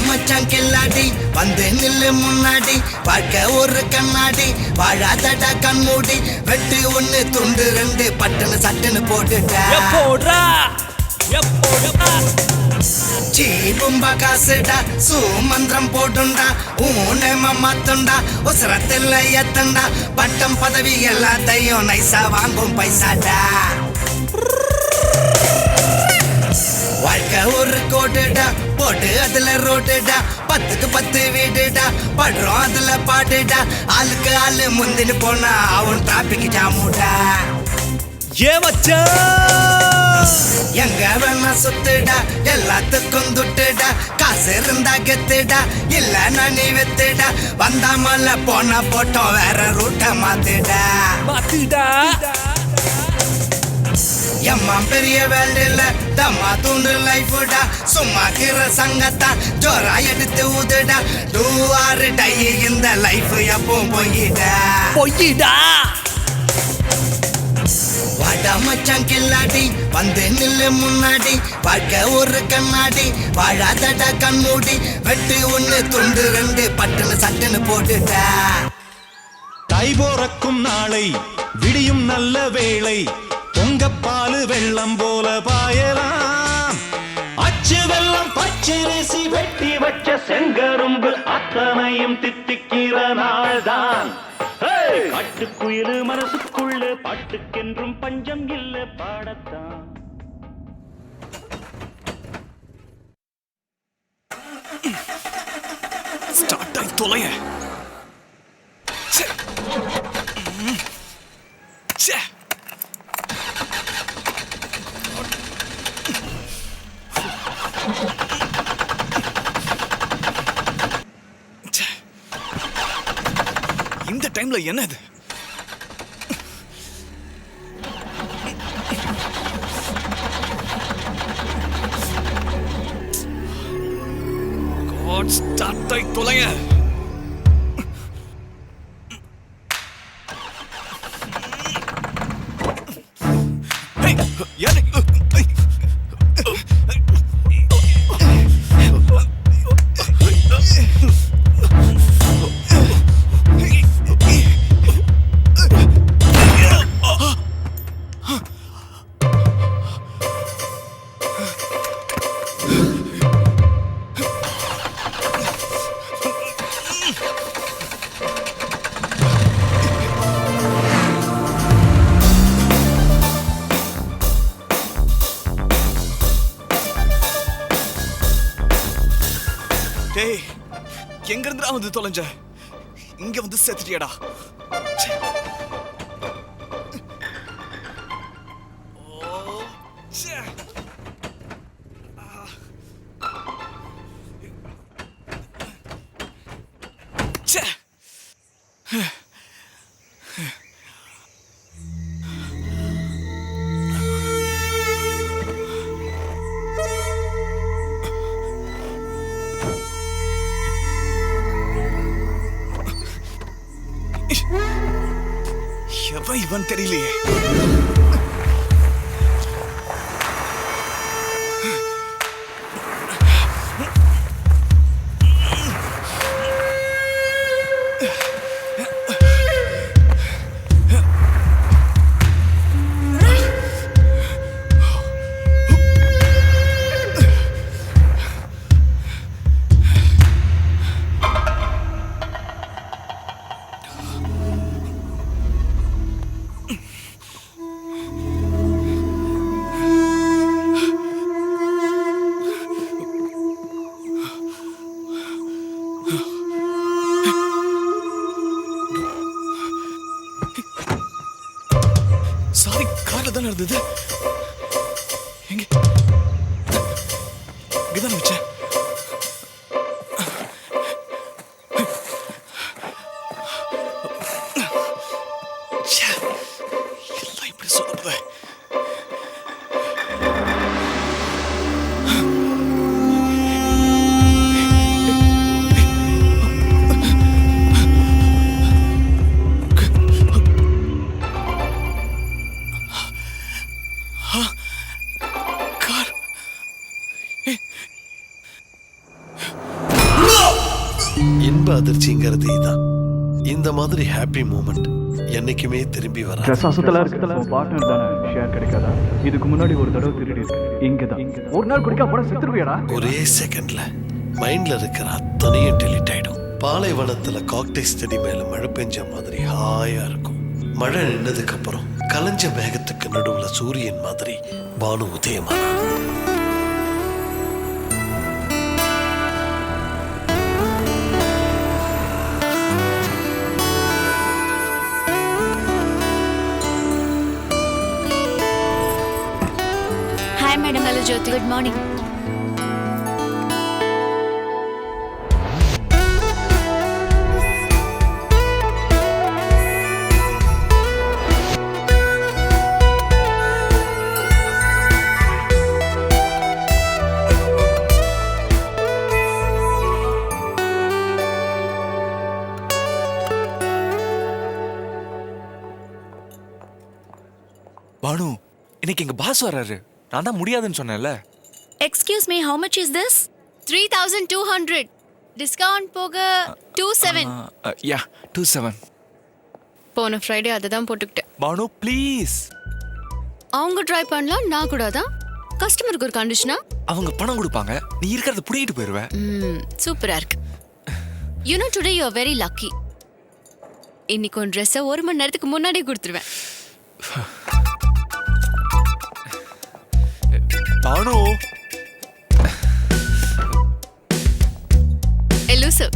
மச்சான் கில்லாடி வந்து நில்லு முன்னாடி வாழ்க்கை ஒரு கண்ணாடி வாழாதடா கண்மூடி வெட்டு ஒண்ணு துண்டு ரெண்டு பட்டுன்னு சட்டுன்னு போட்டுட்டா சீபும்பா காசுடா சூமந்திரம் போட்டுண்டா ஊனேம மாத்துண்டா உசரத்தில் எத்தண்டா பட்டம் பதவி எல்லாத்தையும் நைசா வாங்கும் பைசாடா வாழ்க்கை ஒரு கோடுடா போட்டு அதுல ரோடுடா 10க்கு 10 வீடுடா படுறோம் அதுல பாடுடா ஆளுக்கு ஆளு முந்தின்னு போனா அவன் டிராபிக் ஜாமுடா எங்க வேணா சுத்துடா எல்லாத்துக்கும் துட்டுடா காசு இருந்தா கெத்துடா இல்ல நீ வெத்துடா வந்தா மல்ல போனா போட்டோம் வேற ரூட்ட மாத்துடா எம்மா பெரிய வேலையில தம்மா தூண்டு லைஃப்டா சும்மா கிற சங்கத்தா ஜோரா எடுத்து ஊதுடா டூ ஆர் டை இந்த லைஃப் எப்பவும் பொய்யிடா வாடா மச்சான் கில்லாடி வந்து நில்லு முன்னாடி வாழ்க்கை ஒரு கண்ணாடி வாழாதடா கண்மூடி வெட்டு ஒண்ணு துண்டு ரெண்டு பட்டுன்னு சட்டுன்னு போட்டுட்டா தை போறக்கும் நாளை விடியும் நல்ல வேளை பொங்கப்பாலு வெள்ளம் போல பாயலாம் அச்சு வெள்ளம் பச்சரிசி வெட்டி வச்ச செங்கரும்பு அத்தனையும் தித்திக்கிற நாள்தான் காட்டுக்குயிலு மனசுக்குள்ள பாட்டுக்கென்றும் பஞ்சம் இல்ல பாடத்தான் ஸ்டார்ட் ஆகி தொலைய இந்த டைம்ல என்னது காட் ஸ்டார்ட் ஆகி தொலைய எங்க இருந்து வந்து தொலைஞ்ச இங்க வந்து செத்துட்டியடா எவன் இவன் தெரியலையே. சாரி, கார்ல தானே இருந்தது. எங்க இங்கதானே வச்சேன். எல்லாம் இப்படி சொல்லுது. இன்ப அதிர்ச்சிங்கிறது இதான். இந்த மாதிரி ஹாப்பி மூமெண்ட் என்னைக்குமே திரும்பி வர. ரசத்துல இருக்கு பார்ட்னர் தானே, ஷேர் கிடைக்காதா? இதுக்கு முன்னாடி ஒரு தடவை திருடி இருக்கு. இங்கதான் ஒரு நாள் குடிக்க போட செத்துருவியாடா. ஒரே செகண்ட்ல மைண்ட்ல இருக்கிற அத்தனையும் டெலிட் ஆயிடும். பாலைவனத்துல காக்டெயில் செடி மேல மழை பெஞ்ச மாதிரி ஹாயா இருக்கும். மழை நின்னதுக்கு அப்புறம் கலைஞ்ச மேகத்துக்கு நடுவுல சூரியன் மாதிரி Banu உதயமானா. Hi, Madam. Hello, Jyoti. Good morning. Banu, இன்னைக்கு எங்க பாஸ் வர்றாரு. நான் தான் முடியாதுன்னு சொன்னேன்ல. Excuse me, how much is this? 3,200. Discount போக 27. யா 27. போன ஃப்ரைடே அதை தான் போட்டுக்கிட்டேன். பானு ப்ளீஸ். அவங்க ட்ரை பண்ணலாம், நான் கூடாதா? கஸ்டமருக்கு ஒரு கண்டிஷனா? அவங்க பணம் கொடுப்பாங்க, நீ இருக்கிறத புடிங்கிட்டு போயிருவ. சூப்பரா இருக்கு. You know today you are very lucky. இன்னைக்கு ஒரு ட்ரெஸ்ஸை 1 மணி நேரத்துக்கு முன்னாடியே கொடுத்துருவேன். Banu. Hello sir.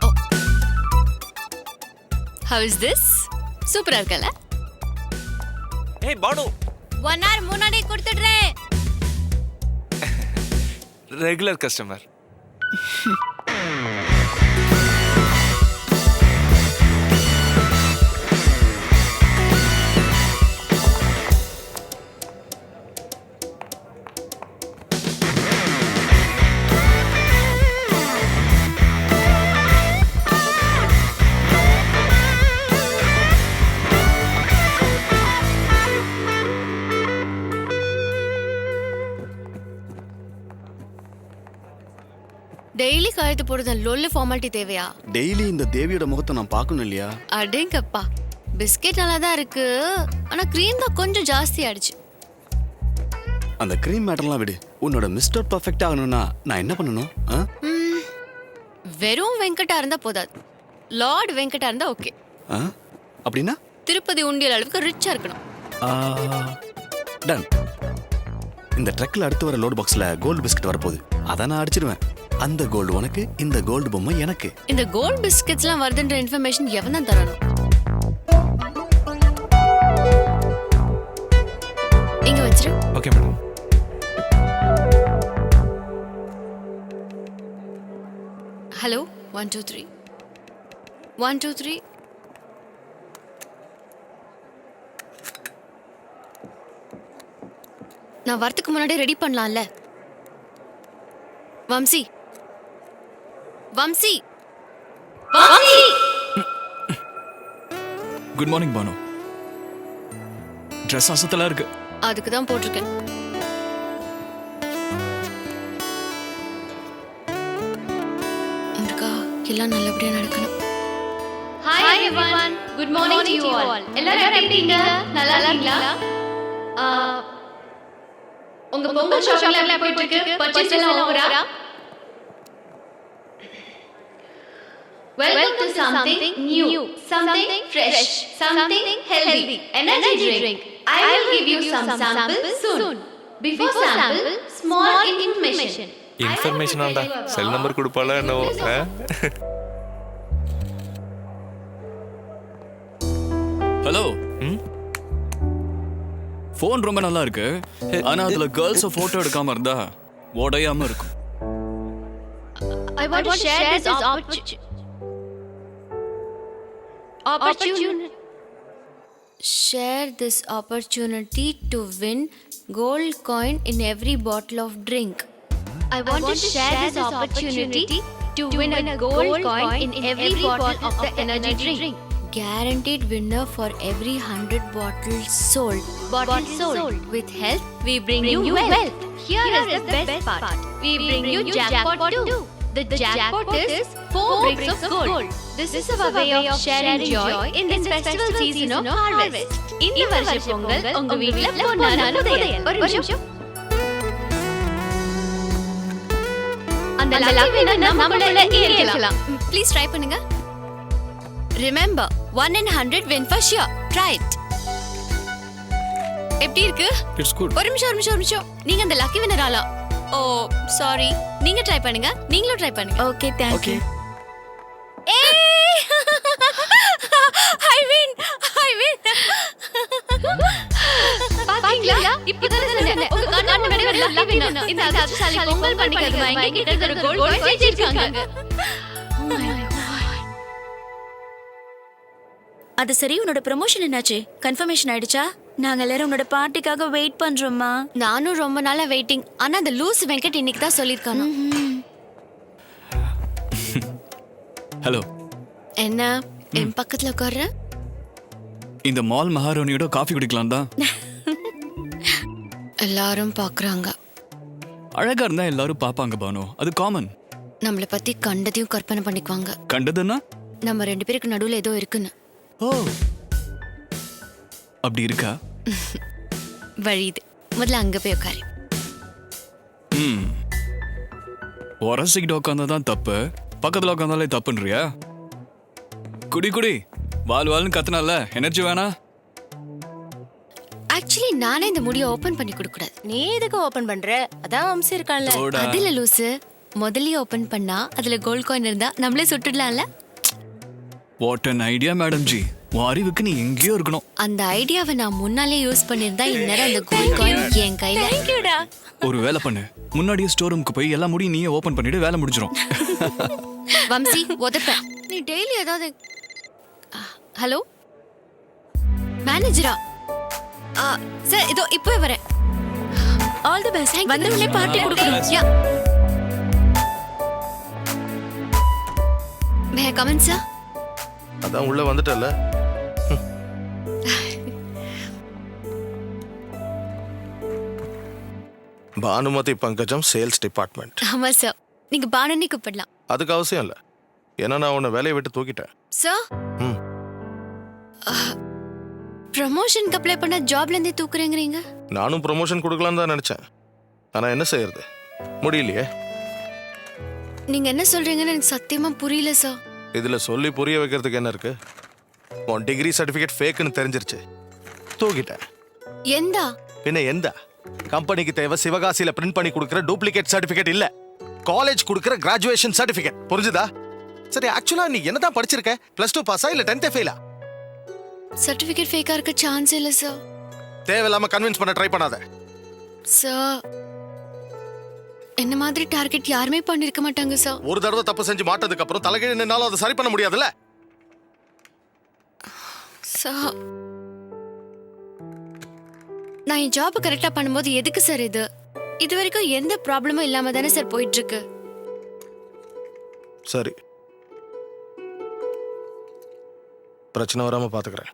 Oh. How is this? சூப்பரா இருக்கல? ஏய் பானு, 1 hour முன்னாடி கொடுத்துடுறேன். Regular customer. டெய்லி கழுத்து போடுறது லொல்ல ஃபார்மாலிட்டி தேவையா? டெய்லி இந்த தேவியோட முகத்தை நான் பார்க்கணும் இல்லையா? அடேங்கப்பா, பிஸ்கெட் நல்லா தான் இருக்கு, ஆனா க்ரீம் தான் கொஞ்சம் ஜாஸ்தி ஆயிடுச்சு. அந்த க்ரீம் மேட்டர்லாம் விடு. உன்னோட மிஸ்டர் பர்ஃபெக்ட் ஆகணும்னா நான் என்ன பண்ணணும்? வெறும் வெங்கட்டா இருந்தா போதாது, லார்ட் வெங்கட்டா இருந்தா ஓகே. அப்படின்னா திருப்பதி உண்டியல் அளவுக்கு ரிச்சா இருக்கணும். டன். இந்த ட்ரக்ல அடுத்து வர லோட் பாக்ஸ்ல கோல்டு பிஸ்கட் வரப்போகுது. அதை நான் அடிச்சிடுவேன். அந்த கோல்டு உனக்கு, இந்த கோல்டு பொம்மை எனக்கு. இந்த கோல்ட் பிஸ்கெட்ஸ்லாம் வருதுன்ற இன்ஃபர்மேஷன் எவன் தான் தரணும்? இங்க வச்சிரு. Okay madam. ஹலோ 1 2 3 1 2 3. நான் வரதுக்கு முன்னாடி ரெடி பண்ணலாம்ல? Vamsi, Vamsi, Vamsi. Good morning Bhanu. Dress அசத்தலா இருக்கு. அதுக்கு தான் போட்டிருக்கேன். முருகா, எல்லாம் நல்லபடியா நடக்கணும். Hi everyone. Good morning to you all. எல்லாரும் எப்படி இருக்கீங்க? நல்லா இருக்கீங்களா? உங்க பொங்கல் ஷாப்பிங்ல எப்படி போயிட்டு இருக்கு? பர்ச்சேஸ் எல்லாம் ஓவரா? Welcome to something new, something fresh, something healthy. Energy drink. I will give you some samples soon. Before sample, small information. Information Andal cell number கொடுப்பாளா என்னவோ. ஹலோ. ஃபோன் ரொம்ப நல்லா இருக்கு. ஆனா அதுல கேர்ள்ஸ் போட்டோ எடுக்காம இருந்தா உடையாம இருக்கும். I want to share this opportunity. Share this opportunity to win gold coin in every bottle of drink. I want to share this opportunity to win a gold coin in every bottle of the energy drink. Guaranteed winner for every 100 bottles sold. Bottles sold. With health, We bring you wealth. Here is the best part. We bring you jackpot too. The jackpot is 4 bricks of gold. This is our way of sharing joy in this festival season of harvest. இந்த வருஷ பொங்கல் உங்க வீட்ல பொன்னான புதையல். ஒரு நிமிஷம். அந்த lucky நம்மள ஏறலாம். please try பண்ணுங்க. Remember, 1 in 100 win for sure. Try it. எப்படி இருக்கு? It's good. ஒரு நிமிஷம். நீங்க அந்த லக்கி வின்னர் ஆளா? ஓ சாரி. நீங்க ட்ரை பண்ணுங்க. நீங்களும் ட்ரை பண்ணுங்க. Okay, thank you. I win. பாத்தீங்களா? இப்பதான் சொன்னேன். உங்க கண்ணு முன்னாடி ஒரு லக்கி வின்னர். இந்த அதிர்ஷ்டசாலி பொங்கல் பண்டிகைக்கு வாங்கி கிட்ட ஒரு கோல்ட் காயின் ஜெயிச்சிருக்காங்க. அது சரி, உன்னோட ப்ரமோஷன் என்னாச்சு? கன்ஃபர்மேஷன் ஆயிடுச்சா? நாங்க எல்லாரும் உன்னோட பார்ட்டிக்காக வெயிட் பண்றோம்மா. நானும் ரொம்ப நாளா வெயிட்டிங். ஆனா அந்த லூஸ் வெங்கட் இன்னைக்கு தான் சொல்லிருக்கானோ. ஹலோ. என்ன என் பக்கத்துல உட்கார்ற? இந்த மால் மகாராணியோட காஃபி குடிக்கலாம் தான். எல்லாரும் பாக்குறாங்க. அழகா இருந்தா எல்லாரும் பாப்பாங்க பானு. அது காமன். நம்மள பத்தி கண்டதையும் கற்பனை பண்ணிக்குவாங்க. கண்டதுன்னா நம்ம 2 பேருக்கு நடுவுல ஏதோ இருக்குன்னு. ஓ, அப்படி இருக்கா? வழியுது. முதல்ல அங்க போய் உட்காரு. உரசிக்கிட்டு உட்காந்தாதான் தப்பு, பக்கத்துல உட்காந்தாலே தப்புன்றியா? குடி வாழ்னு கத்துனால எனர்ஜி வேணா? ஆக்சுவலி நானே இந்த முடியை ஓபன் பண்ணி கொடுக்க கூடாது. நீ எதுக்கு ஓபன் பண்ற? அதான் வம்சி இருக்கான்ல. அதுல லூசு. முதல்லயே ஓபன் பண்ணா அதுல கோல்ட் காயின் இருந்தா நம்மளே சுட்டுடலாம்ல. What an idea madam ji. உன் அறிவுக்கு நீ எங்கேயோ இருக்கணும். அந்த ஐடியாவை நான் முன்னாலே யூஸ் பண்ணிருந்தா இந்நேரம் அந்த கோல்ட் காயின் என் கையில. தேங்க்யூடா. ஒரு வேலை பண்ணு, முன்னாடியே ஸ்டோர் ரூமுக்கு போய் எல்லா முடியும் நீயே ஓபன் பண்ணிட்டு வேலை முடிஞ்சிடும். வம்சி உதப்ப. நீ டெய்லி ஏதாவது. ஹலோ மேனேஜரா? சார் இதோ இப்போ வரேன். All the best. வந்தவங்களே பார்ட்டி கொடுக்கணும். Yeah. May I come in sir? அதான் உள்ள வந்துட்டல. Bhanumathi Pankajam, sales department. ஆமா சார். நீங்க பானனி கூப்பிடலாம். அதுக்கு அவசியம் இல்லை, ஏன்னா நான் உன்னை வேலையை விட்டு தூக்கிட்டேன். சார் ப்ரமோஷனுக்கு அப்ளை பண்ண ஜாப்ல இருந்தே தூக்குறேங்கிறீங்க? நானும் ப்ரமோஷன் கொடுக்கலான்னு தான் நினைச்சேன், ஆனா என்ன செய்யறது, முடியலையே. நீங்க என்ன சொல்றீங்கன்னு எனக்கு சத்தியமா புரியல சார். இதுல சொல்லி புரிய வைக்கிறதுக்கு என்ன இருக்கு? உன் டிகிரி சர்டிபிகேட் ஃபேக்குன்னு தெரிஞ்சிருச்சு, தூக்கிட்டேன். எந்தா? பின்ன எந்த கம்பெனிக்கு தேவை சிவகாசியில பிரிண்ட் பண்ணி கொடுக்கிற டூப்ளிகேட் சர்டிபிகேட் இல்ல, காலேஜ் கொடுக்கிற கிராஜுவேஷன் சர்டிபிகேட். புரிஞ்சுதா? சரி, ஆக்சுவலா நீ என்னதான் படிச்சிருக்க? +2 பாஸா இல்ல 10th ஃபெயிலா? சர்டிபிகேட் ஃபேக்கா இருக்க சான்ஸ் இல்ல சார். தேவையில்லாம கன்வின்ஸ் பண்ண ட்ரை பண்ணாத சார். என்ன மாதிரி டார்கெட் யாருமே பண்ணிருக்க மாட்டாங்க சார். ஒரு தடவை தப்பு செஞ்சு மாட்டதுக்கு அப்புறம் தலைகீழ நின்னாலும் அதை சரி பண்ண முடியாதுல்ல சார். நான் என் ஜாப் கரெக்டா பண்ணும்போது எதுக்கு சார் இது? இது வரைக்கும் எந்த ப்ராப்ளமும் இல்லாம தானே சார் போயிட்டு இருக்கு. சரி, பிரச்சனை வராம பாத்துக்கிறேன்.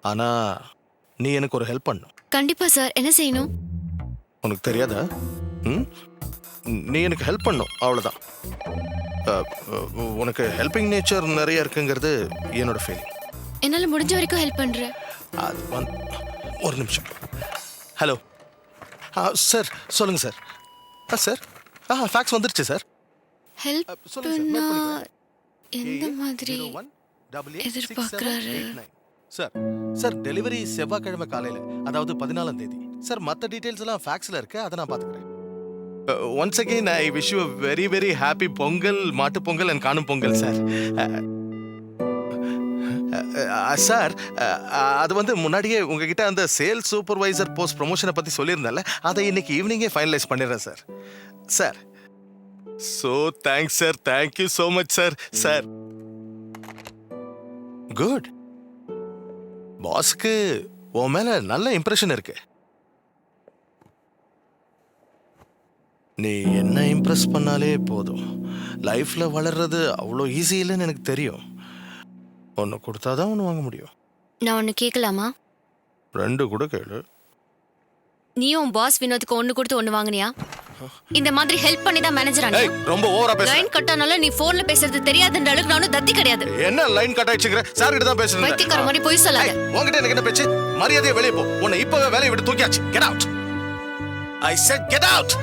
ஆனா நீ எனக்கு ஒரு ஹெல்ப் பண்ணும். கண்டிப்பா சார். என்ன செய்யணும்? உனக்கு தெரியாதா? ம், நீ எனக்கு ஹெல்ப் பண்ணும், அவ்வளோதான். உனக்கு ஹெல்பிங் நேச்சர் நிறைய இருக்குங்கிறது என்னோட ஃபீலிங். என்னால முடிஞ்ச வரைக்கும் ஹெல்ப் பண்றேன். அது ஒரு நிமிஷம். ஹலோ சார், சொல்லுங்க சார். சார் ஃபேக்ஸ் வந்துருச்சு சார். ஹெல்ப் சொல்லுங்க சார், பண்ணா note பண்ணிக்கிறேன். எந்த மாதிரி எதிர்பார்க்கறாரு? சார் சார் டெலிவரி செவ்வாய்க்கிழமை காலையில், அதாவது 14ஆம் தேதி. சார் மற்ற டீட்டெயில்ஸ் எல்லாம் ஃபேக்ஸில் இருக்கு, அதை நான் பார்த்துக்கிறேன். Once again I wish you very very happy Pongal, மாட்டு பொங்கல் அண்ட் காணும் பொங்கல் சார். சார் அது வந்து முன்னாடியே உங்ககிட்ட அந்த சேல்ஸ் சூப்பர்வைசர் போஸ்ட் ப்ரொமோஷனை பற்றி சொல்லியிருந்தேன்ல, அதை இன்னைக்கு ஈவினிங்கே ஃபைனலைஸ் பண்ணிடுறேன் sir. Sir so thanks sir, thank you so much sir. Sir good, பாஸ்க்கு உன் மேல நல்ல இம்ப்ரெஷன் இருக்கு. நீ என்ன இம்ப்ரெஸ் பண்ணாலே போதும். லைஃப்ல வளர்றது அவ்வளோ ஈஸி இல்லைன்னு எனக்கு தெரியும். ஒன்று கொடுத்தாதான் ஒன்று வாங்க முடியும். நான் ஒன்னு கேட்கலாமா? 2 கூட கேளு. நீயும் பாஸ் வினோத்துக்கு ஒன்னு கொடுத்து ஒன்னு வாங்குனியா? இந்த மாதிரி ஹெல்ப் பண்ணி தான் மேனேஜர் ஆனா? ரொம்ப ஓவரா பேச. லைன் கட்டானால நீ போன்ல பேசுறது தெரியாதுன்ற அளவுக்கு நானும் தத்தி கிடையாது. என்ன லைன் கட் ஆயிடுச்சுங்கற? சார் கிட்ட தான் பேசுறேன். வைத்தியக்கார மாதிரி போய் சொல்லாத. உன்கிட்ட எனக்கு என்ன பேச்சு? மரியாதையா வெளிய போ. உன்னை இப்பவே வேலைய விட்டு தூக்கியாச்சு. Get out. I said get out.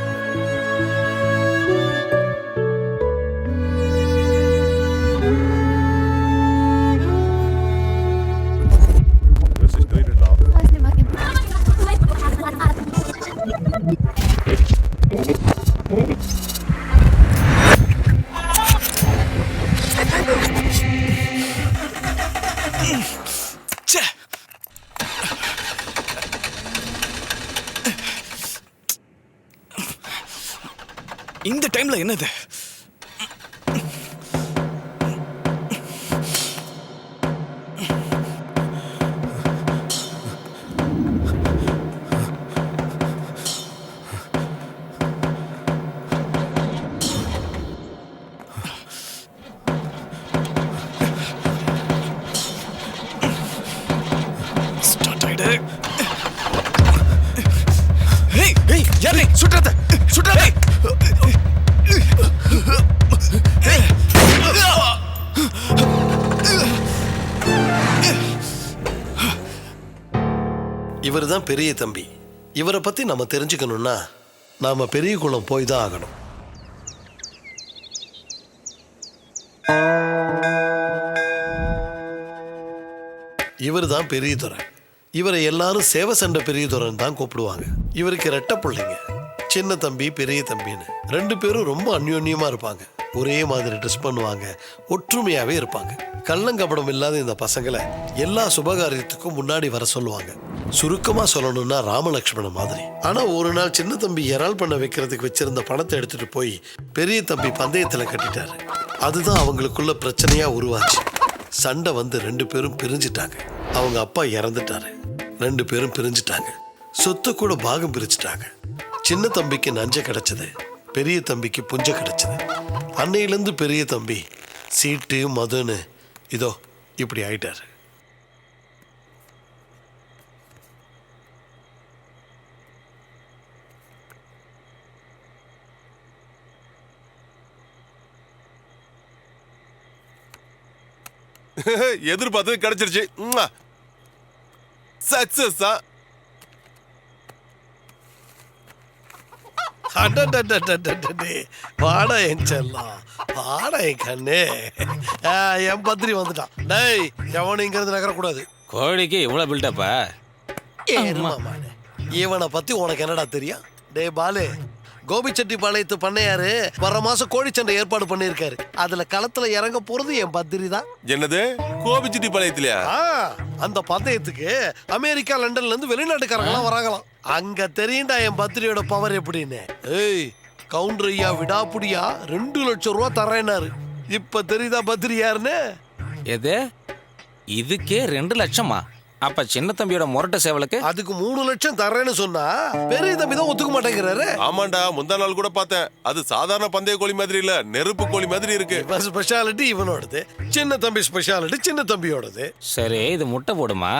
இந்த டைம்ல என்னது? ஸ்டார்ட் ஆயிடு. ஏய் ஏய் யாரே சுட்றாத சுட்றாத. இவர் தான் பெரிய தம்பி. இவரை பத்தி நம்ம தெரிஞ்சுக்கணும்னா நாம பெரிய குளம் போய் தான் ஆகணும். இவர் தான் பெரியதுரை. இவரை எல்லாரும் சேவை சண்டை பெரியதுரைன்னு தான் கூப்பிடுவாங்க. இவருக்கு ரெட்டை பிள்ளைங்க, சின்ன தம்பி பெரிய தம்பின்னு. 2 பேரும் ரொம்ப அந்யோன்யமா இருப்பாங்க. ஒரே மாதிரி ட்ரெஸ் பண்ணுவாங்க, ஒற்றுமையாவே இருப்பாங்க. கள்ளங்கபடம் இல்லாத இந்த பசங்களை எல்லா சுபகாரியத்துக்கும் முன்னாடி வர சொல்லுவாங்க. சுருக்கமா சொல்லணும்னா ராமலட்சுமண மாதிரி. ஆனா ஒரு நாள் சின்ன தம்பி இறால் பண்ண வைக்கிறதுக்கு வச்சிருந்த பணத்தை எடுத்துட்டு போய் பெரிய தம்பி பந்தயத்துல கட்டிட்டாரு. அதுதான் அவங்களுக்குள்ள பிரச்சனையா உருவாச்சு. சண்டை வந்து 2 பேரும் பிரிஞ்சிட்டாங்க. அவங்க அப்பா இறந்துட்டாரு. 2 பேரும் பிரிஞ்சிட்டாங்க. சொத்து கூட பாகம் பிரிச்சுட்டாங்க. சின்ன தம்பிக்கு நஞ்சை கிடைச்சது, பெரிய தம்பிக்கு புஞ்சை கிடைச்சது. அன்னையிலேருந்து பெரிய தம்பி சீட்டு மதுன்னு இதோ இப்படி ஆயிட்டாரு. எதிர்பார்த்தது கிடைச்சிருச்சு. சக்சஸ் தான். வாடா என் செல்லம், வாடா என் கண்ணே. என் பத்திரி வந்துட்டான். டேய் எவனும் இங்கிருந்து நகரக்கூடாது. கோழிக்கு இவ்வளவு பில்டப்பா? இவனை பத்தி உனக்கு என்னடா தெரியும்? டே பாலு, கோபிச்செட்டிப்பாளையத்து பண்ணையாரு வர மாசம் கோழிச்சண்டை ஏற்பாடு பண்ணிருக்காரு. அதுல களத்துல இறங்க போறது என் பத்திரி தான். என்னது கோபிச்செட்டிப்பாளையத்துலயா? அந்த பந்தயத்துக்கு அமெரிக்கா லண்டன்ல இருந்து வெளிநாட்டுக்காரங்க எல்லாம் வராங்களாம். அங்க தெரியும்டா என் பத்திரியோட பவர் எப்படின்னு. ஏய் கவுண்டர் ஐயா விடாப்புடியா 2 லட்சம் ரூபா தரேனாரு. இப்ப தெரியுதா பத்திரி யாருன்னு? எது இதுக்கே 2 லட்சமா? அப்ப சின்ன தம்பியோட முரட்ட சேவலுக்கு அதுக்கு 3 லட்சம் தரேன்னு சொன்னா பெரிய தம்பி தான் ஒத்துக்க மாட்டேங்கிறாரு. ஆமாண்டா, முந்தா நாள் கூட பார்த்தேன். அது சாதாரண பந்தய கோழி மாதிரி இல்ல, நெருப்பு கோழி மாதிரி இருக்கு. ஸ்பெஷாலிட்டி இவனோடது, சின்ன தம்பி ஸ்பெஷாலிட்டி சின்ன தம்பியோடது. சரி இது முட்டை போடுமா?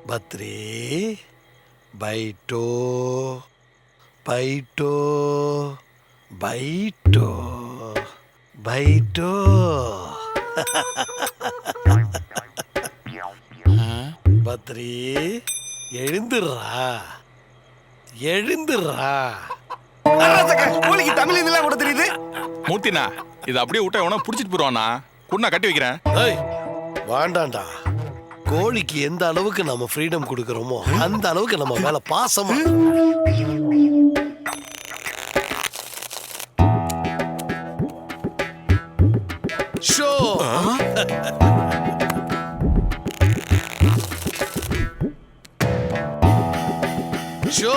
பத்ரி பைட்டோ பைட்டோ பைட்டோ பைட்டோ. பத்ரி எழுந்துடுறா எழுந்துடுறா. கோழிக்கு தமிழ் இதெல்லாம் கூட தெரியுது. மூர்த்தினா இது அப்படியே விட்டா எவனா புடிச்சிட்டு போடுவானா? கூட நான் கட்டி வைக்கிறேன். ஏய் வாண்டாண்டா. கோழிக்கு எந்த அளவுக்கு நம்ம ஃப்ரீடம் கொடுக்கறோமோ அந்த அளவுக்கு நம்ம மேல பாசமா. Show show.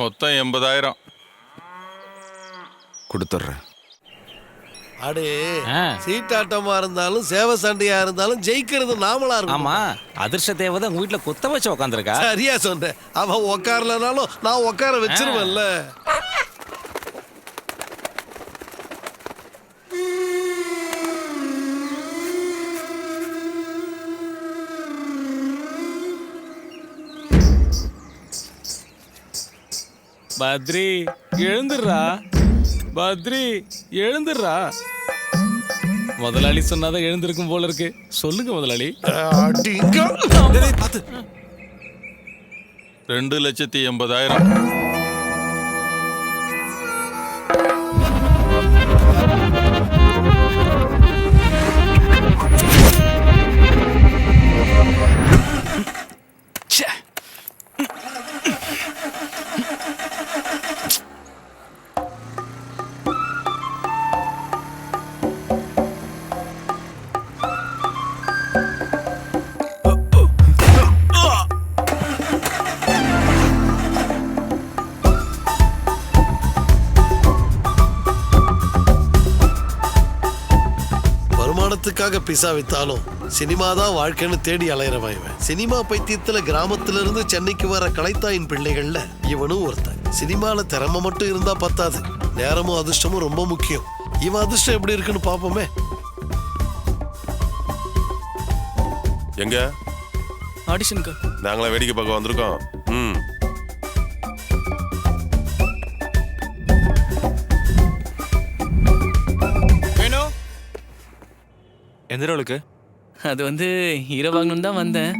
மொத்தம் 80,000 கொடுத்துட்றேன். அடே சீட்டாட்டமா இருந்தாலும் சேவை சண்டையா இருந்தாலும் ஜெயிக்கிறது நாமளா இருக்கும். ஆமா அதிர்ஷ்ட தேவதை உங்க வீட்டுல குத்த வச்சு உட்காந்துருக்கா. சரியா சொன்ன. அவன் உட்காரலனாலும் நான் உட்கார வச்சிருவேன்ல. பத்ரி எழுந்துடுறா. பத்ரி எழுந்துடுறா. முதலாளி சொன்னாதான் எழுந்திருக்கும் போல இருக்கு. சொல்லுங்க முதலாளி. 2,80,000. வருமானத்துக்காக பிசா வித்தாலும் சினிமா தான் வாழ்க்கைன்னு தேடி அலையிறவன் இவன். சினிமா பைத்தியத்துல கிராமத்துல இருந்து சென்னைக்கு வர கலைத்தாயின் பிள்ளைகள்ல இவனும் ஒருத்தன். சினிமால திறமை மட்டும் இருந்தா பத்தாது, நேரமும் அதிர்ஷ்டமும் ரொம்ப முக்கியம். இவன் அதிர்ஷ்டம் எப்படி இருக்குன்னு பாப்போமே. எங்க ஆடிஷனுக்கு நாங்களா வேடிக்கை பார்க்க வந்திருக்கோம். வேணும். எந்த ரோலுக்கு? அது வந்து ஹீரோ வாங்கணும்னு தான் வந்தேன்.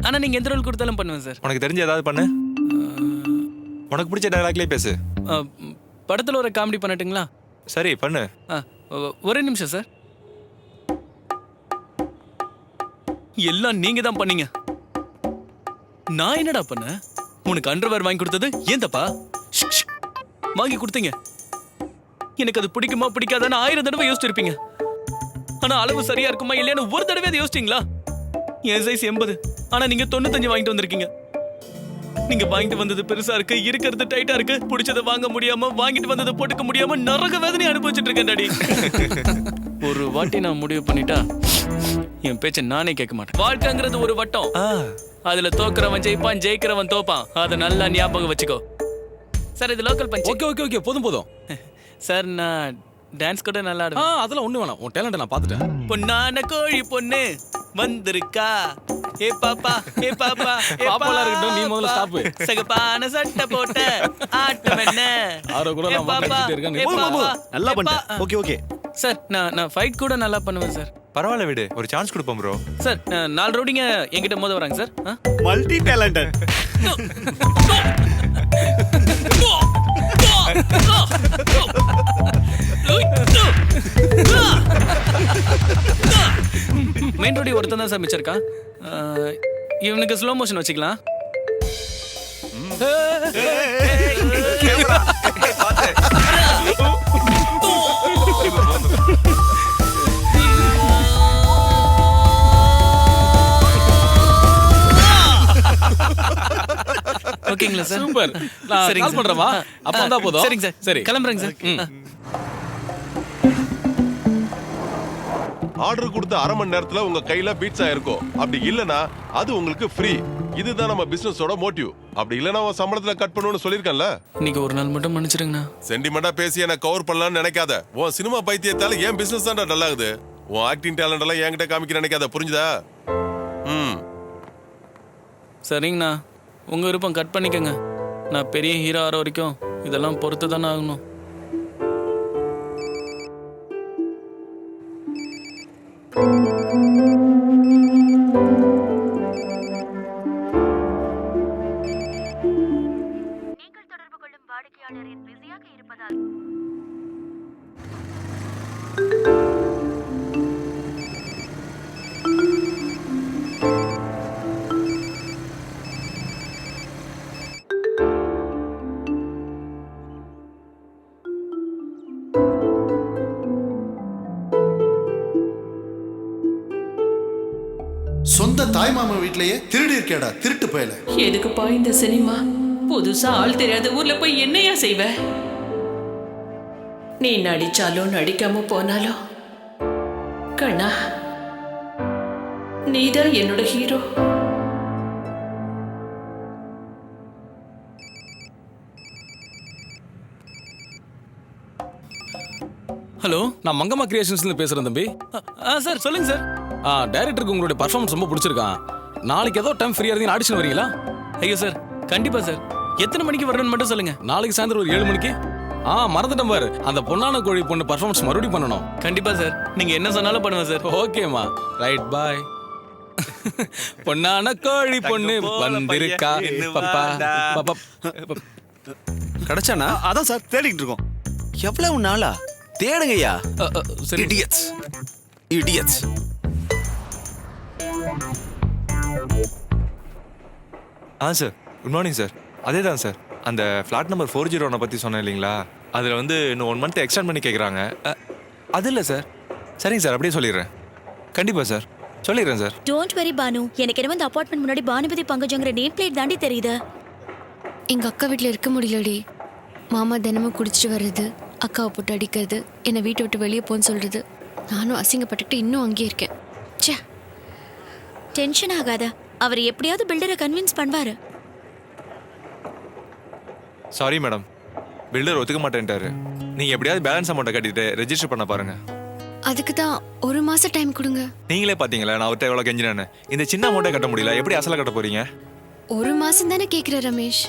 ஆனா நீங்க எந்த ரோல் கொடுத்தாலும் பண்ணுவேன் சார். உனக்கு தெரிஞ்ச ஏதாவது பண்ணு. உனக்கு பிடிச்ச டயலாக்லயே பேசு. படத்துல ஒரு காமெடி பண்ணட்டுங்களா? சரி பண்ணு. ஒரே நிமிஷம் சார். எல்லாம் நீங்க தான் பண்ணீங்க. நான் என்னடா பண்ணேன்? உனக்கு அண்டர்வேர் வாங்கி கொடுத்தது ஏன் தப்பா? வாங்கி கொடுத்தீங்க. எனக்கு அது பிடிக்குமா பிடிக்காதான்னு 1000 தடவை யோசிச்சிருப்பீங்க. ஆனா அளவு சரியா இருக்குமா இல்லையான்னு ஒரு தடவை அதை யோசிச்சிங்களா? என் சைஸ் 80, ஆனா நீங்க 95 வாங்கிட்டு வந்திருக்கீங்க. நீங்க வாங்கிட்டு வந்தது பெருசா இருக்கு, இருக்கிறது டைட்டா இருக்கு, பிடிச்சதை வாங்க முடியாம, வாங்கிட்டு வந்ததை போட்டுக்க முடியாம நரக வேதனை அனுபவிச்சுட்டு இருக்கேன் டாடி. ஒரு வாட்டி நான் முடிவு பண்ணிட்டா என் பேச்ச நானே கேட்க மாட்டேன். வாழ்க்கைங்கிறது ஒரு வட்டம். அதுல தோக்குறவன் ஜெயிப்பான், ஜெயிக்கிறவன் தோப்பான். அதை நல்லா ஞாபகம் வச்சுக்கோ சார். இது local punch. Okay okay okay போதும் போதும் சார். நான் டான்ஸ் கூட நல்லா ஆடுவேன். அதெல்லாம் ஒண்ணு வேணாம். உன் டேலண்ட் நான் பாத்துட்டேன். பொன்னான கோழி பொண்ணு வந்திருக்கா. ஏ பாப்பா ஏ பாப்பா பாப்பாலாம் இருக்கட்டும், நீ முதல்ல ஸ்டாப். சகப்பான சட்டை போட்ட ஆட்டம் என்ன? ஆரோ கூட நான் மாட்டிட்டே இருக்கேன். நல்லா பண்ண. Okay okay sir. நான் ஃபைட் கூட நல்லா பண்ணுவேன் சார். பரவாயில்ல விடு, ஒரு சான்ஸ் கொடுப்போம் ப்ரோ. சார் 4 ரவுடிங்க என்கிட்ட மோத வராங்க சார். Multi talented. மெயின் ரோடி ஒருத்தன் தான் சார் மிச்சிருக்கான். இவனுக்கு ஸ்லோ மோஷன் வச்சுக்கலாம். ஓகேங்களா சார்? சூப்பர். நான் சரிங்க கால் சார். பண்றேமா? அப்ப வந்தா போதும். சரிங்க சார். சரி. கிளம்புறேங்க சார். ஆர்டர் கொடுத்த அரை மணி நேரத்துல உங்க கையில பீட்சா இருக்கும். அப்படி இல்லனா அது உங்களுக்கு ஃப்ரீ. இதுதான் நம்ம பிசினஸோட மோட்டிவ். அப்படி இல்லனா உன் சம்பளத்துல கட் பண்ணுன்னு சொல்லிருக்கேன்ல. இன்னைக்கு ஒரு நாள் மட்டும் மன்னிச்சிடுங்கண்ணா. சென்டிமெண்டா பேசி என்ன கவர் பண்ணலாம்னு நினைக்காத. உன் சினிமா பைத்தியத்தால ஏன் பிசினஸ் தான் நல்லா ஆகுது. உன் ஆக்டிங் டேலண்ட் எல்லாம் என்கிட்ட காமிக்க நினைக்காத. புரிஞ்சுதா? சரிங்கண்ணா, உங்க விருப்பம், கட் பண்ணிக்கங்க. நான் பெரிய ஹீரோ ஆகிற வரைக்கும் இதெல்லாம் பொறுத்து தானே ஆகணும். நீங்கள் தொடர்பு கொள்ளும் வாடிக்கையாளரின் பிஸியாக இருப்பதால் சொந்த தாய்மாமா வீட்லயே திருடி இருக்கேடா, திருட்டு போயல. எதுக்குப்பா இந்த சினிமா? புதுசா ஆள் தெரியாத ஊர்ல போய் என்னையா செய்வ? நீ நடிச்சாலும் நடிக்காம போனாலும் கண்ணா, நீதான் என்னோட ஹீரோ. ஹலோ, நான் மங்கம்மா கிரியேஷன்ஸ்ல பேசுறேன் தம்பி. சார் சொல்லுங்க சார். டைரக்டருக்கு உங்களுடைய பர்ஃபார்மன்ஸ் ரொம்ப பிடிச்சிருக்கான். நாளைக்கு ஏதோ டைம் ஃப்ரீயா இருந்தீங்க, ஆடிஷன் வரீங்களா? ஐயோ சார், கண்டிப்பா சார். எத்தனை மணிக்கு வரணும்னு மட்டும் சொல்லுங்க. நாளைக்கு சாயந்தரம் ஒரு 7 மணிக்கு. மறந்துட்டேன் பாரு, அந்த பொன்னான கோழி பொண்ணு பர்ஃபார்மன்ஸ் மறுபடியும் பண்ணணும். கண்டிப்பா சார், நீங்க என்ன சொன்னாலும் பண்ணுவேன் சார். ஓகேமா, ரைட், பாய். பொன்னான கோழி பொண்ணு வந்திருக்கா. கிடைச்சானா? அதான் சார் தேடிட்டு இருக்கோம். எவ்வளவு நாளா தேடுங்கய்யா. Idiots idiots. Sir good morning sir. அதே தான் சார், அந்த ஃப்ளாட் நம்பர் 401 பற்றி சொன்னேன் இல்லைங்களா, அதில் வந்து இன்னும் 1 மந்த் எக்ஸ்டெண்ட் பண்ணி கேட்குறாங்க. அது இல்லை சார். சரிங்க சார், அப்படியே சொல்லிடுறேன். கண்டிப்பாக சார், சொல்லிடுறேன் சார். Don't worry Banu. எனக்கு என்ன வந்து அபார்ட்மெண்ட் முன்னாடி பானுபதி பங்கஜங்கிற நேம் பிளேட் தாண்டி தெரியுது. எங்க அக்கா வீட்டில் இருக்க முடியலடி. மாமா தினமும் குடிச்சிட்டு வர்றது, அக்காவை போட்டு அடிக்கிறது, என்னை வீட்டை விட்டு வெளியே போன்னு சொல்றது. நானும் அசிங்கப்பட்டுக்கிட்டு இன்னும் அங்கேயே இருக்கேன். ச்சே. டென்ஷன் ஆகாத, அவர் எப்படியாவது பில்டரை கன்வின்ஸ் பண்ணுவாரு. சாரி மேடம், பில்டர் ஒத்துக்க மாட்டேன்ட்டாரு. நீங்கள் எப்படியாவது பேலன்ஸ் அமௌண்ட்டை கட்டிட்டு ரெஜிஸ்டர் பண்ண பாருங்க. அதுக்கு தான் 1 மாசம் டைம் கொடுங்க. நீங்களே பார்த்தீங்களா நான் அவர்கிட்ட எவ்வளோ கெஞ்சினேன்னு. இந்த சின்ன அமௌண்ட்டை கட்ட முடியல, எப்படி அசலை கட்ட போறீங்க? 1 மாசம் தானே கேட்குற ரமேஷ்.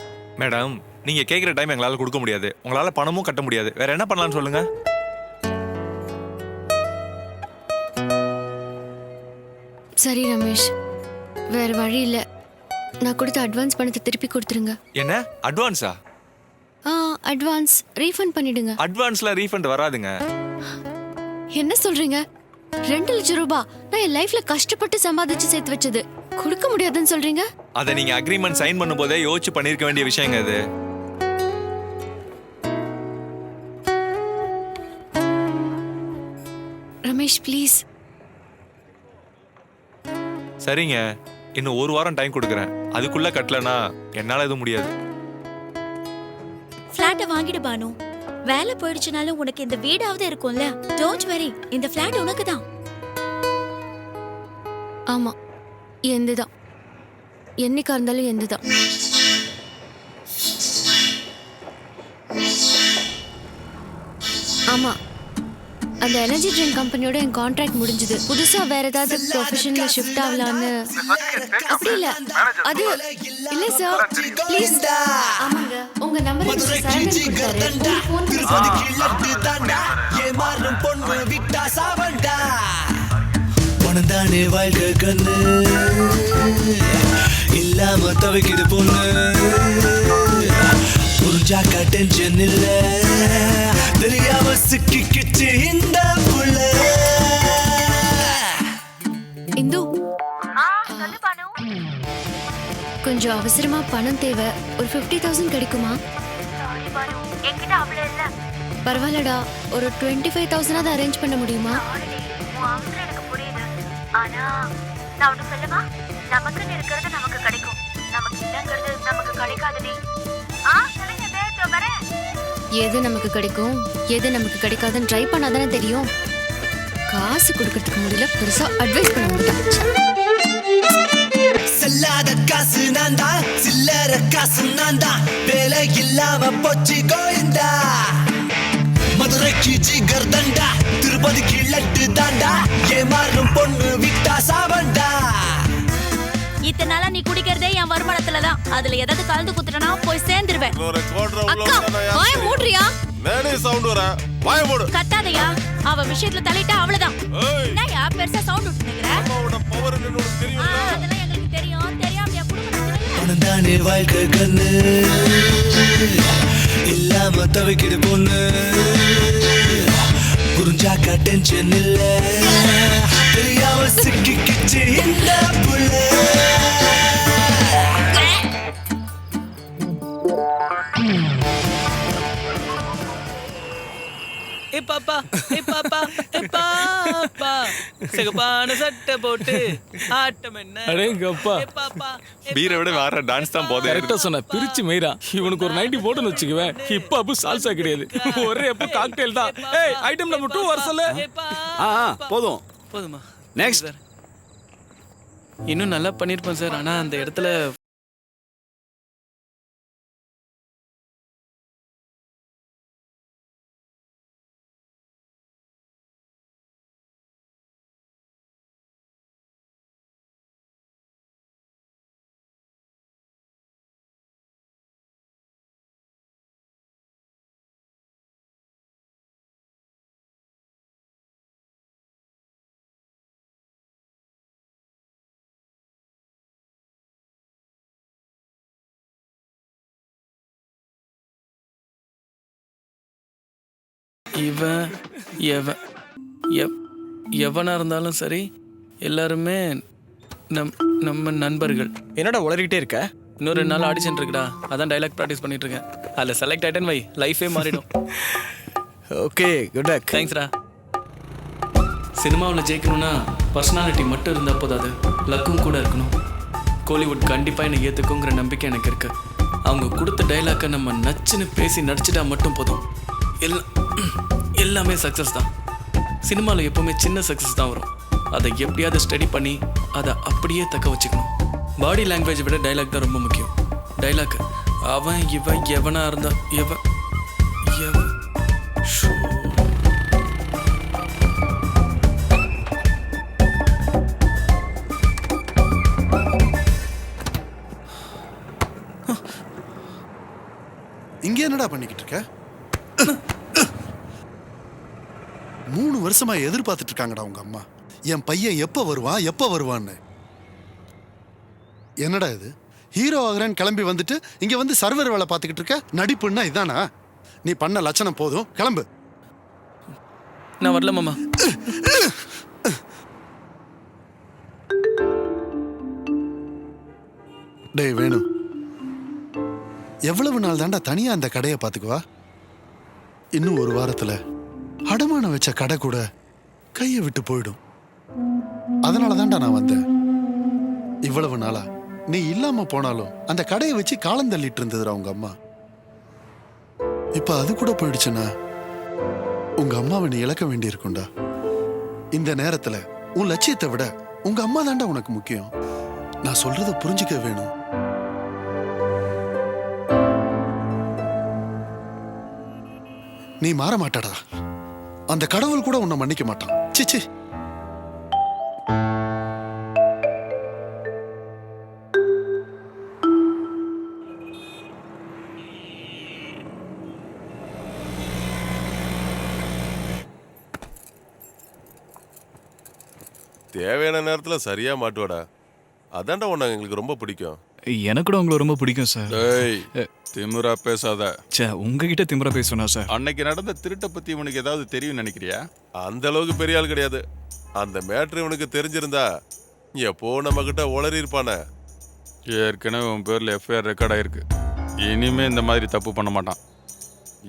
மேடம், நீங்கள் கேட்குற டைம் எங்களால் கொடுக்க முடியாது. உங்களால் பணமும் கட்ட முடியாது. வேற என்ன பண்ணலாம்னு சொல்லுங்க. சரி ரமேஷ், வேற வழி இல்லை. நான் கொடுத்த அட்வான்ஸ் பணத்தை திருப்பி கொடுத்துருங்க. என்ன அட்வான்ஸா? அட்வான்ஸ் ரீஃபண்ட் பண்ணிடுங்க. அட்வான்ஸ்ல ரீஃபண்ட் வராதுங்க. என்ன சொல்றீங்க? 2 லட்சம் ரூபாய் நான் என் லைஃப்ல கஷ்டப்பட்டு சம்பாதிச்சு சேர்த்து வச்சது கொடுக்க முடியாதுன்னு சொல்றீங்க? அதை நீங்க அக்ரிமெண்ட் சைன் பண்ணும்போதே யோசிச்சு பண்ணிருக்க வேண்டிய விஷயங்க அது. ரமேஷ் ப்ளீஸ். சரிங்க, இன்னும் 1 வாரம் டைம் கொடுக்குறேன். அதுக்குள்ள கட்டலனா என்னால எதுவும் முடியாது. ஃபிளாட்டை வாங்கிடு பானு. வேலை போயிடுச்சுனாலும் உனக்கு இந்த வீடாவது இருக்கும்ல. டோன்ட் வெரி, இந்த ஃபிளாட் உனக்கு தான். ஆமா, எந்துதான். என்னைக்கா இருந்தாலும் எந்துதான். ஆமா, அந்த எனர்ஜி ட்ரிங்க் கம்பெனியோட என் கான்ட்ராக்ட் முடிஞ்சது. புதுசா வேற ஏதாவது ப்ரொஃபஷன்ல ஷிஃப்ட் ஆகலான்னு. அப்படி இல்ல, அது இல்ல சார், ப்ளீஸ். ஆமாங்க, உங்க நம்பர் எனக்கு சரவணன் கொடுத்தாரு. ஃபோன் தானே வாழ்க்கை கண்ணு இல்லாம தவிக்குது பொண்ணு. புரிஞ்சாக்கா டென்ஷன் இல்ல, தெரியாம சிக்கிக்கிச்சு இந்த புள்ள. இந்து, கொஞ்சம் அவசரமா பணம் தேவை. ஒரு 50,000 கிடைக்குமா? பரவாயில்லடா, ஒரு 25,000 அரேஞ்ச் பண்ண முடியுமா? ஆனா நான் ஒண்ணு சொல்லவா, நமக்குன்னு இருக்கிறது நமக்கு கிடைக்கும். நமக்கு இல்லங்கிறது நமக்கு கிடைக்காதடி. சொல்லுங்க வரேன். எது நமக்கு கிடைக்கும் எது நமக்கு கிடைக்காதுன்னு ட்ரை பண்ணாதானே தெரியும். காசு கொடுக்கறதுக்கு முடியல, பெருசா அட்வைஸ் பண்ண முடியல. செல்லாத காசு நான் தான், சில்லற காசு நான் தான், வேலை இல்லாம போச்சு கோயந்தா. மதுரைக்கு ஜிகர் தண்டா, திருப்பதிக்கு லட்டு தாண்டா, ஏமாறும் பொண்ணு விட்டா சாவண்டா. இத்தனை நாளா நீ குடிக்கிறதே என் வருமானத்துலதான். அதுல ஏதாவது கலந்து குத்துட்டனா போய் சேர்ந்துருவேன். அக்கா வாய மூடுறியா? நானே சவுண்ட் வர வாய மூடு. கத்தாதையா, அவ விஷயத்துல தலையிட்டா அவ்வளவுதான். என்னயா பெருசா சவுண்ட் விட்டுங்கற? அம்மாவோட பவர் என்னன்னு உனக்கு தெரியுமா? அதெல்லாம் எங்களுக்கு தெரியும். தெரியாமயா குடும்பத்துல பணந்தானே வாழ்க்கை கண்ணு, இல்லாம தவிக்கிடு பொண்ணு, புரிஞ்சாக்கா டென்ஷன் இல்ல, தெரியாம சிக்கிக்கிச்சு இந்த புள்ள. சிகப்பான சட்டை போட்டு ஆட்டம் என்ன. அடேங்கப்பா, பீரை விட வேற டான்ஸ் தான் போதே. கரெக்டா சொன்ன, பிரிச்சு மெய்ரா. இவனுக்கு ஒரு 90 போட்டுன்னு வச்சுக்குவேன். இப்ப அப்போ சால்சா கிடையாது, ஒரே அப்போ காக்டெயில் தான். ஏய், ஐட்டம் நம்பர் 2 வர சொல்லு. போதும் போதுமா? நெக்ஸ்ட். இன்னும் நல்லா பண்ணிருப்பேன் சார், ஆனா அந்த இடத்துல எவனா இருந்தாலும் சரி, எல்லாருமே நம்ம நண்பர்கள். என்னடா உளறிட்டே இருக்க? இன்னும் 2 நாள் ஆடிஷன் இருக்குடா, அதான் டைலாக் ப்ராக்டிஸ் பண்ணிட்டு இருக்கேன். அதில் செலக்ட் ஆயிட்டேன் வை, லைஃபே மாறிடும். Okay, good luck. தேங்க்ஸ்டா. சினிமாவில் ஜெயிக்கணும்னா பர்சனாலிட்டி மட்டும் இருந்தால் போதாது, லக்கும் கூட இருக்கணும். கோலிவுட் கண்டிப்பாக என்னை ஏற்றுக்குங்கிற நம்பிக்கை எனக்கு இருக்கு. அவங்க கொடுத்த டைலாக்கை நம்ம நச்சுன்னு பேசி நடிச்சிட்டா மட்டும் போதும், எல்லாமே சக்ஸஸ் தான். சினிமாவில் எப்பவுமே சின்ன சக்ஸஸ் தான் வரும். அதை எப்படியாவது ஸ்டடி பண்ணி அதை அப்படியே தக்க வச்சுக்கணும். பாடி லாங்குவேஜை விட டைலாக் தான் ரொம்ப முக்கியம். டைலாக் அவன் இவன் எவனா இருந்தா எவன் இங்க என்னடா பண்ணிக்கிட்டு இருக்க? 3 வருஷமா எதிர்பார்த்துட்டு இருக்காங்கடா உங்க அம்மா. என் பையன் எப்ப வருவான்னு. என்னடா இது, ஹீரோ ஆகிறேன்னு கிளம்பி வந்துட்டு இங்க வந்து சர்வர் வேலை பார்த்துக்கிட்டு இருக்க? நடிப்புன்னா இதானா? நீ பண்ண லட்சணம் போதும், கிளம்பு. நான் வரல மாமா. டேய் வேணு, எவ்வளவு நாள் தாண்டா தனியா அந்த கடையை பார்த்துக்குவா? இன்னும் 1 வாரத்துல அடமானம் வச்ச கடை கூட கையை விட்டு போயிடும். அதனால தான்டா நான் வந்தேன். இவ்வளவு நாளா நீ இல்லாம போனாலும் அந்த கடையை வச்சு காலம் தள்ளிட்டு இருந்ததுடா உங்க அம்மா. இப்ப அது கூட போயிடுச்சுன்னா உங்க அம்மாவை நீ இழக்க வேண்டி இருக்கும்டா. இந்த நேரத்துல உன் லட்சியத்தை விட உங்க அம்மா தான்டா உனக்கு முக்கியம். நான் சொல்றத புரிஞ்சுக்க வேணும். நீ மாற மாட்டடா. அந்த கடவுள் கூட உன்னை மன்னிக்க மாட்டான். சிச்சி. தேவையான நேரத்துல சரியா மாட்டுவாடா. அதான்டா உன்னை எங்களுக்கு ரொம்ப பிடிக்கும். எனக்கு கூட உங்களை ரொம்ப பிடிக்கும் சார். ஏய், திமிரா பேசாத. உங்ககிட்ட திமிரா பேசுனா சார்? அன்னைக்கு நடந்த திருட்டை பத்தி உனக்கு ஏதாவது தெரியும் நினைக்கிறியா? அந்த அளவுக்கு பெரிய ஆள் கிடையாது. அந்த மேட்ரு உனக்கு தெரிஞ்சிருந்தா எப்போ நம்ம கிட்ட உளறி இருப்பானே. ஏற்கனவே உன் பேர்ல எஃப்ஐஆர் ரெக்கார்ட் ஆயிருக்கு. இனிமே இந்த மாதிரி தப்பு பண்ண மாட்டான்.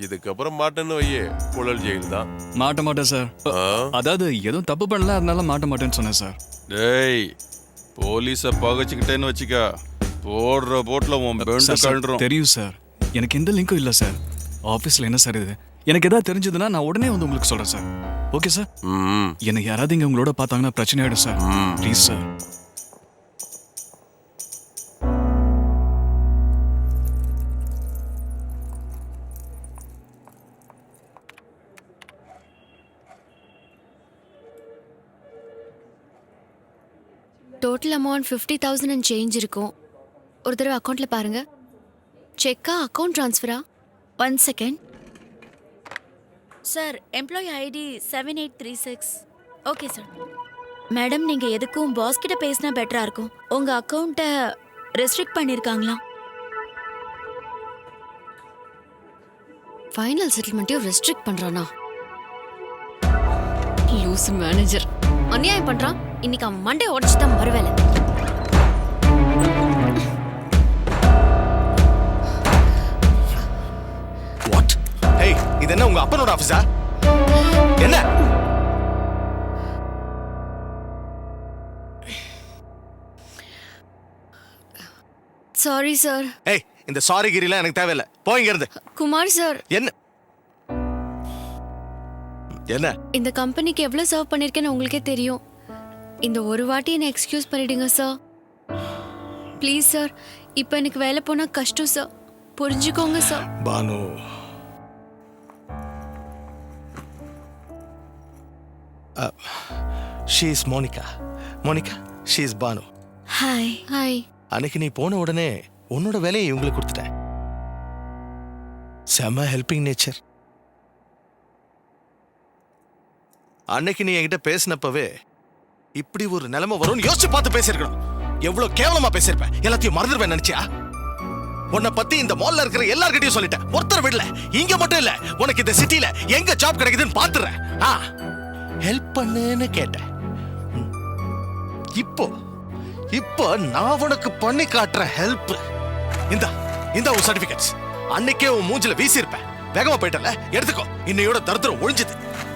இதுக்கப்புறம் மாட்டேன்னு வையே, புழல் ஜெயில் தான். மாட்ட மாட்டேன் சார். அதாவது எதுவும் தப்பு பண்ணல, அதனால மாட்ட மாட்டேன்னு சொன்னேன் சார். டேய், போலீஸை பகச்சிக்கிட்டேன்னு வச்சுக்க, ஓடுற போட்ல உன் பெண்டு சார், சார், கழண்டுரும். தெரியும் சார். எனக்கு எந்த லிங்க்கும் இல்லை சார். ஆஃபீஸில் என்ன சார் இது? எனக்கு எதாவது தெரிஞ்சதுன்னா நான் உடனே வந்து உங்களுக்கு சொல்கிறேன் சார். Okay sir? எனக்கு யாராவது இங்கே உங்களோட பார்த்தாங்கன்னா பிரச்சனை ஆகிடும் சார். Please sir. Total amount 50,000 and change இருக்கும். ஒரு தடவை அக்கௌண்ட்டில் பாருங்க. செக்கா அக்கௌண்ட் ட்ரான்ஸ்ஃபரா? 1 second sir. Employee ID 7836. Okay sir. Madam, நீங்கள் எதுக்கும் பாஸ் கிட்ட பேசினா பெட்டராக இருக்கும். உங்கள் அக்கௌண்ட்டை ரெஸ்ட்ரிக்ட் பண்ணியிருக்காங்களாம். ஃபைனல் செட்டில்மெண்ட்டையும் ரெஸ்ட்ரிக்ட் பண்ணுறானா? லூஸ் மேனேஜர் அநியாயம் பண்ணுறான். இன்னைக்கு அவன் மண்டே உடச்சு தான் மறுவேலை. வாட்? ஏய், இது என்ன உங்க அப்பனோட ஆபீஸா? என்ன? Sorry sir. ஏய், இந்த சாரி கிரிலாம் எனக்கு தேவையில்லை. போங்க இருந்து. குமார் சார், என்ன என்ன இந்த கம்பெனிக்கு எவ்வளோ சர்வ் பண்ணியிருக்கேன்னு உங்களுக்கே தெரியும். இந்த ஒரு வாட்டி என்னை எக்ஸ்கியூஸ் பண்ணிடுங்க சார். Please sir. இப்போ எனக்கு வேலை போனால் கஷ்டம் சார். புரிஞ்சுக்கோங்க sir. Bhanu, she is Monika. Monika, she is Bhanu. Hi. Hi. அன்னைக்கு நீ போன உடனே உன்னோட வேலையை இவங்களுக்கு கொடுத்துட்டேன். செம ஹெல்பிங் நேச்சர். அன்னைக்கு நீ என்கிட்ட பேசினப்பவே இப்படி ஒரு நிலைமை வரும்னு யோசிச்சு பார்த்து பேசியிருக்கணும். எவ்வளவு கேவலமா பேசியிருப்பேன். எல்லாத்தையும் மறந்துடுவேன் நினைச்சியா? உன்னை பத்தி இந்த மால்ல இருக்கிற எல்லார்கிட்டயும் சொல்லிட்டேன். ஒருத்தர் விடல. இங்க மட்டும் இல்ல, உனக்கு இந்த சிட்டில எங்க ஜாப் கிடைக்குதுன்னு பாத்துறேன். ஹெல்ப் பண்ணுன்னு கேட்டேன். இப்போ நான் உனக்கு பண்ணி காட்டுற ஹெல்ப். இந்த உன் சர்டிபிகேட்ஸ். அன்னைக்கே உன் மூஞ்சில வீசி இருப்பேன். வேகமா போயிட்டல, எடுத்துக்கோ. இன்னையோட தரித்திரம் ஒழிஞ்சது.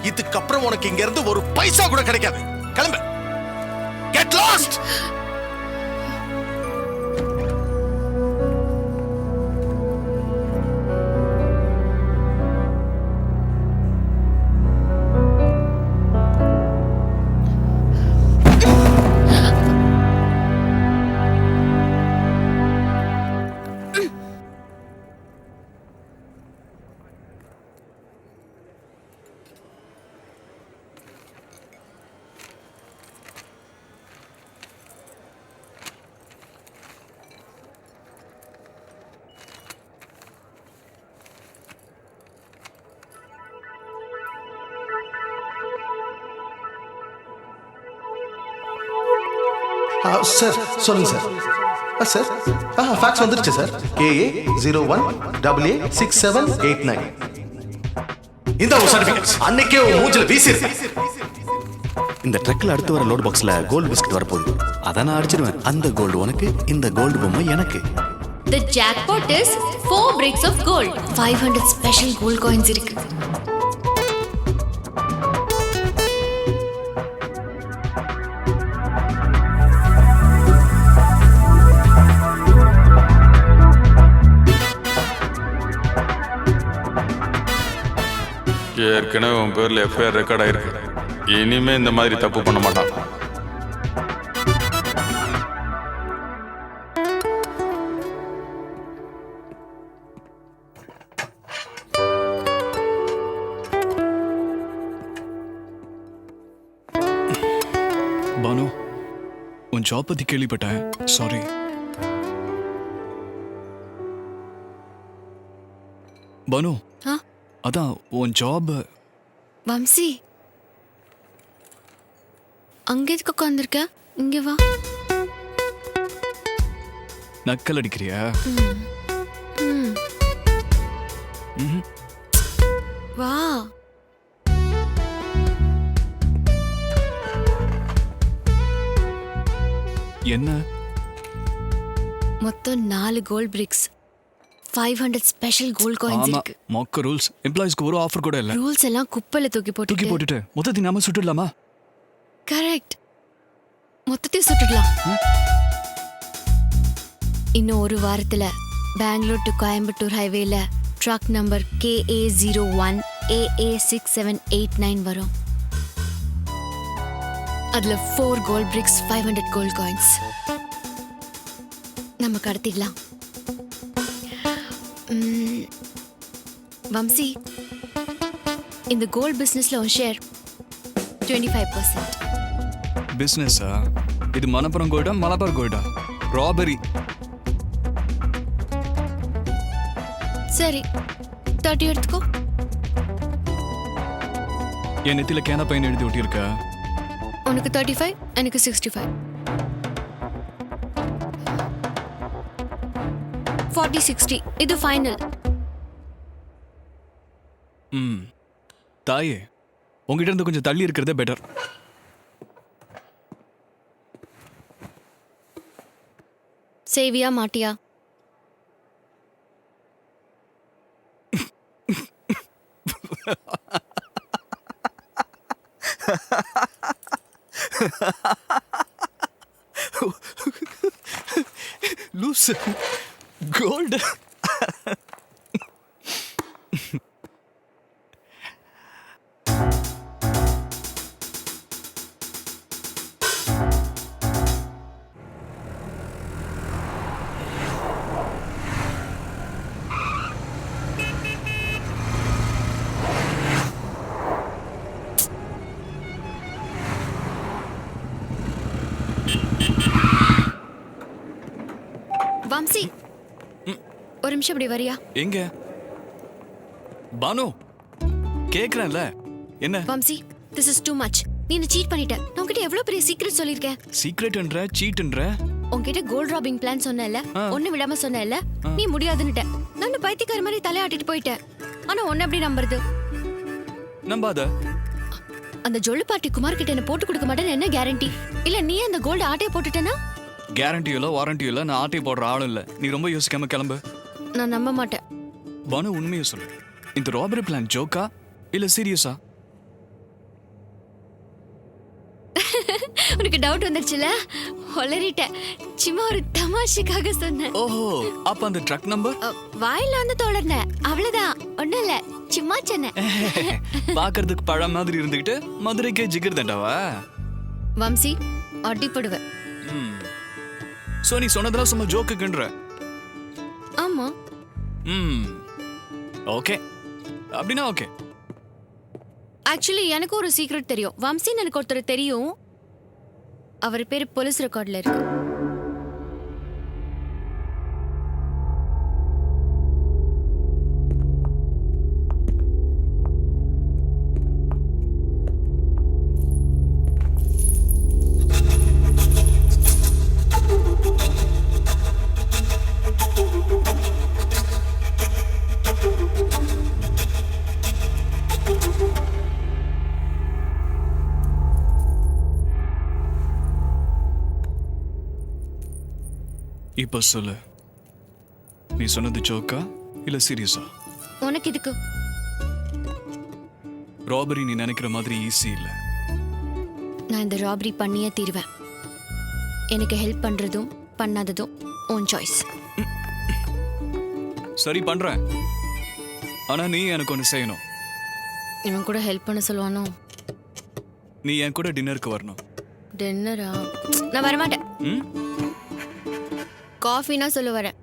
இதுக்கப்புறம் உனக்கு இங்க இருந்து ஒரு பைசா கூட கிடைக்காது. கிளம்பு. Get lost. சார் சொல்லுங்க சார். சார் ஃபேக்ஸ் வந்துருச்சு சார். AA01AA6789. இந்த ஒரு சர்டிபிகேட்ஸ். அன்னைக்கே உன் மூஞ்சில வீசிருக்கேன். இந்த ட்ரக்ல அடுத்து வர லோட் பாக்ஸ்ல கோல்டு பிஸ்கட் வரப்போகுது. அதான் நான் அடிச்சிருவேன். அந்த கோல்டு உனக்கு, இந்த கோல்டு பொம்மை எனக்கு. The jackpot is 4 bricks of gold. 500 special gold coins இருக்கு. ஏற்கனவே உன் பேர்ல எஃப்ஐஆர் ரெக்கார்ட் ஆயிருக்கு. இனிமே இந்த மாதிரி தப்பு பண்ண மாட்டான். பானு, உன் ஜாப் பத்தி கேள்விப்பட்டேன். சாரி. பானு, அதான் உன் ஜாப். வம்சி, அங்க எதுக்கு உட்காந்துருக்க? இங்க வா. நக்கல் அடிக்கிறியா? வா. என்ன? மொத்தம் 4 gold bricks, 500 special gold coins இருக்கு. மொக்க ரூல்ஸ். எம்ப்ளாயிஸ்க்கு ஒரு ஆஃபர் கூட இல்ல. ரூல்ஸ் எல்லாம் குப்பையில தூக்கி போட்டுட்டு மொத்தத்தை நாம சுட்டுடலாமா? கரெக்ட். மொத்தத்தையும் சுட்டுடலாம். இன்னும் ஒரு வாரத்துல பெங்களூர் டு கோயம்புத்தூர் ஹைவேல ட்ரக் நம்பர் KA01 AA6789 வரும். அதுல 4 கோல்ட் பிரிக்ஸ் 500 கோல்ட் காயின்ஸ். நம்ம கடத்திடலாம். வம்சி, இந்த கோல்ட் பிசினஸ்ல உன் ஷேர் 25%. பிஸ்னஸா? இது மணப்புறம் கோல்டா மலபார் கோல்டா? ராபரி. சரி 30 எடுத்துக்கோ. என் நெத்தில கேன பையன் எழுதி ஒட்டியிருக்க. உனக்கு 35, எனக்கு 65. 40-60 இது ஃபைனல். தாயே, உங்ககிட்ட இருந்து கொஞ்சம் தள்ளி இருக்கிறதே பெட்டர். சேவியா மாட்டியா? Loose gold. வம்சி, ஒரு நிமிஷம் இப்படி வரியா? எங்க? பானு, கேக்குறேன்ல. என்ன? Vamsi, this is too much. நீ என்ன சீட் பண்ணிட்ட. நான் உன்கிட்ட எவ்வளவு பெரிய சீக்ரெட் சொல்லிருக்கேன். சீக்ரெட்ன்ற சீட்ன்ற? உன்கிட்ட கோல்ட் ராபிங் பிளான் சொன்னேன்ல, ஒண்ணு விடாம சொன்னேன்ல, நீ முடியாதுன்னுட்ட. நான் பைத்தியக்கார மாதிரி தலையாட்டிட்டு போயிட்டேன். ஆனா உன்னை எப்படி நம்புறது? நம்பாத. அந்த ஜொல்லு பார்ட்டி குமார் கிட்ட என்ன போட்டு கொடுக்க மாட்டேன்னு என்ன கேரண்டி? இல்ல நீ அந்த கோல்ட் ஆட்டைய போட்டுட்டேனா? கேரண்டியோ இல்ல வாரண்டியோ இல்ல, நான் ஆட்டை போடுற ஆளும் இல்ல. நீ ரொம்ப யோசிக்காம கிளம்பு. நான் நம்ப மாட்டேன். பானு, உண்மையை சொல்லு. இந்த ராபரி பிளான் ஜோக்கா இல்ல சீரியஸா? உனக்கு டவுட் வந்துருச்சுல? ஒளறிட்டேன். சும்மா ஒரு தமாஷுக்காக சொன்னேன். ஓஹோ, அப்ப அந்த ட்ரக் நம்பர் வாயில வந்து தோழர்னேன். அவ்வளவுதான், ஒண்ணும் இல்ல, சும்மா சொன்னேன். பாக்குறதுக்கு பழம் மாதிரி இருந்துகிட்டு மதுரைக்கே ஜிகர் தண்டாவா? வம்சி, அடிப்படுவ. சோ நீ சொன்னதெல்லாம் சும்மா ஜோக்குன்ற? ஆமா. ஓகே, அப்படின்னா ஓகே. ஆக்சுவலி எனக்கு ஒரு சீக்ரெட் தெரியும். வம்சின்னு எனக்கு ஒருத்தர் தெரியும். அவர் பேரு போலீஸ் ரெக்கார்ட்ல இருக்கு. இப்ப சொல்லு, நீ சொன்னது ஜோக்கா இல்ல சீரியஸா? உனக்கு இதுக்கு ராபரி நீ நினைக்கிற மாதிரி ஈஸி இல்ல. நான் இந்த ராபரி பண்ணியே தீருவேன். எனக்கு ஹெல்ப் பண்றதும் பண்ணாததும் ஓன் சாய்ஸ். சரி, பண்றேன். ஆனா நீ எனக்கு ஒன்று செய்யணும். இவன் கூட ஹெல்ப் பண்ண சொல்லுவானோ? நீ என் கூட டின்னருக்கு வரணும். டின்னரா? நான் வரமாட்டேன். காஃபினா சொல்ல வரேன்.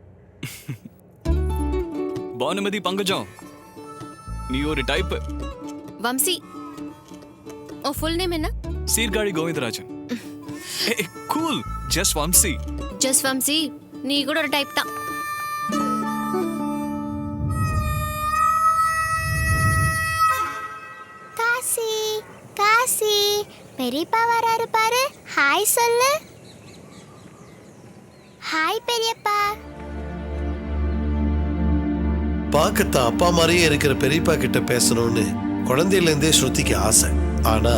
பானுமதி பங்கஜம், நீ ஒரு டைப். வம்சி, உன் ஃபுல் நேம் என்ன? Sirkazhi Govindarajan. Cool, just Vamsi. Just Vamsi, நீ கூட ஒரு டைப் தான். காசி காசி, பெரியப்பா வராரு பாரு. ஹாய் சொல்லு. ஹாய் பெரியப்பா. பார்க்கத்தான் அப்பா மாதிரியே இருக்கிற பெரியப்பா கிட்ட பேசணும்னு குழந்தையில இருந்தே ஸ்ருதிக்கு ஆசை. ஆனா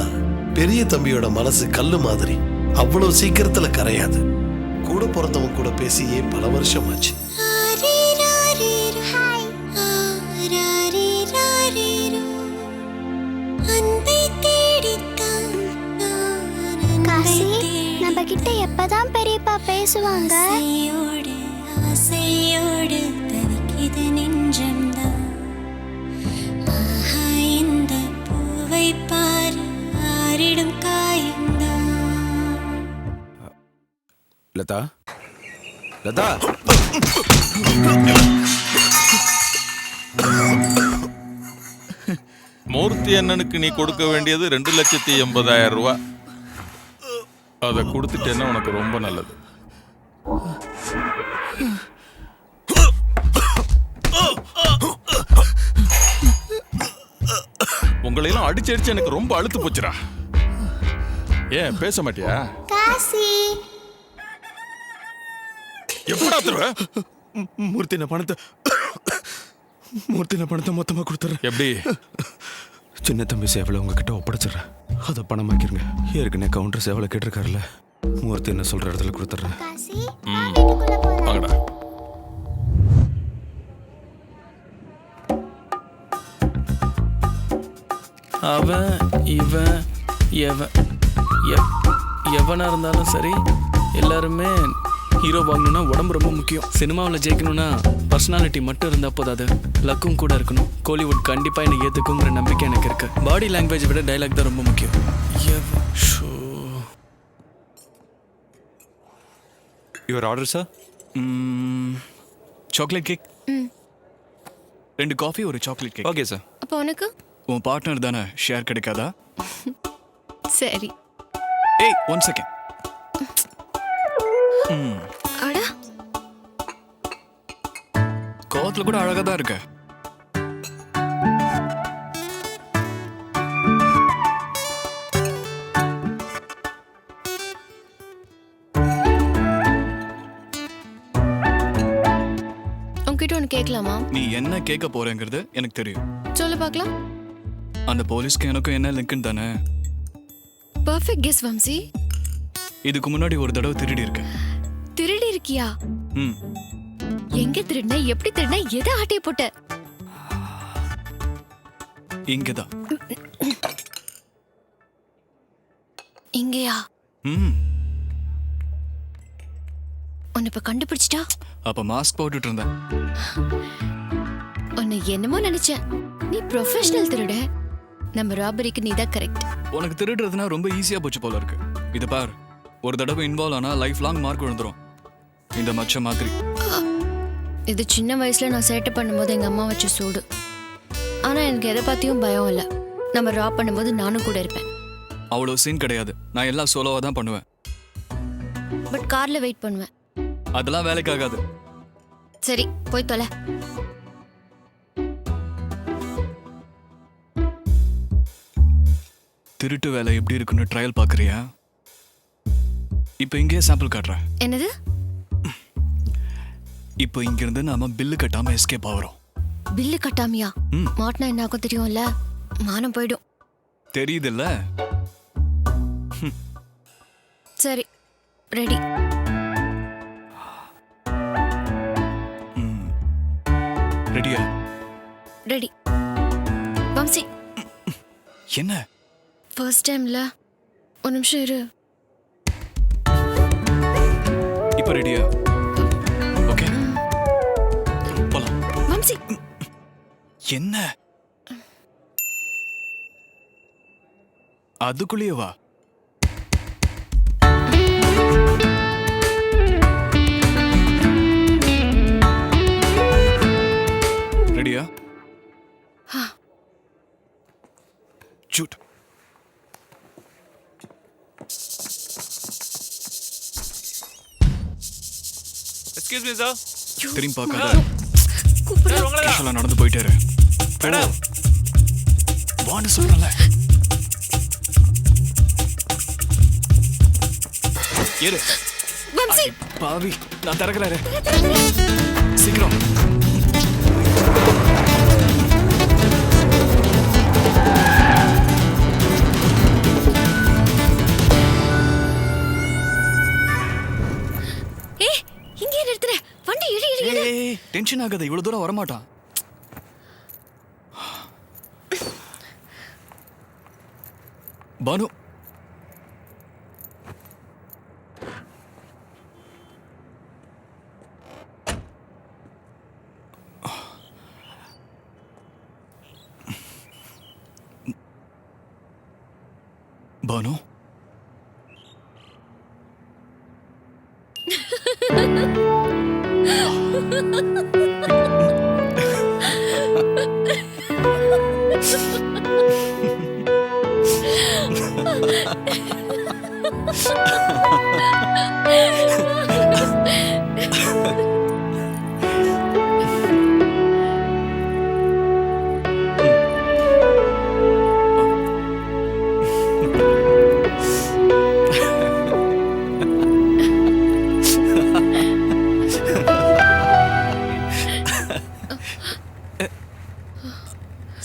பெரிய தம்பியோட மனசு கல்லு மாதிரி, அவ்வளவு சீக்கிரத்துல கரையாது. கூட பிறந்தவன் கூட பேசியே பல வருஷம் ஆச்சு. காசி, நம்ம கிட்ட எப்பதான் பெரியப்பா பேசுவாங்க? ஆசையோடு தவிக்குது நெஞ்சம்தான். ஆஹா, இந்த பூவை பாரு ஆறிடும் காயம்தான். லதா லதா மூர்த்தி அண்ணனுக்கு நீ கொடுக்க வேண்டியது 2,80,000 ரூபாய். அதை கொடுத்துட்டேன்னா உனக்கு ரொம்ப நல்லது. உங்களையெல்லாம் அடிச்சு அடிச்சு எனக்கு ரொம்ப அழுத்து போச்சுடா. ஏன் பேச மாட்டியா? காசி எப்படா தருவ? மூர்த்தின பணத்தை மொத்தமா கொடுத்துறேன். எப்படி? சின்ன தம்பி சேவலை உங்ககிட்ட ஒப்படைச்சிடுறேன். அதை பணமாக்கிருங்க. ஏற்கனவே கவுண்டர் சேவலை கேட்டிருக்காருல்ல, மூர்த்தி என்ன சொல்ற இடத்துல கொடுத்துட்றேன். காசி வாங்கடா. அவன் இவன் எவனா இருந்தாலும் சரி, எல்லாருமே ஹீரோ வாங்கணும்னா உடம்பு ரொம்ப முக்கியம். சினிமாவில் ஜெயிக்கணும்னா பர்சனாலிட்டி மட்டும் இருந்தால் போதாது, லக்கும் கூட இருக்கணும். கோலிவுட் கண்டிப்பாக என்னை ஏற்றுக்குங்கிற நம்பிக்கை எனக்கு இருக்கு. பாடி லாங்குவேஜ் விட டைலாக் தான் ரொம்ப முக்கியம். Your order sir? Chocolate cake 2 coffee ஒரு சாக்லேட் கேக். Okay sir. அப்போ உனக்கு? உன் பார்ட்னர் தானே, ஷேர் கிடைக்காதா? சரி. ஏய் 1 செகண்ட். அட, கோவத்துல கூட அழகா தான் இருக்க. உன்கிட்ட ஒன்று கேட்கலாமா? நீ என்ன கேட்க போறேங்கிறது எனக்கு தெரியும். சொல்லு பார்க்கலாம். அந்த போலீஸ்க்கு எனக்கும் என்ன லிங்க்னு தானே? Perfect guess Vamsi. இதுக்கு முன்னாடி ஒரு தடவை திருடி இருக்கேன். திருடி இருக்கியா? ம். எங்க திருடின, எப்படி திருடின, எதை ஆட்டைய போட்ட? இங்கதான். இங்கயா? ம். உன்னை இப்ப கண்டுபிடிச்சிட்டா? அப்ப மாஸ்க் போட்டுட்டு இருந்தேன். உன்னை என்னமோ நினைச்சேன். நீ ப்ரொஃபஷனல் திருட. நம்ம ராபரிக்கு நீ தான் கரெக்ட். உனக்கு திருடுறதுனா ரொம்ப ஈஸியா போச்சு போல இருக்கு. இது பார், ஒரு தடவை இன்வால்வ் ஆனா லைஃப் லாங் மார்க் விழுந்துரும். இந்த மச்ச மாதிரி. இது சின்ன வயசுல நான் சேட்டை பண்ணும்போது எங்க அம்மா வச்ச சூடு. ஆனா எனக்கு எதை பத்தியும் பயம் இல்லை. நம்ம ராப் பண்ணும்போது நானும் கூட இருப்பேன். அவ்வளோ சீன் கிடையாது. நான் எல்லாம் சோலோவா தான் பண்ணுவேன். பட் கார்ல வெயிட் பண்ணுவேன். அதெல்லாம் வேலைக்கு ஆகாது. சரி, போய் தொலை. திருட்டு வேலை எப்படி இருக்குன்னு ட்ரையல் பாக்குறியா? இப்போ இங்கேயே சாம்பிள் காட்டுறேன். என்னது? இப்போ இங்கிருந்து நாம பில்லு கட்டாம எஸ்கேப் ஆகிறோம். பில்லு கட்டாமியா? மாட்டினா என்ன ஆகும் தெரியும்ல? மானம் போயிடும். தெரியுதுல்ல? சரி, ரெடி. ரெடியா? ரெடி. வம்சி, என்ன? ஃபர்ஸ்ட் டைம்ல. ஒரு நிமிஷம் இரு. இப்போ ரெடியா? ஓகே, போலாம். வம்சி, என்ன? அதுக்குள்ளேயே வா. ரெடியா? ஷூட். Excuse me sir. திரும்பி பார்க்காத. கேஷுவலா நடந்து போயிட்டே இரு. மேடம், வான்னு சொல்றல. ஏறு. வம்சி, பாவி, நான் திறக்கல. சீக்கிரம். டென்ஷன் ஆகாத, இவ்வளவு தூரம் வரமாட்டான். பானு,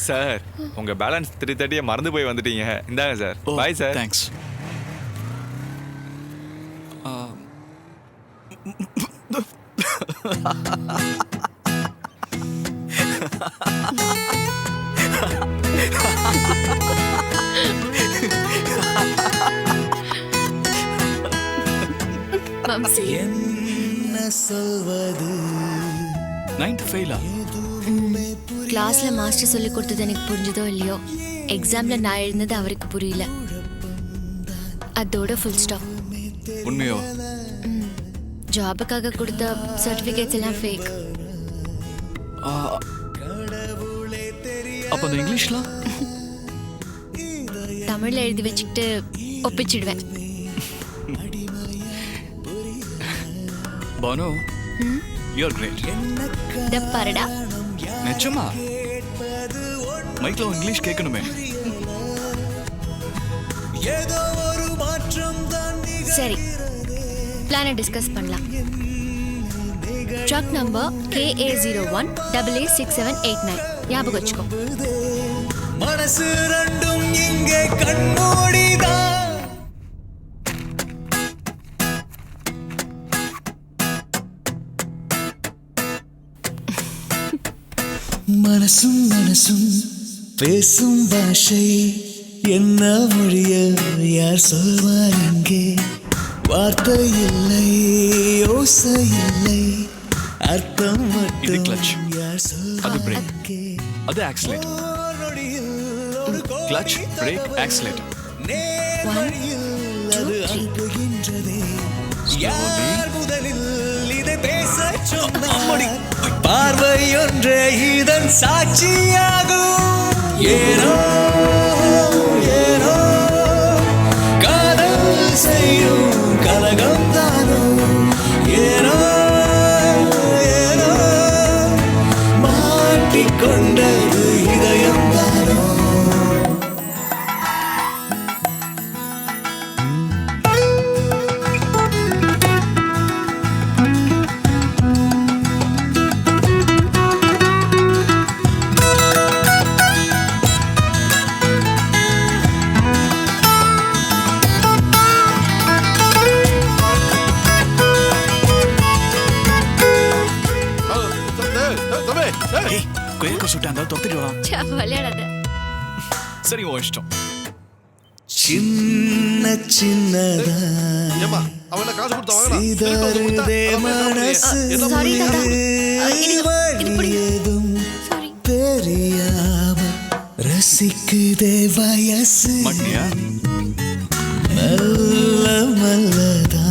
சார் உங்க பேலன்ஸ் 330 மறந்து போய் வந்துட்டீங்க. இந்தாங்க சார். Bye sir. தேங்க்ஸ். என்ன சொல்வது 9 to 5 கிளாஸ்ல மாஸ்டர் சொல்லி கொடுத்தது எனக்கு புரிஞ்சதோ இல்லையோ, எக்ஸாம்ல நான் எழுந்தது அவருக்கு புரியல. அதோட ஃபுல் ஸ்டாப். உண்மையோ? ஜாபுக்காக கொடுத்த சர்டிஃபிகேட்ஸ் எல்லாம் ஃபேக். அப்ப அந்த இங்கிலீஷ்ல தமிழ்ல எழுதி வச்சுக்கிட்டு ஒப்பிச்சிடுவேன். Banu, you are great. பாருடா. நிச்சயமா மைக்ல இங்கிலீஷ் கேட்கணுமே. சரி, பிளானை டிஸ்கஸ் பண்ணலாம். ட்ரக் நம்பர் KA01886789 ஞாபகம் வச்சுக்கோ. மனசு ரெண்டும் இங்கே கண்மூடிதான். மனசும் மனசும் பேசும் பாஷை என்ன மொழிய யார் சொல்வார் இங்கே? வார்த்தை இல்லை, ஓசை இல்லை, அர்த்தம் இது கிளட்ச், யார் அது பிரேக், அது ஆக்சிலேட்டர். Clutch, break, oscillator. அது அனுப்புகின்றதே. யார் முதலில் இதை பேச சொன்னார்? பார்வை ஒன்றே இதன் சாட்சியாகும். ஏனோ ஏனோ காதல் செய்யும் கலகம் தானோ? ஏனோ ஏனோ மாட்டிக்கொண்டது இதயம் தானோ? சுட்டாங்க தொத்திட்டு வரான். விளையாடாத. சரி, ஓ இஷ்டம். சின்ன சின்னதா அவன காசு கொடுத்தா வாங்கடா. சிதறுதே மனசு. சாரி தாத்தா. ஏதும் தெரியாம ரசிக்குதே வயசு. மண்ணியா மெல்ல மெல்லதா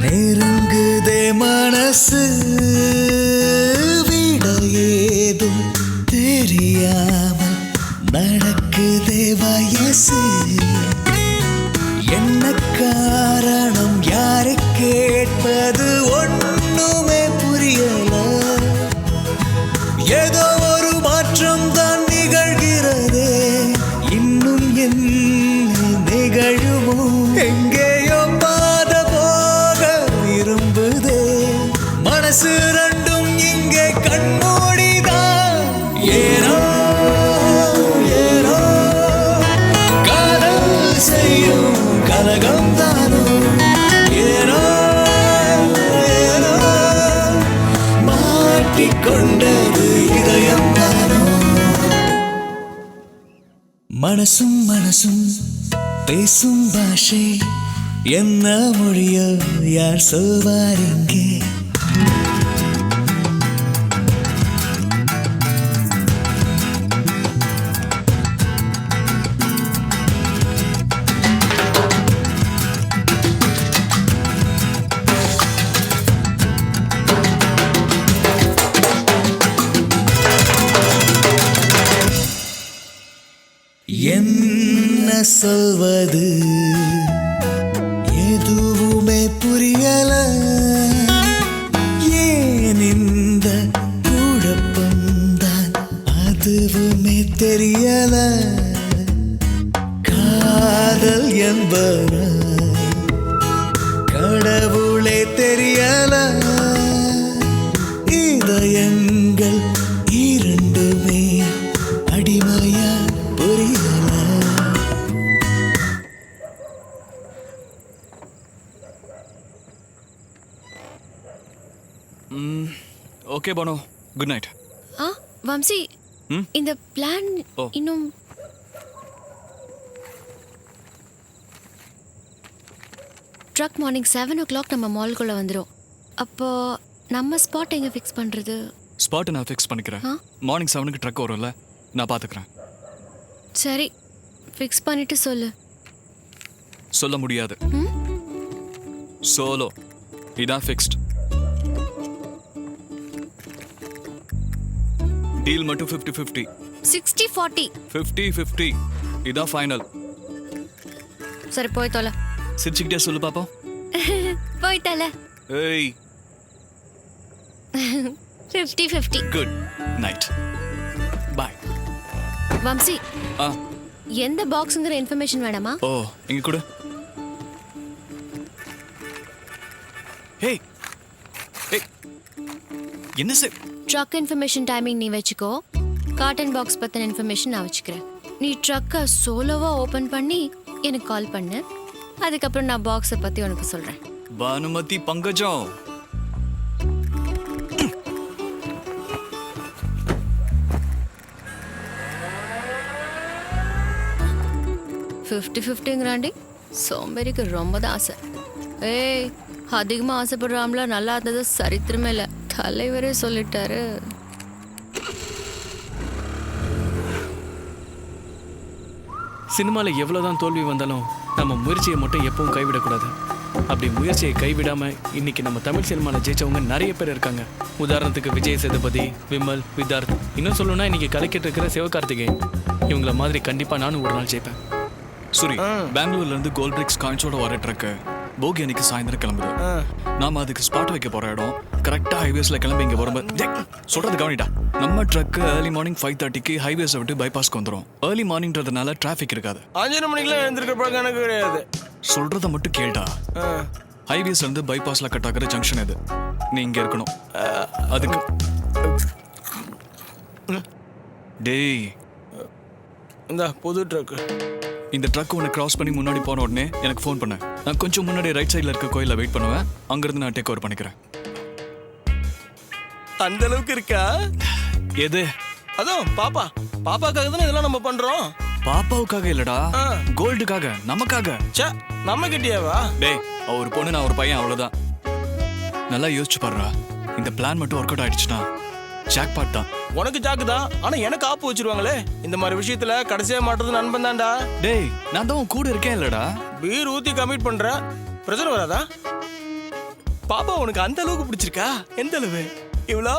நெருங்குதே மனசு. ஏதும் தெரியாமல் நடக்குதே வயசு. என்ன காரணம் யாரை கேட்பது ஒண்ணுமே புரியல. ஏதோ ஒரு மாற்றம் தான் நிகழ்கிறதே. இன்னும் என்ன நிகழுமோ? எங்கேயோ பாத போக விரும்புதே. மனசு ரெண்டும் இங்கே கண்மூடிதான். ஏனோ ஏனோ காதல் செய்யும் கலகம் தானோ? ஏனோ ஏனோ மாட்டிக்கொண்டது இதயம் தானோ? மனசும் மனசும் பேசும் பாஷை என்ன மொழியோ யார் சொல்வார் இங்கே? என்ன சொல்வது எதுவுமே புரியல ஏன் இந்த குழப்பம்தான் அதுவுமே தெரியல காதல் என்பது கடவுளே தெரியல இதயங்கள் இரண்டுமே அடிமையா புரியல. Okay Banu, good night. Vamsi, இந்த பிளான் இன்னும் ட்ரக் மார்னிங் 7 o'clock நம்ம மால்குள்ள வந்துடும். அப்போ நம்ம ஸ்பாட் எங்க ஃபிக்ஸ் பண்றது? ஸ்பாட் நான் ஃபிக்ஸ் பண்ணிக்கிறேன். மார்னிங் 7க்கு ட்ரக் வரும்ல, நான் பாத்துக்கிறேன். சரி, ஃபிக்ஸ் பண்ணிட்டு சொல்லு. சொல்ல முடியாது. சோலோ இதான் ஃபிக்ஸ்ட். டீல் மட்டும் 50-50. 60-40. 50-50 இதான் ஃபைனல். சரி, போய் தொலை. சிரிச்சுக்கிட்டே சொல்லு பாப்போம். போய் தொலை. ஏய் 50-50. Good night. பை. வம்சி, எந்த பாக்ஸ்ங்கற இன்ஃபர்மேஷன் வேணாமா? ஓ, இங்க கொடு. ஹே ஹே, என்ன சார்? ட்ரக் இன்ஃபர்மேஷன் டைமிங் நீ வச்சுக்கோ. காட்டன் பாக்ஸ் பத்தின இன்ஃபர்மேஷன் நான் வச்சுக்கிறேன். நீ ட்ரக்கை சோலோவா ஓபன் பண்ணி எனக்கு கால் பண்ணு. அதுக்கப்புறம் நான் பாக்ஸை பத்தி உனக்கு சொல்றேன். பானுமதி பங்கஜம். ஃபிஃப்டிங்கிறாண்டி, சோம்பேறிக்கு ரொம்ப தான் ஆசை. ஏய், அதிகமா ஆசைப்படுறாம்ல, நல்லா இருந்தது சரித்திரமே இல்லை. தலைவரே சொல்லிட்டாரு. சினிமாவில் எவ்வளோதான் தோல்வி வந்தாலும் நம்ம முயற்சியை மட்டும் எப்பவும் கைவிடக்கூடாது. அப்படி முயற்சியை கைவிடாமல் இன்னைக்கு நம்ம தமிழ் சினிமாவில் ஜெயிச்சவங்க நிறைய பேர் இருக்காங்க. உதாரணத்துக்கு விஜய் சேதுபதி, விமல், விதார்த், இன்னும் சொல்லணும்னா இன்னைக்கு கலக்கிட்டு இருக்கிற சிவகார்த்திகேயன். இவங்கள மாதிரி கண்டிப்பாக நானும் ஒரு நாள் ஜெயிப்பேன். சூரி, பெங்களூர்ல இருந்து கோல்ட் பிரிக்ஸ் காயின்ஸோட வர ட்ரக்கு போகி அன்னைக்கு சாயந்தரம் கிளம்புது. நாம அதுக்கு ஸ்பாட் வைக்க போற இடம் கரெக்டா ஹைவேஸ்ல கிளம்பி இங்க வரும்போது சொல்றது கவனிட்டா. நம்ம ட்ரக் ஏர்லி மார்னிங் 5:30க்கு ஹைவேஸை விட்டு பைபாஸ்க்கு வந்துடும். ஏர்லி மார்னிங்ன்றதுனால டிராஃபிக் இருக்காது. 5 மணிக்கெல்லாம் எழுந்திருக்க பழக்கம் எனக்கு கிடையாது. சொல்றத மட்டும் கேட்டா. ஹைவேஸ்ல இருந்து பைபாஸ்ல கட் ஆகிற ஜங்ஷன் இது. நீ இங்க இருக்கணும். அதுக்கு டேய், இந்த புது ட்ரக், இந்த ட்ரக் உன்னை கிராஸ் பண்ணி முன்னாடி போன உடனே எனக்கு ஃபோன் பண்ண. நான் கொஞ்சம் முன்னாடி ரைட் சைடில் இருக்க கோயிலில் வெயிட் பண்ணுவேன். அங்கிருந்து நான் டேக் ஓவர் பண்ணிக்கிறேன். அந்த அளவுக்கு இருக்கா? எது? அதான் பாப்பாக்காக தானே இதெல்லாம் நம்ம பண்றோம். பாப்பாவுக்காக இல்லடா, கோல்டுக்காக, நமக்காக. நம்ம கிட்டியாவா? டேய், ஒரு பொண்ணு நான் ஒரு பையன், அவ்வளவுதான். நல்லா யோசிச்சு பாருடா. இந்த பிளான் மட்டும் ஒர்க் அவுட் ஆயிடுச்சுன்னா ஜாக்பாட் தான். உனக்கு ஜாக்கு தான், ஆனா எனக்கு ஆப்பு வச்சிருவாங்களே. இந்த மாதிரி விஷயத்துல கடைசியா மாட்டுறது நண்பன் தான்டா. டேய், நான் தான் உன் கூட இருக்கேன் இல்லடா. பீர் ஊத்தி கமிட் பண்ற, பிரச்சனை வராதா? பாப்பா உனக்கு அந்த அளவுக்கு பிடிச்சிருக்கா? எந்த அளவு? இவ்வளோ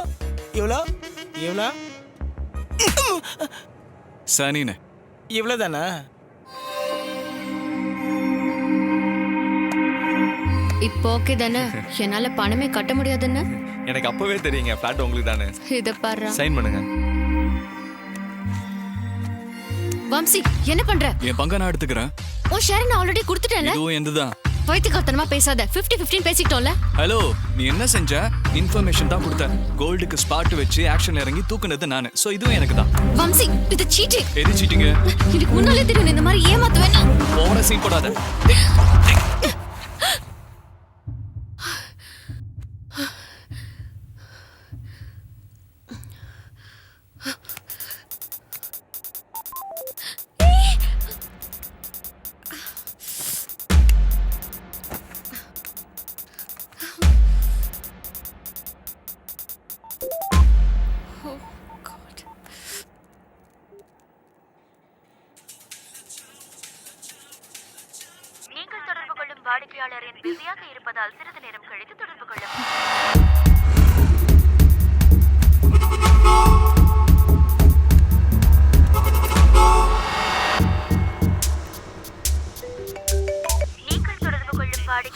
இவ்வளோ இவ்வளோ சனினே, இவ்வளோதானே? இப்போ ஓகே தானே? என்னால பணமே கட்ட முடியாதுன்னு எனக்கு அப்பவே தெரியுங்க. ஃபிளாட் உங்களுக்கு தானே. இத பாரு, சைன் பண்ணுங்க. வம்சி, என்ன பண்ற? என் பங்க நான் எடுத்துக்கிறேன். ஓ, ஷேர் நான் ஆல்ரெடி கொடுத்துட்டேன்ல. இதுவும் என்னதான்? பைத்தியக்காரத்தனமா பேசாத. 50-15 பேசிட்டோம்ல. ஹலோ, நீ என்ன செஞ்ச? இன்ஃபர்மேஷன் தான் கொடுத்த. கோல்டுக்கு ஸ்பாட் வச்சு ஆக்ஷன் இறங்கி தூக்குனது நானு. சோ இதுவும் எனக்கு தான். வம்சி, இது சீட்டிங். எது சீட்டிங்? இதுக்கு முன்னாலே தெரியும் இந்த மாதிரி ஏமாத்துவேன்னா. ஓவரா சீன் போடாத. நீங்கள் தொடர்பு கொள்ளும் வாடிக்கையாளரின் பிஸியாக இருப்பதால் சிறிது நேரம் கழித்து தொடர்பு கொள்ளும்.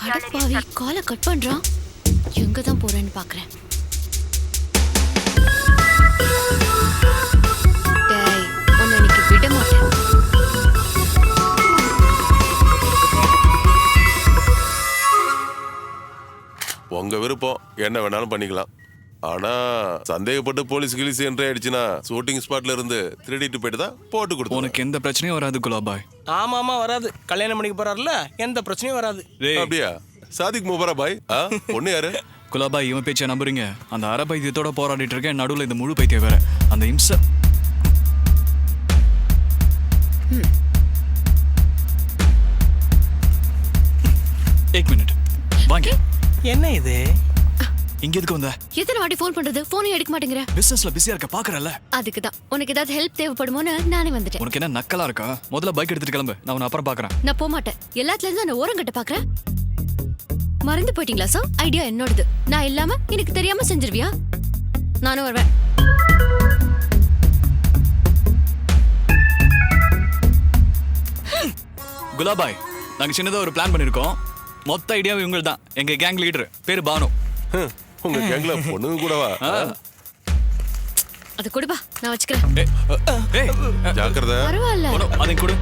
அடப்பாவி காலை கட் பண்றான். எங்க தான் போறேன்னு பாக்குறேன். டேய், உன்னை இன்னைக்கு விட மாட்டேன். உங்க விருப்பம், என்ன வேணாலும் பண்ணிக்கலாம். ஆனா சந்தேகப்பட்டு போலீஸ் கிளீஸ் என்ட்ரி ஆயிடுச்சுன்னா ஷூட்டிங் ஸ்பாட்ல இருந்து திருடிட்டு போயிட்டு தான் போட்டு கொடுத்து. உனக்கு எந்த பிரச்சனையும் வராது குலாபாய். ஆமா வராது. கல்யாணம் பண்ணிக்க போறாருல, எந்த பிரச்சனையும் வராது. அப்படியா? சாதிக் முபரா பாய். பொண்ணு யாரு? குலாபாய், இவன் பேச்சை நம்புறீங்க? அந்த அரை பைத்தியத்தோட போராடிட்டு இருக்கேன், நடுவில் இந்த முழு பைத்தியம் வேற. அந்த இம்சை. एक मिनट வாங்க. என்ன இது? இங்க எதுக்கு வந்த? எத்தனை வாட்டி ஃபோன் பண்றது, போனே எடுக்க மாட்டேங்கற. பிசினஸ்ல பிஸியா இருக்க பாக்குறல. அதுக்கு தான் உனக்கு ஏதாவது ஹெல்ப் தேவைப்படுமோன்னு நானே வந்துட்டேன். உனக்கு என்ன நக்கலா இருக்கா? முதல்ல பைக் எடுத்துட்டு கிளம்பு, நான் உன்னை அப்புறம் பாக்குறேன். நான் போக மாட்டேன். எல்லாத்துல இருந்து நான் ஓரம் கட்ட பாக்குறேன். மறந்து போயிட்டீங்களா சார்? ஐடியா என்னோடது. நான் இல்லாம எனக்கு தெரியாம செஞ்சிருவியா? நானும் வருவேன். குலாபாய், நாங்க சின்னதா ஒரு பிளான் பண்ணிருக்கோம். மொத்த ஐடியாவும் இவங்க தான். எங்க கேங் லீடர் பேரு பானு. உங்க கேங்ல பொண்ணுங்க கூடவா? அது கொடுப்பா, நான் வச்சுக்கிறேன். ஜாக்கிரதை. பரவாயில்ல. அதை கொடு.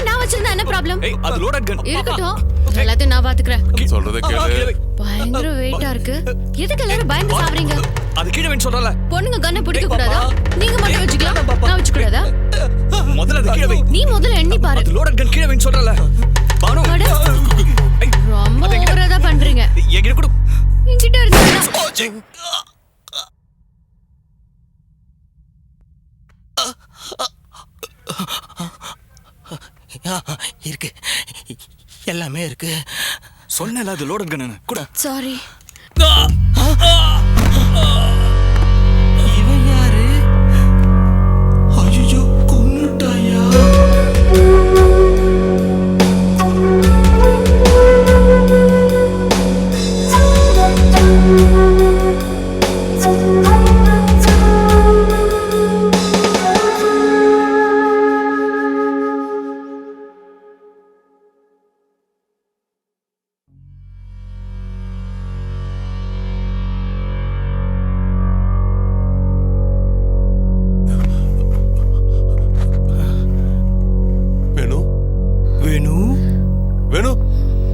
நான் வச்சிருந்தா என்ன ப்ராப்ளம்? அது லோடட் கன். இருக்கட்டும், எல்லாத்தையும் நான் பாத்துக்கிறேன். சொல்றத கேளு. பயங்கர வெயிட்டா இருக்கு. எதுக்கு எல்லாரும் பயந்து சாவறீங்க? அது கீழ வைன்னு சொல்றல. பொண்ணுங்க கண்ணை பிடிக்க கூடாதா? நீங்க மட்டும் வச்சுக்கலாம், நான் வச்சுக்க கூடாதா? முதல்ல அது கீழ வை. நீ முதல்ல எண்ணி பாரு. அது லோடட் கன் கீழ வைன்னு சொல்றல. பானு, ரொம்ப ஓவரா பண்றீங்க. எங்க கொடு. இங்கிட்ட இருந்து இருக்கு, எல்லாமே இருக்கு. சொன்னல அது லோடட் கன். கொடு. சாரி. இவன் யாரு? ஐயோ, கொன்னுட்டாயா?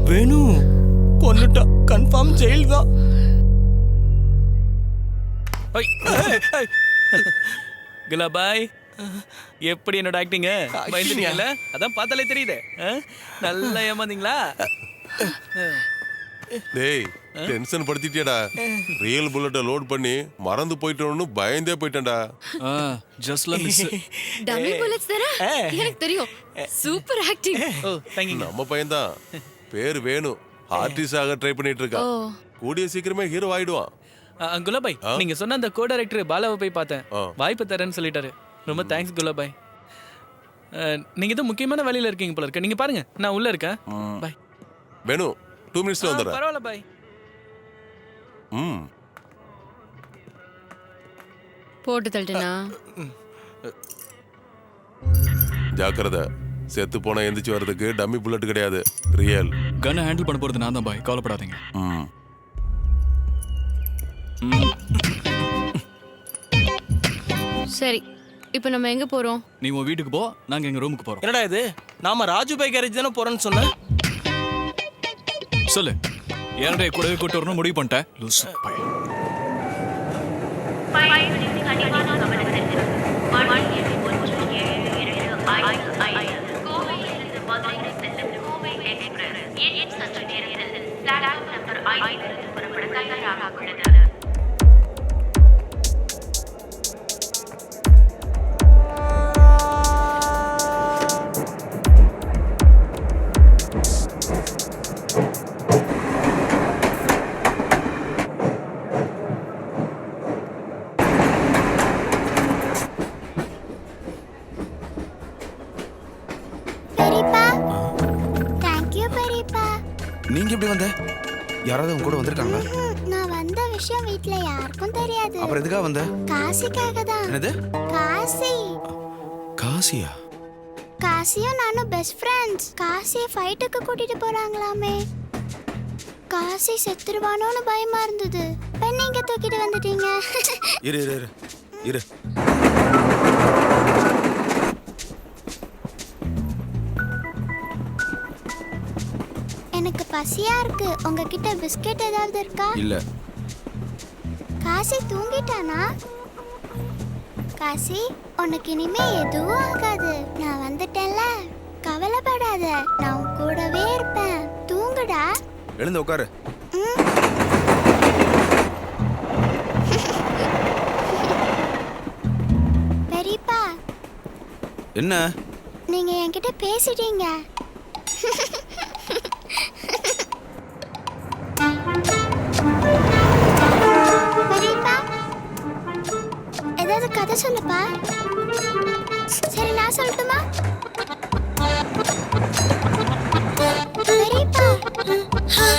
வேணு கொன்னுட்டா. கன்ஃபார்ம் ஜெயில் தான். குலாபாய், எப்படி என்னோட ஆக்டிங்க? பயந்துட்டீங்கல்ல? அதான் பார்த்தாலே தெரியுதே. நல்லா ஏமாந்தீங்களா? டேய், டென்ஷன் படுத்திட்டியடா. ரியல் புல்லட்ட லோட் பண்ணி மறந்து போயிட்டோம்னு பயந்தே போயிட்டேன்டா. ஜஸ்ட்ல மிஸ். டம்மி புல்லட்ஸ் தர எனக்கு தெரியும். Super acting. Oh, thank you. நம்ம பையன்தான். பேர் வேணு. ஆர்டிஸ்ட் ஆக ட்ரை பண்ணிட்டு இருக்கான். கூடிய சீக்கிரமே ஹீரோ ஆயிடுவான். குலாபாய், நீங்க சொன்ன அந்த கோ டைரக்டர் பாலாவை போய் பார்த்தேன். வாய்ப்பு தரேன்னு சொல்லிட்டாரு. ரொம்ப தேங்க்ஸ் குலாபாய். நீங்க ஏதோ முக்கியமான வேலையில இருக்கீங்க போல இருக்கு. நீங்க பாருங்க, நான் உள்ள இருக்கேன். பை. வேணு, 2 மினிட்ஸ்ல வந்துடுறேன். பரவாயில்ல பாய். போட்டு தள்ளிட்டேனா? ஜாக்கிரதை. செத்து போன எந்திரிச்சு வர்றதுக்கு டம்மி புல்லட் கிடையாது, ரியல். கன்னை ஹேண்டில் பண்ண போறது நான் தான் பாய், கவலைப்படாதீங்க. சரி, இப்போ நம்ம எங்க போறோம்? நீ உன் வீட்டுக்கு போ, நாங்க எங்க ரூமுக்கு போறோம். என்னடா இது? நாம ராஜு பாய் கேரேஜ் தானே போறோம்னு சொன்ன. சொல்லு, ஏன்டா கூடவே கூட்டு வரணும் முடிவு பண்ணிட்டேன். லூசு பையன். நீங்க எப்படி வந்த? யாராவது உங்க கூட வந்திருக்காங்களா? நான் வந்த விஷயம் வீட்ல யாருக்கும் தெரியாது. அப்புறம் எதுக்காக வந்த? காசிக்காக தான். என்னது? காசி. காசியா? காசியும் நானும் பெஸ்ட் ஃப்ரெண்ட்ஸ். காசியை ஃபைட்டுக்கு கூட்டிட்டு போறாங்களாமே. காசி செத்துருவானோன்னு பயமா இருந்தது. நீங்க தூக்கிட்டு வந்துட்டீங்க. இரு இரு இரு இரு. எனக்கு பசியா இருக்கு. உங்ககிட்ட பிஸ்கெட் ஏதாவது இருக்கா? இல்ல. காசி தூங்கிட்டானா? காசி, உனக்கு இனிமே எதுவும் ஆகாது. நான் வந்துட்டேன்ல, கவலைப்படாத. நான் உன் கூடவே இருப்பேன். தூங்குடா. எழுந்து உட்காரு. பெரியப்பா, என்ன? நீங்க என்கிட்ட பேசிட்டீங்க. பெரியப்பா, ஏதாவது கதை சொல்லுப்பா. சரி, நான் சொல்லட்டுமா? பெரியப்பா,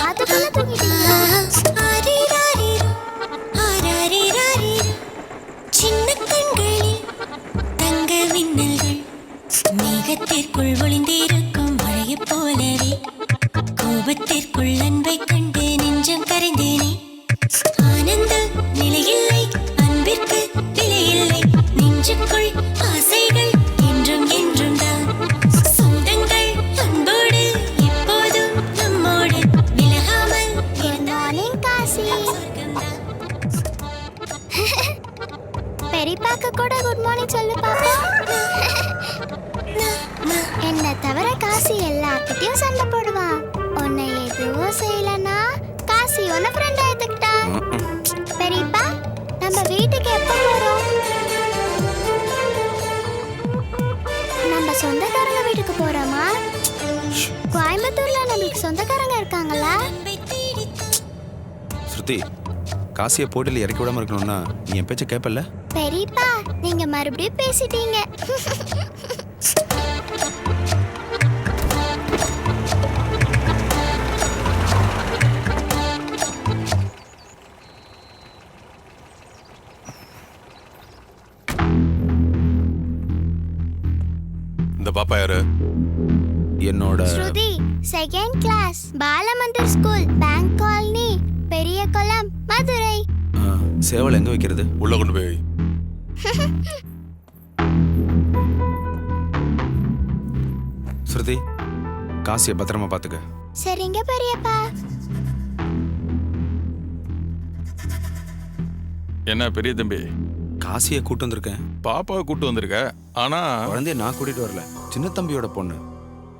அதுக்குள்ள தூங்கிட்டீங்களா? சின்ன கண்களில் தங்க மின்னல்கள் மேகத்திற்குள் ஒளிந்திருக்கும் மழையை போலவே கோபத்திற்குள் அன்பை கண்டு நெஞ்சம் கரைந்தேனே. ஆனந்த நிலையில்லை, அன்பிற்கு விலையில்லை, நெஞ்சுக்குள் ஆசைகள் என்றும் என்றும் தான். சொந்தங்கள் அன்போடு எப்போதும் நம்மோடு விலகாமல். Good morning Kashi. பெரியப்பாக்கு கூட குட் மார்னிங் சொல்லு பாப்பா. என்ன தவிர காசி எல்லார்கிட்டயும் சண்டை போடுவான். உன்னை எதுவும் செய்யலன்னா காசி உன்னை ஃப்ரெண்டா எடுத்துக்கிட்டான். பெரியப்பா, நம்ம வீட்டுக்கு எப்ப போறோம்? நம்ம சொந்தக்காரங்க வீட்டுக்கு போறோமா? கோயம்புத்தூர்ல நம்மளுக்கு சொந்தக்காரங்க இருக்காங்களா? ஸ்ருதி, காசியை போட்டியில் இறக்கி விடாம இருக்கணும்னா நீ என் பேச்ச கேட்பல்ல? பெரியப்பா, நீங்க மறுபடியும் பேசிட்டீங்க. இந்த பாப்பா யாரு? என்னோட Shruti, second class, Balamandir school, bank colony, Periyakulam, Madurai. சேவல் எங்க வைக்கிறது? உள்ள கொண்டு போய். ஸ்ருதி, காசியை பத்திரமா பாத்துக்க. சரிங்க பெரியப்பா. என்ன பெரிய தம்பி, காசியை கூட்டு வந்திருக்கேன். பாப்பாவை கூட்டு வந்திருக்க, ஆனா குழந்தைய நான் கூட்டிட்டு வரல, சின்ன தம்பியோட பொண்ணு.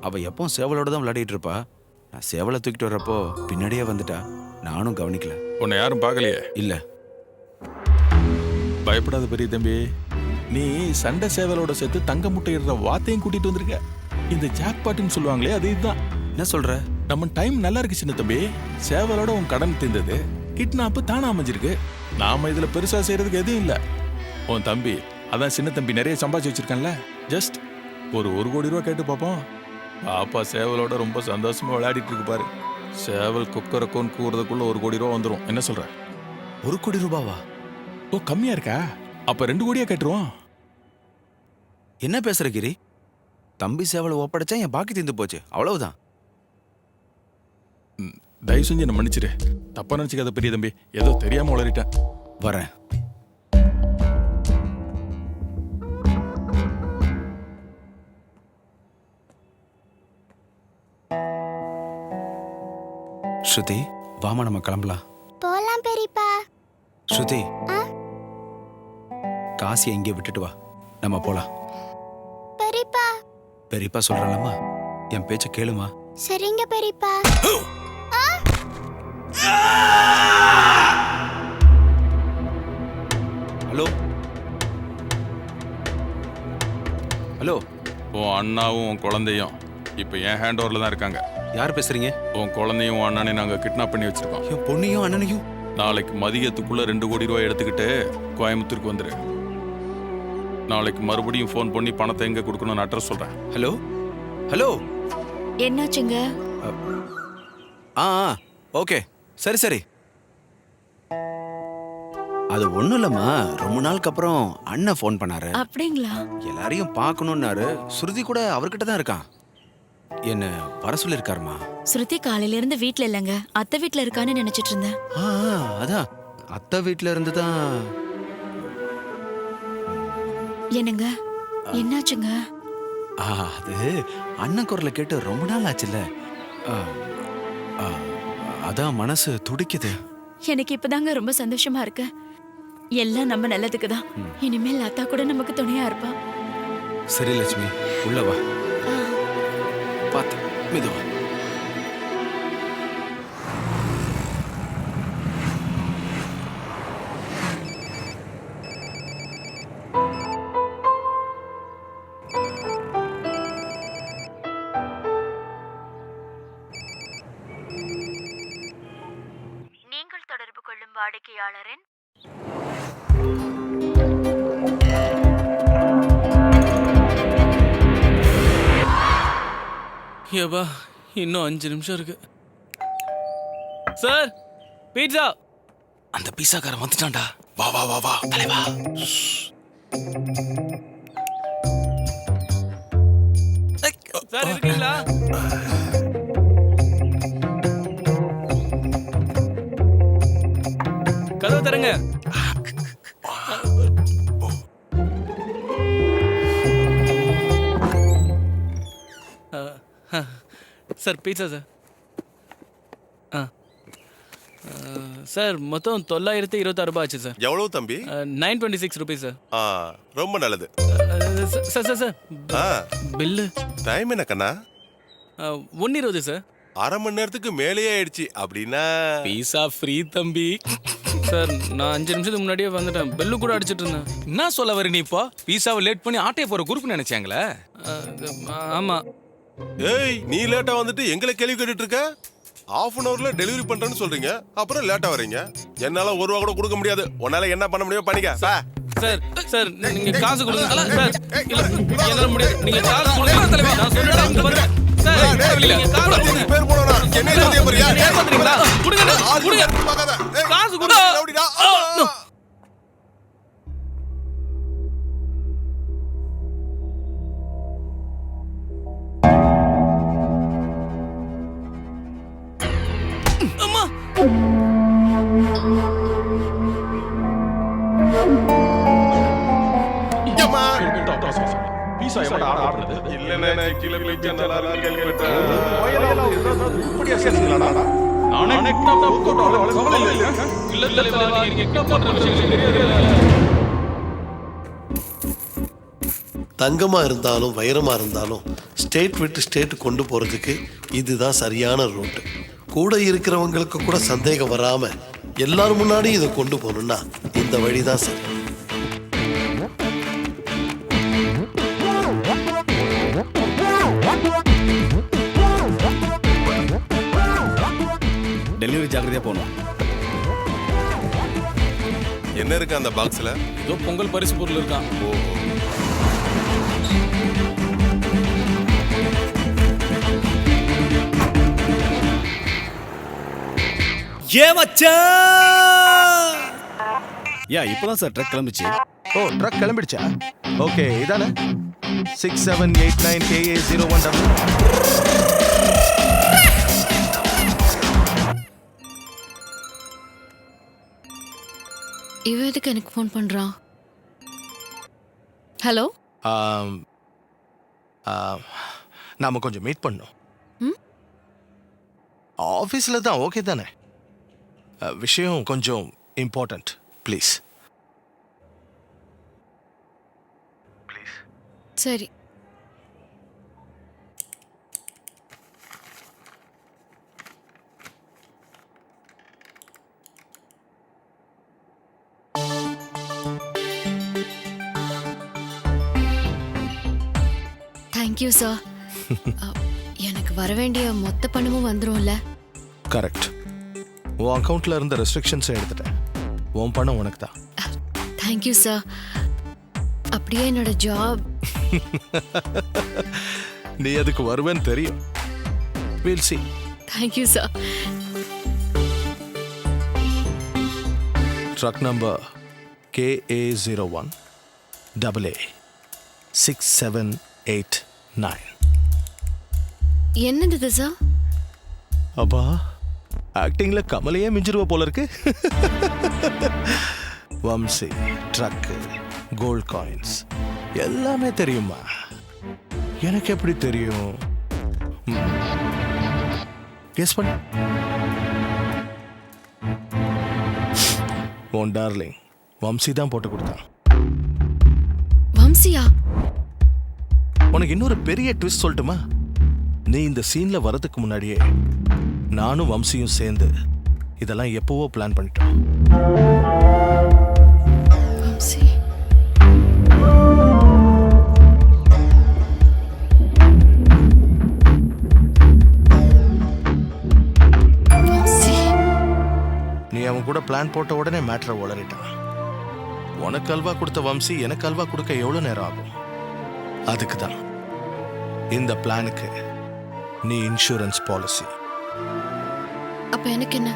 அவ எப்பவும் சேவலோட தான் விளையாடிட்டு இருப்பா. நான் சேவலை தூக்கிட்டு வர்றப்போ பின்னாடியே வந்துட்டா. நானும் கவனிக்கல. உன்னை யாரும் பார்க்கலையே? இல்ல. பயப்படாத பெரிய தம்பி, நீ சண்டை சேவலோட சேர்த்து தங்க முட்டையிடுற வாத்தையும் கூட்டிட்டு வந்திருக்க. இந்த ஜாக்பாட்னு சொல்லுவாங்களே, அது இதுதான். என்ன சொல்ற? நம்ம டைம் நல்லா இருக்கு சின்ன தம்பி. சேவலோட உன் கடன் தீர்ந்தது, கிட்னாப்பு தானா அமைஞ்சிருக்கு. நாம இதுல பெருசா செய்யறதுக்கு எதுவும் இல்ல. உன் தம்பி அதான் சின்ன தம்பி நிறைய சம்பாதிச்சு வச்சிருக்கான்ல, ஜஸ்ட் ஒரு 1 கோடி ரூபா கேட்டு பார்ப்போம். பாப்பா சேவலோட ரொம்ப சந்தோஷமா விளையாடிட்டு இருக்கு பாரு. சேவல் குக்கரக்கோன்னு கூறதுக்குள்ள 1 கோடி ரூபா வந்துடும். என்ன சொல்ற? 1 கோடி ரூபாவா? ஓ, கம்மியா இருக்கா? அப்ப 2 கோடியா கேட்டுருவோம். என்ன பேசுற கிரி? தம்பி சேவலை ஒப்படைச்சா என் பாக்கி தீர்ந்து போச்சு, அவ்வளவுதான். தயவு செஞ்சு என்ன மன்னிச்சிரு. தப்பா நினைச்சுக்காத பெரிய தம்பி, ஏதோ தெரியாம உளறிட்டேன். வரேன். ஸ்ருதி, வாமா நம்ம கிளம்பலாம். போலாம் பெரியப்பா. ஸ்ருதி, காசியை இங்கே விட்டுட்டு வா, நம்ம போலாம். பெரியப்பா. பெரியப்பா சொல்றலம்மா, என் பேச்ச கேளுமா. சரிங்க பெரியப்பா. Hello hello. உன் அண்ணாவும் உன் குழந்தையும் இப்போ என் ஹேண்ட் ஓவரில் தான் இருக்காங்க. யார் பேசுறீங்க? உன் குழந்தையும் உன் அண்ணனையும் நாங்கள் கிட்னாப் பண்ணி வச்சிருக்கோம். என் பொண்ணையும் அண்ணனையும்? நாளைக்கு மதியத்துக்குள்ள 2 கோடி ரூபாய் எடுத்துக்கிட்டு கோயம்புத்தூருக்கு வந்துரு. நாளைக்கு மறுபடியும் ஃபோன் பண்ணி பணத்தை எங்க கொடுக்கணும்னு அட்ரஸ் சொல்றேன். Hello hello. என்னாச்சுங்க? ஓகே, சரி சரி. அது ஒண்ணும் இல்லம்மா, ரொம்ப நாளுக்கு அப்புறம் அண்ணன் ஃபோன் பண்ணாரு. அப்படிங்களா? எல்லாரையும் பார்க்கணும்னாரு. ஸ்ருதி கூட அவர்கிட்ட தான் இருக்கான். என்ன வர சொல்லியிருக்காருமா? ஸ்ருதி காலையில இருந்து வீட்ல இல்லைங்க, அத்தை வீட்ல இருக்கான்னு நினைச்சிட்டு இருந்தேன். அதான் அத்தை வீட்ல இருந்து தான். என்னங்க என்னாச்சுங்க? அது அண்ணன் குரலை கேட்டு ரொம்ப நாள் ஆச்சுல்ல, அதான் மனசு துடிக்குது. எனக்கு இப்பதாங்க ரொம்ப சந்தோஷமா இருக்கு. எல்லாம் நம்ம நல்லதுக்கு தான். இனிமேல் லதா கூட நமக்கு துணையா இருப்பா. சரி லட்சுமி, உள்ள வா. பார்த்து மெதுவா. நீங்கள் தொடர்பு கொள்ளும் வாடிக்கையாளரின் ஏப்பா இன்னும் 5 நிமிஷம் இருக்கு. Sir pizza. அந்த பீஸாக்காரன் வந்துட்டான்டா. வா வா வா வா தலைவா. சார் இருக்கீங்களா? கதவு தரங்க. Sir pizza sir. சார் மொத்தம் 926 ரூபாய் ஆச்சு சார். எவ்வளவு தம்பி? 926 ரூபீஸ் சார். ரொம்ப நல்லது. Sir sir sir bill. Time என்ன கண்ணா? 1:20 சார். அரை மணி நேரத்துக்கு மேலேயே ஆயிடுச்சு. அப்படின்னா பீஸா ஃப்ரீ தம்பி. சார் நான் 5 நிமிஷத்துக்கு முன்னாடியே வந்துட்டேன். பெல்லு கூட அடிச்சிட்டு இருந்தேன். என்ன சொல்ல வர நீ இப்போ? பீஸாவை லேட் பண்ணி ஆட்டைய போற குரூப் நினைச்சாங்களே? ஆமா. ஏய் நீ லேட்டா வந்துட்டு எங்களை கேள்வி கேட்டுட்டு இருக்க? ½ அன் ஹவர்ல டெலிவரி பண்றேன்னு சொல்றீங்க, அப்புறம் லேட்டா வரீங்க. என்னால ₹1 கூட கொடுக்க முடியாது. உன்னால என்ன பண்ண முடியும் பண்ணிக்க. சார் சார் நீங்க காசு கொடுங்க சார். இல்ல என்னால முடியாது. நீங்க காசு கொடுங்க தலைவா. நான் சொல்றேன் இங்க பாருங்க. சார் நீங்க காசு கொடுங்க. பேர் போறடா. என்ன இதே மாதிரியா? ஏமாத்துறீங்களா? கொடுங்க கொடுங்க. காசு கொடுங்க. ரவுடிடா. அம்மா பீஸா எவடா ஆர்டர் பண்ணது? இல்லனே கிலோ பீஸா நல்லா இருக்கு கேள்விப்பட்டேன். இப்படியா சேல்ஸ்ங்களாடா? நானே கவலை இல்ல. இல்ல தலைவா நீங்க என்ன பண்ற விஷயம் தெரியாது. தங்கமா இருந்தாலும் வைரமா இருந்தாலும் ஸ்டேட் விட்டு ஸ்டேட் கொண்டு போறதுக்கு இதுதான் சரியான ரூட். கூட இருக்கிறவங்களுக்கு கூட சந்தேகம் வராம எல்லாரும் முன்னாடி இதை கொண்டு போகணும்னா இந்த வழிதான் சரி. டெலிவரி ஜாக்கிரதையா போகணும். என்ன இருக்கு அந்த பாக்ஸ்ல? ஏதோ பொங்கல் பரிசு பொருள் இருக்கான். ஏ மச்சான். இப்பதான் சார் ட்ரக் கிளம்பிச்சு. ஓ ட்ரக் கிளம்பிடுச்சா? ஓகே இதானே 6789 KA01W. இவன் எதுக்கு எனக்கு ஃபோன் பண்றான்? ஹலோ. நாம கொஞ்சம் மீட் பண்ணோம். ஆஃபீஸில் தான். ஓகே தானே? விஷயம் கொஞ்சம் இம்பார்ட்டன்ட். ப்ளீஸ். சரி. Thank you sir. எனக்கு வர வேண்டிய மொத்த பணமும் வந்துரும்ல? கரெக்ட். உன் அக்கௌண்ட்ல இருந்த ரெஸ்ட்ரிக்ஷன்ஸை எடுத்துட்டேன். உன் பணம் உனக்கு தான். Thank you sir. அப்படியே என்னோட ஜாப். நீ அதுக்கு வருவேன்னு தெரியும். We'll see. Thank you sir. Truck number KA01 AA 6789. என்னது திசா? அப்பா ஆக்டிங்ல கமலையே மிஞ்சிருவ போல இருக்கு. வம்சி, ட்ரக்கு, கோல்ட் காயின்ஸ் எல்லாமே தெரியுமா? எனக்கு எப்படி தெரியும்? கெஸ் பண்ணு. உன் டார்லிங் வம்சி தான் போட்டு கொடுத்தான். வம்சியா? உனக்கு இன்னொரு பெரிய ட்விஸ்ட் சொல்லட்டுமா? நீ இந்த சீன்ல வரதுக்கு முன்னாடியே நானும் வம்சியும் சேர்ந்து இதெல்லாம் எப்பவோ பிளான் பண்ணிட்டோம். வம்சி. நீ அவன் கூட பிளான் போட்ட உடனே மேட்டரை உளறிட்டான். உனக்கு அல்வா கொடுத்த வம்சி எனக்கு அல்வா கொடுக்க எவ்வளவு நேரம் ஆகும்? அதுக்கு தான் இந்த பிளானுக்கு நீ இன்சூரன்ஸ் பாலிசி. அப்ப எனக்கு என்ன?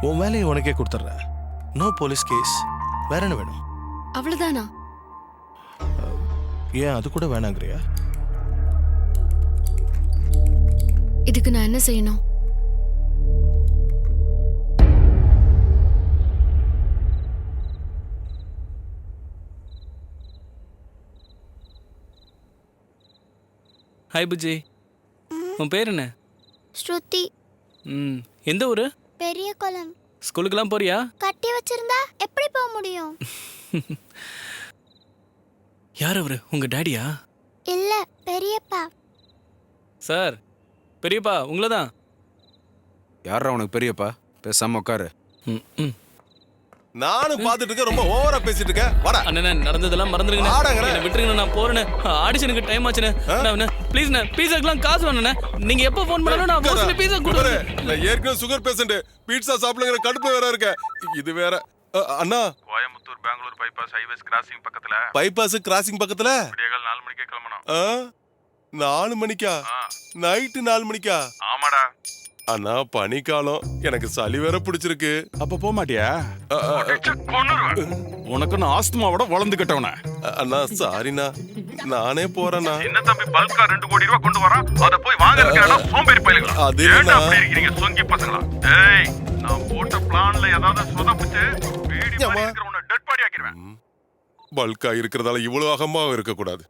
உன் வேலையை உனக்கே கொடுத்துட்ற. No police case. வேற என்ன வேணும்? அவ்வளவுதானா? ஏன் அது கூட வேணாங்கிறியா? இதுக்கு நான் என்ன செய்யணும்? ஹாய் புஜி. உன் பேர் என்ன? ஸ்ருதி. எந்த ஊரு? பெரிய குளம். ஸ்கூலுக்குலாம் போறியா? கட்டி வச்சிருந்தா எப்படி போக முடியும்? யார் அவரு? உங்க டாடியா? இல்ல, பெரியப்பா. சார், பெரியப்பா உங்களை தான். யாரா உனக்கு பெரியப்பா? பேசாம உட்காரு. நானும் பாத்துட்டு இருக்கேன். ரொம்ப ஓவரா பேசிட்டு இருக்க. வாடா. அண்ணே நடந்ததெல்லாம் மறந்துருங்க. என்ன விட்டுருங்க, நான் போறேன். ஆடிஷனுக்கு டைம் ஆச்சுண்ணே. ப்ளீஸ் பீஸாக்கெல்லாம் காசு வேணுண்ணே. நீங்க எப்போ ஃபோன் பண்ணாலும் நான் மோஸ்ட்லி பீஸா கொடுக்குறேன். நான் ஏற்கனவே சுகர் பேஷண்ட். பீட்சா சாப்பிடுங்கிற கடுப்பு வேற இருக்க. இது வேற. அண்ணா, Coimbatore Bangalore bypass highways crossing பக்கத்துல. பைபாஸ் கிராசிங் பக்கத்துல விடியகால் 4 மணிக்கே கிளம்பணும். 4 மணிக்கா? நைட்டு 4 மணிக்கா? ஆமாடா. அண்ணா பனிக்காலம், எனக்கு சளி வேற பிடிச்சிருக்கு. அப்ப போக மாட்டியா? உனக்கு நான் ஆஸ்துமாவோட வளர்ந்துகிட்டவன. அண்ணா சாரிண்ணா, நானே போறேண்ணா. என்ன தம்பி பல்கா 2 கோடி ரூபாய் கொண்டு வரான். அத போய் வாங்குறதுக்கு இடம் சோம்பேறி பையலுங்களா? அது ஏன்டா அப்படி இருக்கீங்க சொங்கி பசங்களா? டேய், நான் போட்ட பிளான்ல ஏதாவது சொதப்புச்சு வீடியோ மாதிரி இருக்கிற உன்னை டெட் பாடி ஆக்கிடுவேன். பல்கா இருக்கிறதால இவ்வளவு அகமா இருக்க கூடாது.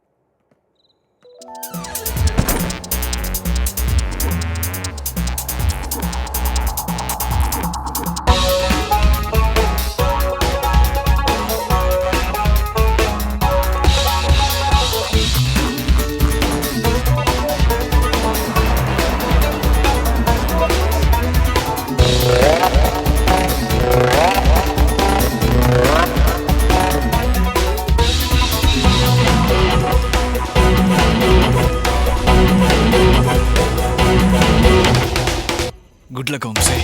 Good luck Vamsi.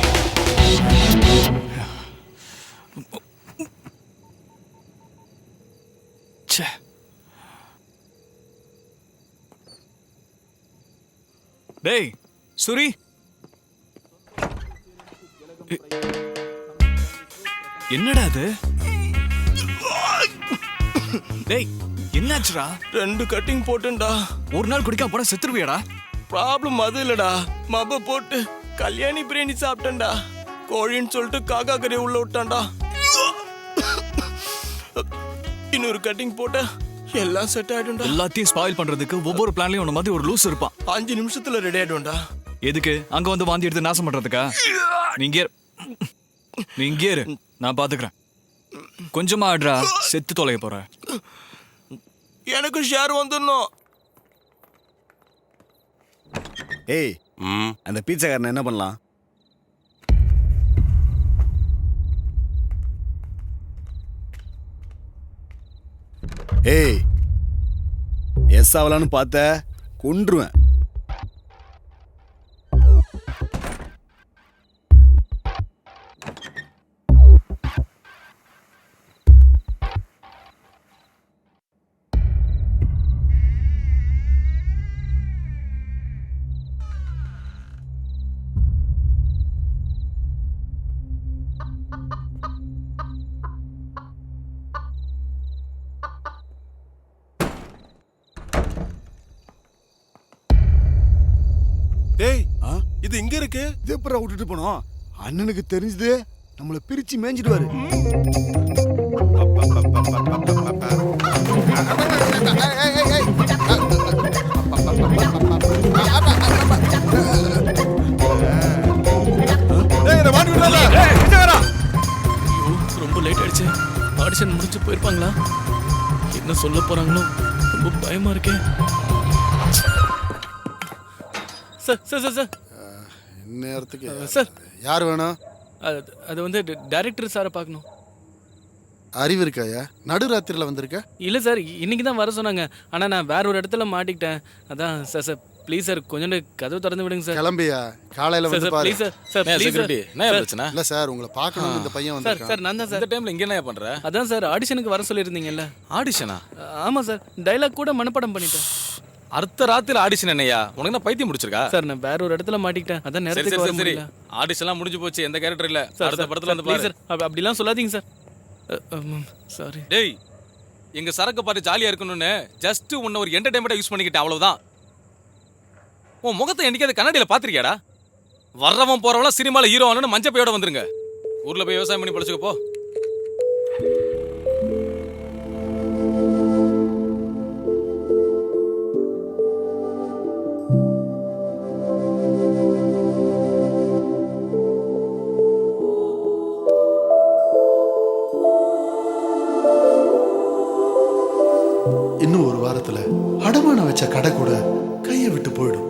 ச்சே. டேய் சூரி, என்னடா அது? டேய் என்னாச்சுடா? 2 கட்டிங் போட்டேன்டா. ஒரு நாள் குடிக்காம போனா செத்துருவியாடா? ப்ராப்ளம் அது இல்லடா, மப போட்டு கல்யாணி பிரியாணி சாப்பிட்டேன்டா. கோழின்னு சொல்லிட்டு காக்கா கறியை உள்ள விட்டான்டா. இன்னொரு கட்டிங் போட்ட எல்லாம் செட் ஆயிடும்டா. எல்லாத்தையும் ஸ்பாயில் பண்றதுக்கு ஒவ்வொரு பிளான்லயும் உன்ன மாதிரி ஒரு லூஸ் இருப்பான். 5 நிமிஷத்துல ரெடி ஆயிடும்டா. எதுக்கு அங்க வந்து வாந்தி எடுத்து நாசம் பண்றதுக்கா? நீங்க இரு, நான் பாத்துக்கிறேன். கொஞ்சமா ஆடுறா, செத்து தொலைய போற. எனக்கு ஷேர் வந்துடணும். ஏய், அந்த பீட்சாக்காரன் என்ன பண்ணலாம்? ஏய், எஸ் ஆகலான்னு பார்த்த கொன்றுவேன். டேய் இது இங்க இருக்கு. இது எப்பறம் விட்டுட்டு போனோம்? அண்ணனுக்கு தெரிஞ்சது நம்மள பிரிச்சு மேஞ்சிடுவாரு. ரொம்ப லேட் ஆயிடுச்சு. ஆடிஷன் முடிஞ்சு போயிருப்பாங்களா? என்ன சொல்ல போறாங்களோ? ரொம்ப பயமா இருக்கே. சார் சார் சார் சார் நேரத்துக்கு சார் யார் வேணும்? அது வந்து டைரக்டர் சாரை பார்க்கணும். அறிவு இருக்காயா? நடுராத்திரில வந்திருக்க? இல்லை சார், இன்னைக்கு தான் வர சொன்னாங்க. ஆனால் நான் வேற ஒரு இடத்துல மாட்டிக்கிட்டேன். அதான் சார் சார் ப்ளீஸ் சார் கொஞ்சம் கதவு திறந்து விடுங்க சார். கிளம்பியா? காலையில வந்து பாரு. Please sir sir please sir. என்ன பிரச்சனை? இல்ல சார், உங்களை பார்க்கணும் இந்த பையன் சார் வந்திருக்கான். சார் நான் தான் சார். இந்த டைம்ல இங்க என்ன பண்ற? அதான் சார் ஆடிஷனுக்கு வர சொல்லியிருந்தீங்கல்ல. ஆடிஷனா? ஆமாம் சார், டைலாக் கூட மனப்பாடம் பண்ணிட்டேன். அடுத்த ராத்திரி ஆடிஷன் என்னையா? உனக்கு என்ன பைத்தியம் முடிச்சிருக்கா? சார் நான் வேற ஒரு இடத்துல மாட்டிக்கிட்டேன். அதான் நேரத்துக்கு வர முடியல. ஆடிஷன்லாம் முடிஞ்சு போச்சு. எந்த கேரக்டர் இல்ல. அடுத்த படத்துல வந்து ப்ளீஸ் பாரு. சார் அப்படிலாம் சொல்லாதீங்க சார். சாரி. டேய், எங்க சரக்கு பாரு ஜாலியா இருக்கணும்னு ஜஸ்ட் உன்னை ஒரு என்டர்டைன்மெண்டா யூஸ் பண்ணிக்கிட்டேன், அவ்வளவுதான். உன் முகத்தை என்னைக்காவது கண்ணாடியில பாத்திருக்கியாடா? வர்றவன் போறவள சினிமால ஹீரோ ஆனு மஞ்ச பையோட வந்துருங்க. ஊர்ல போய் விவசாயம் பண்ணி படிச்சுக்க போ. இன்னும் ஒரு வாரத்துல அடமானம் வச்ச கடை கூட கையை விட்டு போயிடும்.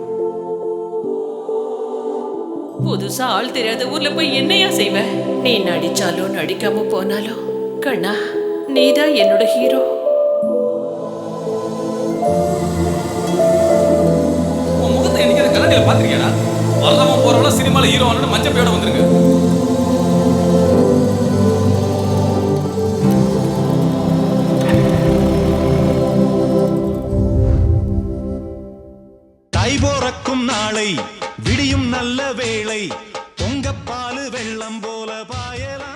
புதுசா ஆள் தெரியாத ஊர்ல போய் என்னையா செய்வ? நீ நடிச்சாலும் நடிக்காம போனாலும் கண்ணா நீதான் என்னோட ஹீரோ. உன் முகத்தை என்னைக்காவது கண்ணாடியில பாத்திருக்கியாடா? வர்றவன் போறவள சினிமால ஹீரோ ஆனு மஞ்ச பையோட வந்துருங்க. தைபோரக்கும் நாளை விடியும் நல்ல வேளை பொங்கப்பாலு வெள்ளம் போல பாயலாம்.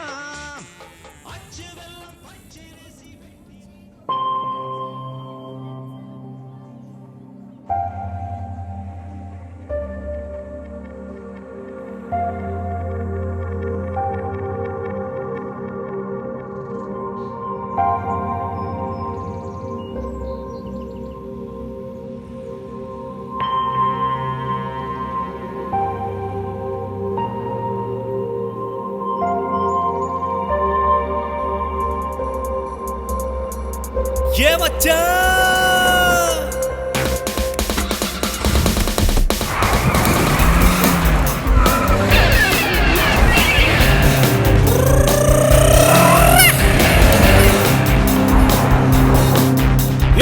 ஏ மச்சான்,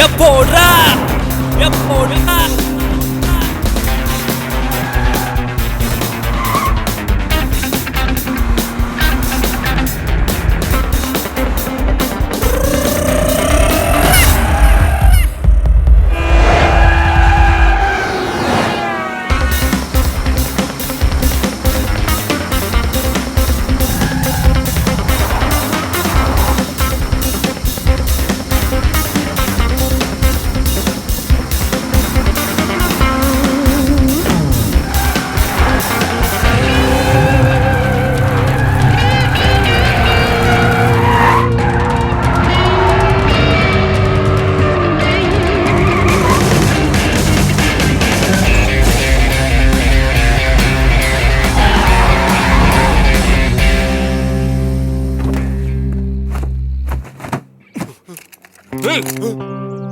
எப்போடா எப்போடா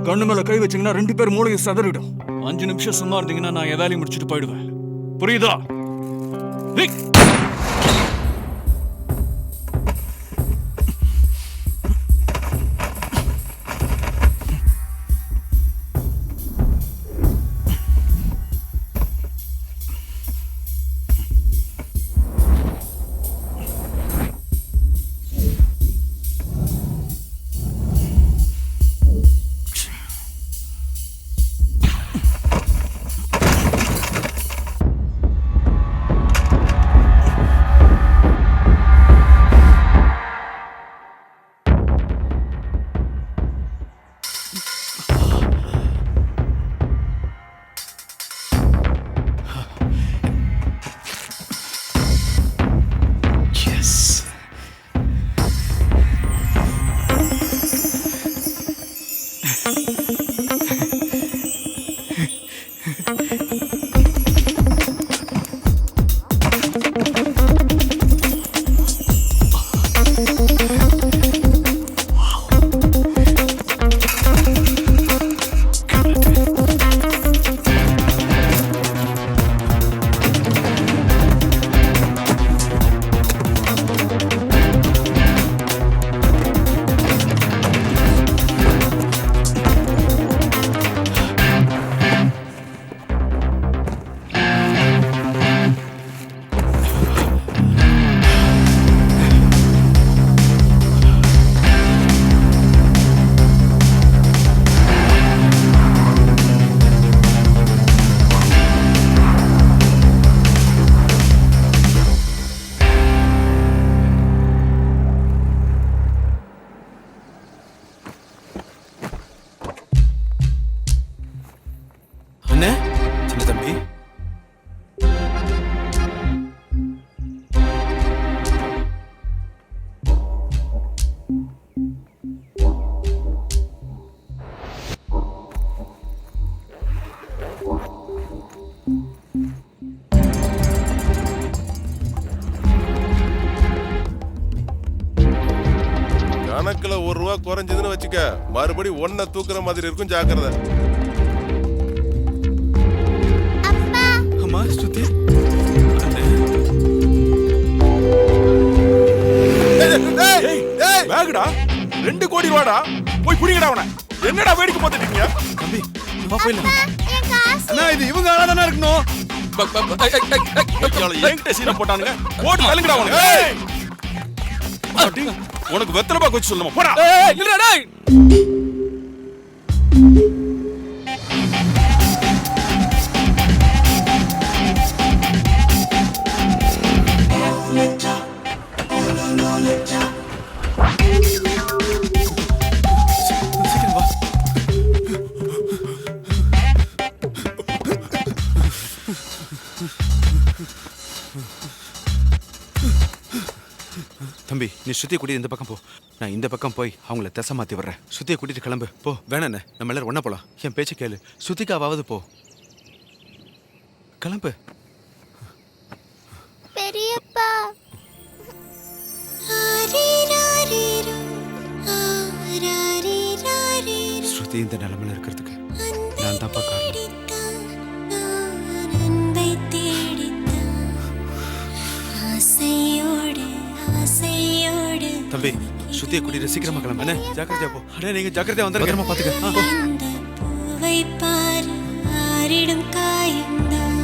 கண்ணு மேல கை வச்சீங்கன்னா 2 பேர் மூளையை சதறிடும். 5 நிமிஷம் சும்மா இருந்தீங்கன்னா நான் என் வேலையை முடிச்சுட்டு போயிடுவேன். புரியுதா? கணக்குல ₹1 குறைஞ்சதுன்னு வச்சுக்க, மறுபடி ஒன்ன தூக்குற மாதிரி இருக்கும், ஜாக்கிரதை. அம்மா ஸ்ருதி வேகடா 2 கோடி ரூபாடா, போய் புடிங்கடா அவனை. என்னடா வேடிக்கை பார்த்துட்டு இருக்கீங்க? தம்பி வா போயிடலாம். என் காசு அண்ணா இது இவங்க ஆளா தானே இருக்கணும். என்கிட்ட சீனை போட்டானுங்க, போட்டு தள்ளுங்கடா அவனை. உனக்கு வெத்தலை பாக்கு வச்சு சொல்லுமா, போடா. இல்லடா டேய். சீக்கிரம் வா. தம்பி நீ சுத்தியை கூட்டிட்டு இந்த பக்கம் போ, நான் இந்த பக்கம் போய் அவங்கள திசை மாத்தி விடுறேன். சுத்தியை கூட்டிட்டு கிளம்பு போ. வேணாண்ணே, நம்ம எல்லாரும் ஒண்ணா போலாம். என் பேச்சு கேளு, சுத்திக்காவது போ. கிளம்பு. பெரியப்பா. ஸ்ருதி இந்த நிலைமையில இருக்கிறதுக்கு நான் தான் காரணம். அன்பை தேடித்தான் ஆசையோடு ஆசையோடு தம்பி சுத்தியை கூட்டிட்டு சீக்கிரமா கிளம்பு. அண்ணே ஜாக்கிரதையா போ. அண்ணே நீங்க ஜாக்கிரதையா வந்துருங்க. பத்திரமா பாத்துக்க. அந்த பூவை பாரு ஆறிடும் காயம்தான்.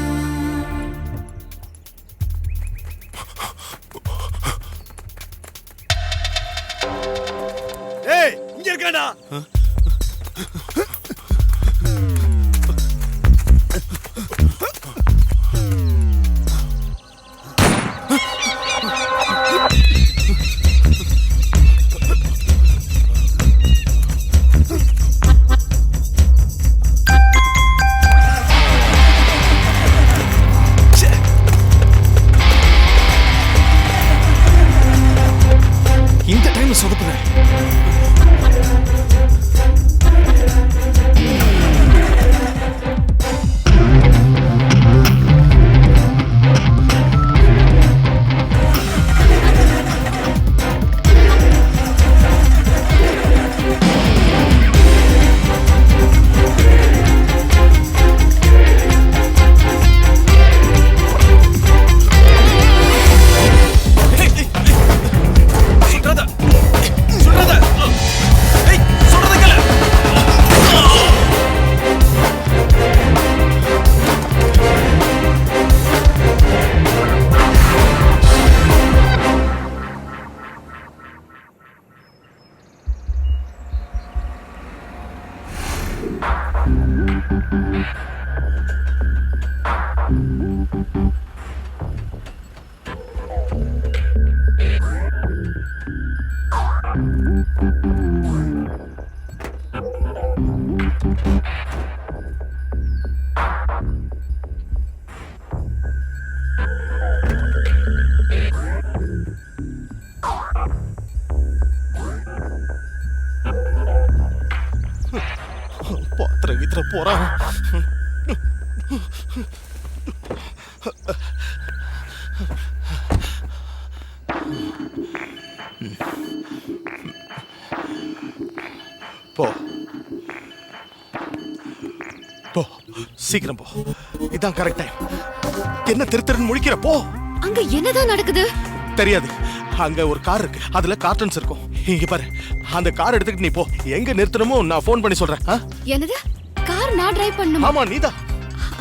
ஏய் இங்க இருக்கடா. இந்த டைம்ல சொதப்புறேன். பாத்திர கீத்திர போறான். போ போ சீக்கிரம் போ. இதான் கரெக்ட் டைம். என்ன திருன்னு முழிக்கிற? போ. அங்க என்னதான் நடக்குது தெரியாது. அங்க ஒரு கார் இருக்கு, அதுல கார்ட்டன்ஸ் இருக்கும். இங்க பாரு, அந்த கார் எடுத்துக்கிட்டு நீ போ. எங்க நிறுத்தணுமோ நான் ஃபோன் பண்ணி சொல்றேன். என்னது? கார் நான் டிரைவ் பண்ணணுமா? ஆமா நீதான்.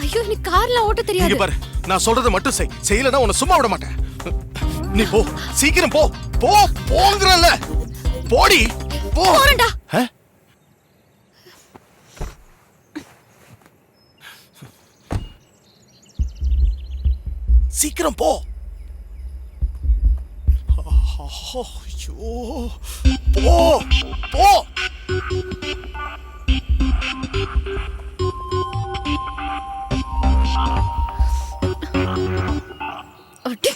ஐயோ நீ கார்ல ஓட்ட இங்க தெரியாது. பாரு, நான் சொல்றதை மட்டும் செய். செய்யலனா உன்னை சும்மா விட மாட்டேன். நீ போ, சீக்கிரம் போ. போ போங்கறல. போடி போ. போறேன்டா. சீக்கிரம் போ. ஐயோ போ போ. அடி.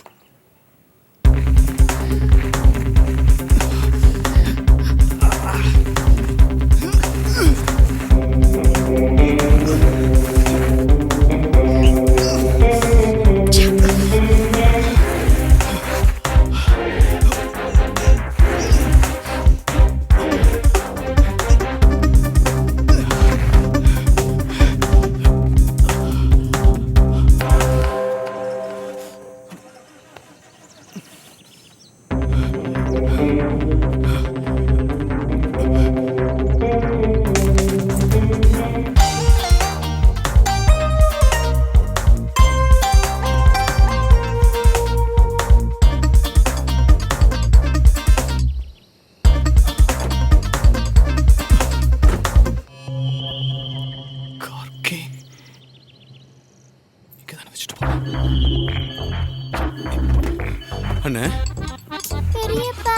அண்ணே பெரியப்பா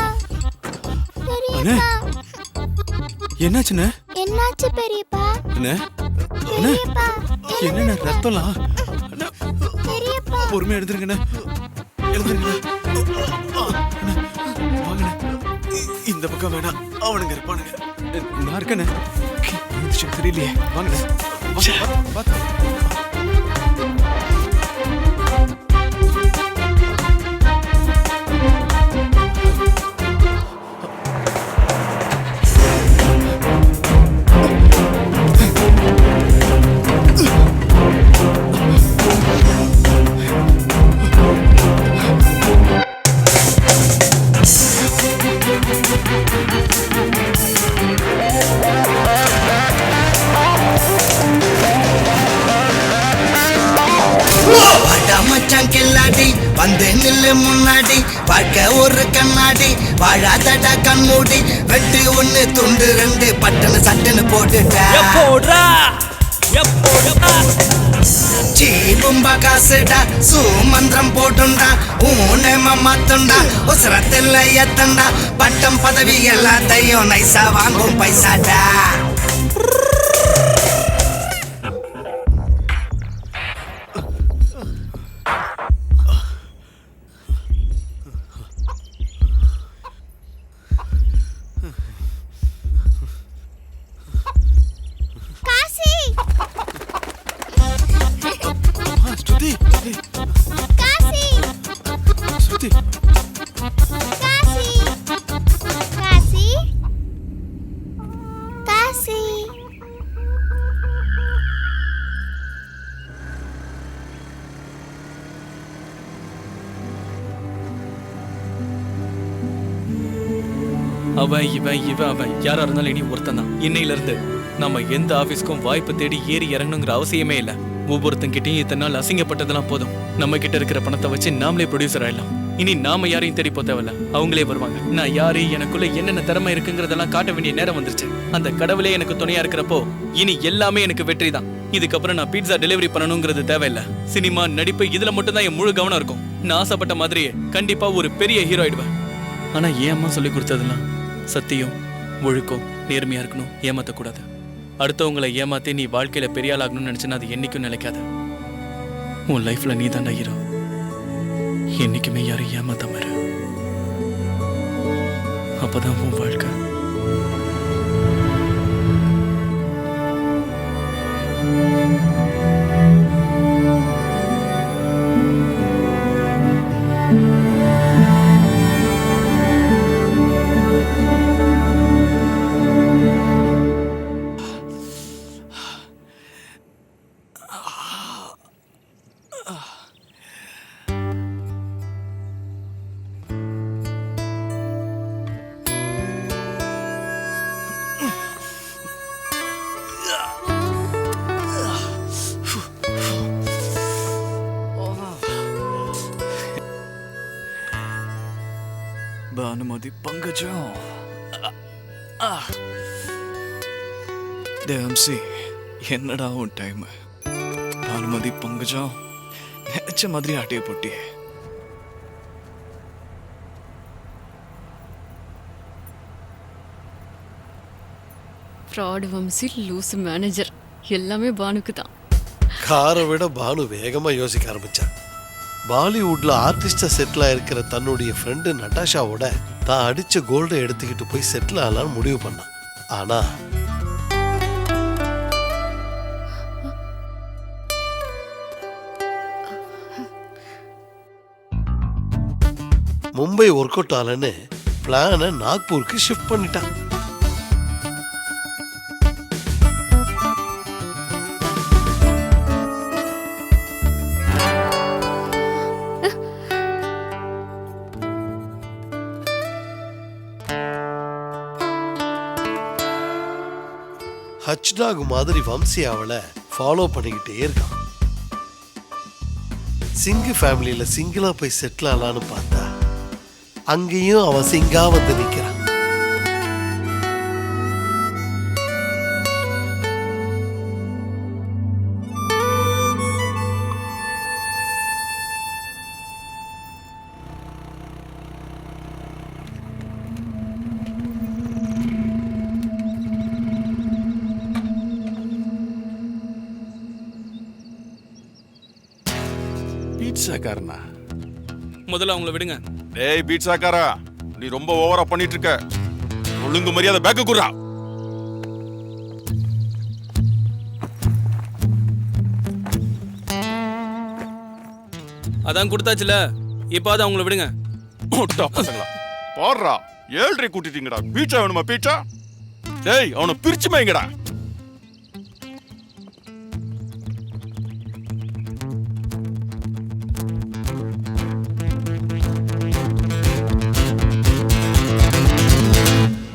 அண்ணே பெரியப்பா என்னாச்சுண்ணே என்னாச்சு பெரியப்பா அண்ணே அண்ணே பெரியப்பா என்னண்ணே ரத்தம்லாம் அண்ணே பெரியப்பா பொறுமையா எடுத்துருங்கண்ணே எழுதுருங்கண்ணே வாங்கண்ணே இந்த பக்கம் வேணாம் அவனுங்க இருப்பானுங்க நான் இருக்கண்ணே தெரியலையே வாங்கண்ணே பார்த்து மச்சான் கில்லாடி வந்து நில்லு முன்னாடி வாழ்க்கை ஒரு கண்ணாடி வாழாதடா கண்மூடி வெட்டு ஒண்ணு துண்டு ரெண்டு பட்டுன்னு சட்டுன்னு போட்டுட்டா சீபும்பா காசுடா சூமந்திரம் போட்டுண்டா ஊனம மாத்துண்டா உசரத்தில் எத்தண்டா பட்டம் பதவி எல்லாத்தையும் நைசா வாங்கும் பைசாடா அவன் இவன் அவன் யாரா இருந்தாலும் இனி ஒருத்தன் தான். இன்னையில இருந்து நம்ம எந்த ஆபீஸ்க்கும் வாய்ப்பு தேடி ஏறி இறங்கணுங்கிற அவசியமே இல்ல. ஒவ்வொருத்தங்கிட்டையும் இத்தனை நாள் அசிங்கப்பட்டதெல்லாம் போதும். நம்ம கிட்ட இருக்கிற பணத்தை வச்சு நாமளே ப்ரொடியூசர் ஆயிடலாம். இனி நாம யாரையும் தேடி போக தேவையில்ல, அவங்களே வருவாங்க. நான் யாரு, எனக்குள்ள என்னென்ன திறமை இருக்குங்கிறதெல்லாம் காட்ட வேண்டிய நேரம் வந்துருச்சு. அந்த கடவுளே எனக்கு துணையா இருக்கிறப்போ இனி எல்லாமே எனக்கு வெற்றி தான். இதுக்கப்புறம் நான் பீட்சா டெலிவரி பண்ணணுங்கிறது தேவையில்லை. சினிமா நடிப்பு இதுல மட்டும் தான் என் முழு கவனம் இருக்கும். நான் ஆசைப்பட்ட மாதிரியே கண்டிப்பா ஒரு பெரிய ஹீரோ ஆயிடுவேன். ஆனா என் அம்மா சொல்லி கொடுத்ததெல்லாம் சத்தியம், ஒழுக்கம், நேர்மையா இருக்கணும், ஏமாத்தக்கூடாது. அடுத்தவங்களை ஏமாத்தி நீ வாழ்க்கையில பெரிய ஆள் ஆகணும்னு நினைச்சுன்னா அது என்னைக்கும் நிலைக்காது. உன் லைஃப்ல நீ தாண்டா ஹீரோ. என்னைக்குமே யாரும் ஏமாத்தாம இரு. அப்பதான் உன் வாழ்க்கை. பானுமதி பங்கஜம் தேம்சி, என்னடா உன் டைம்? பானுமதி பங்கஜம் நினைச்ச மாதிரி ஆட்டிய போட்டியே. ஃப்ராட் வம்சி, லூசு மேனேஜர், எல்லாமே பானுக்கு தான். காரை விட பானு வேகமா யோசிக்க ஆரம்பிச்சான். பாலிவுட்ல ஆர்டிஸ்டா செட்டில் ஆயிருக்கிற தன்னுடைய ஃப்ரெண்டு நட்டாஷாவோட தான் அடிச்ச கோல்டை எடுத்துக்கிட்டு போய் செட்டில் ஆகலான்னு முடிவு பண்ணான். ஆனா மும்பை ஒர்க் அவுட் ஆகலன்னு பிளானை நாக்பூருக்கு ஷிஃப்ட் பண்ணிட்டான். ஹச்டாக் மாதிரி வம்சி அவளை ஃபாலோ பண்ணிக்கிட்டே இருக்கான். சிங்கு ஃபேமிலியில சிங்கிளா போய் செட்டில் ஆகலான்னு பார்த்தா அங்கேயும் அவன் சிங்கா வந்து நிற்கிறான். பீட்சாக்காரனா? முதல்ல அவங்கள விடுங்க. டேய் பீட்சாக்காரா, நீ ரொம்ப ஓவரா பண்ணிட்டு இருக்க. ஒழுங்கு மரியாதை பேக்க குடுறா. அதான் கொடுத்தாச்சுல, இப்பாவது அவங்கள விடுங்க. முட்டா பசங்களா, பாடுறா 7:30 கூட்டிட்டீங்கடா. பீட்சா வேணுமா பீட்சா? டேய் அவனை பிரிச்சு மேய்ங்கடா.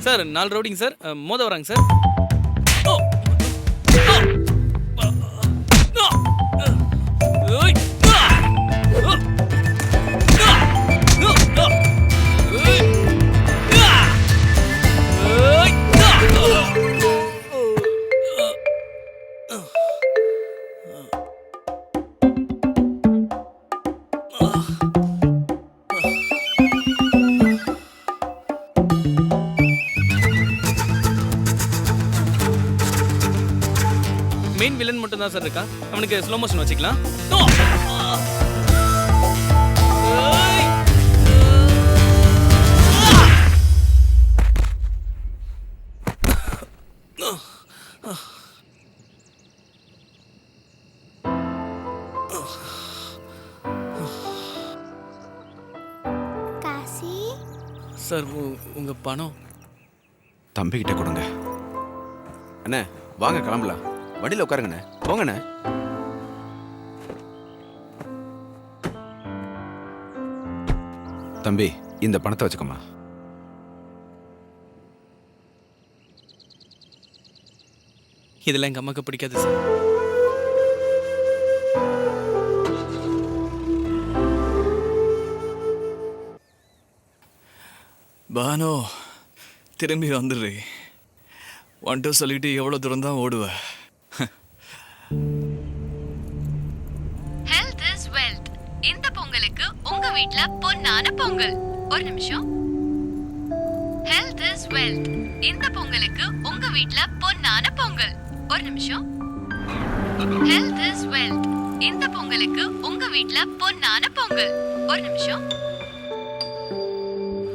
சார் 4 ரவுடிங் சார், மோத வராங்க சார். மெயின் வில்லன் மட்டும் தான் சார் இருக்கா. அவனுக்கு ஸ்லோ மோஷன் வச்சுக்கலாம். காசி சார் உங்க பணம் தம்பிக்கிட்ட கொடுங்க. அண்ணே வாங்க கிளம்பலாம். வண்டியில் உட்காருங்கண்ணே. போங்கண்ணே. தம்பி இந்த பணத்தை வச்சுக்கோமா. இதெல்லாம் எங்க அம்மாக்கு பிடிக்காது சார். பானோ திரும்பி வந்துடுறே. வந்துட்டு சொல்லிட்டு எவ்வளோ தூரம் தான் ஓடுவ? Health is wealth. இந்த பொங்கலுக்கு உங்க வீட்ல பொன்னான பொங்கல். ஒரு நிமிஷம். Health is wealth. இந்த பொங்கலுக்கு உங்க வீட்ல பொன்னான பொங்கல். ஒரு நிமிஷம். Health is wealth. இந்த பொங்கலுக்கு உங்க வீட்ல பொன்னான பொங்கல். ஒரு நிமிஷம்.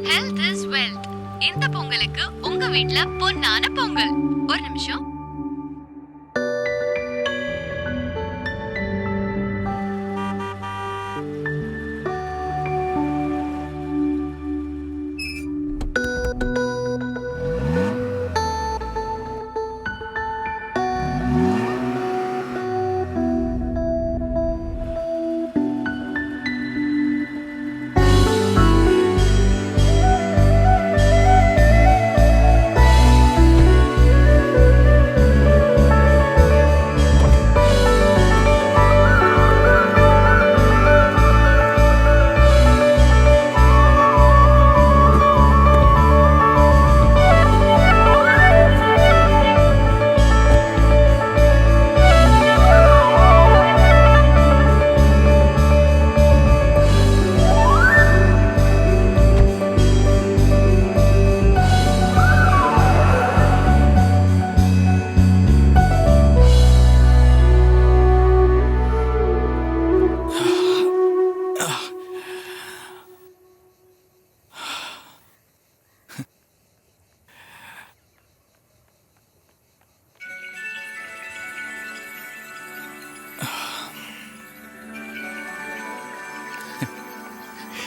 Health is wealth. இந்த பொங்கலுக்கு உங்க வீட்ல பொன்னான பொங்கல். ஒரு நிமிஷம்.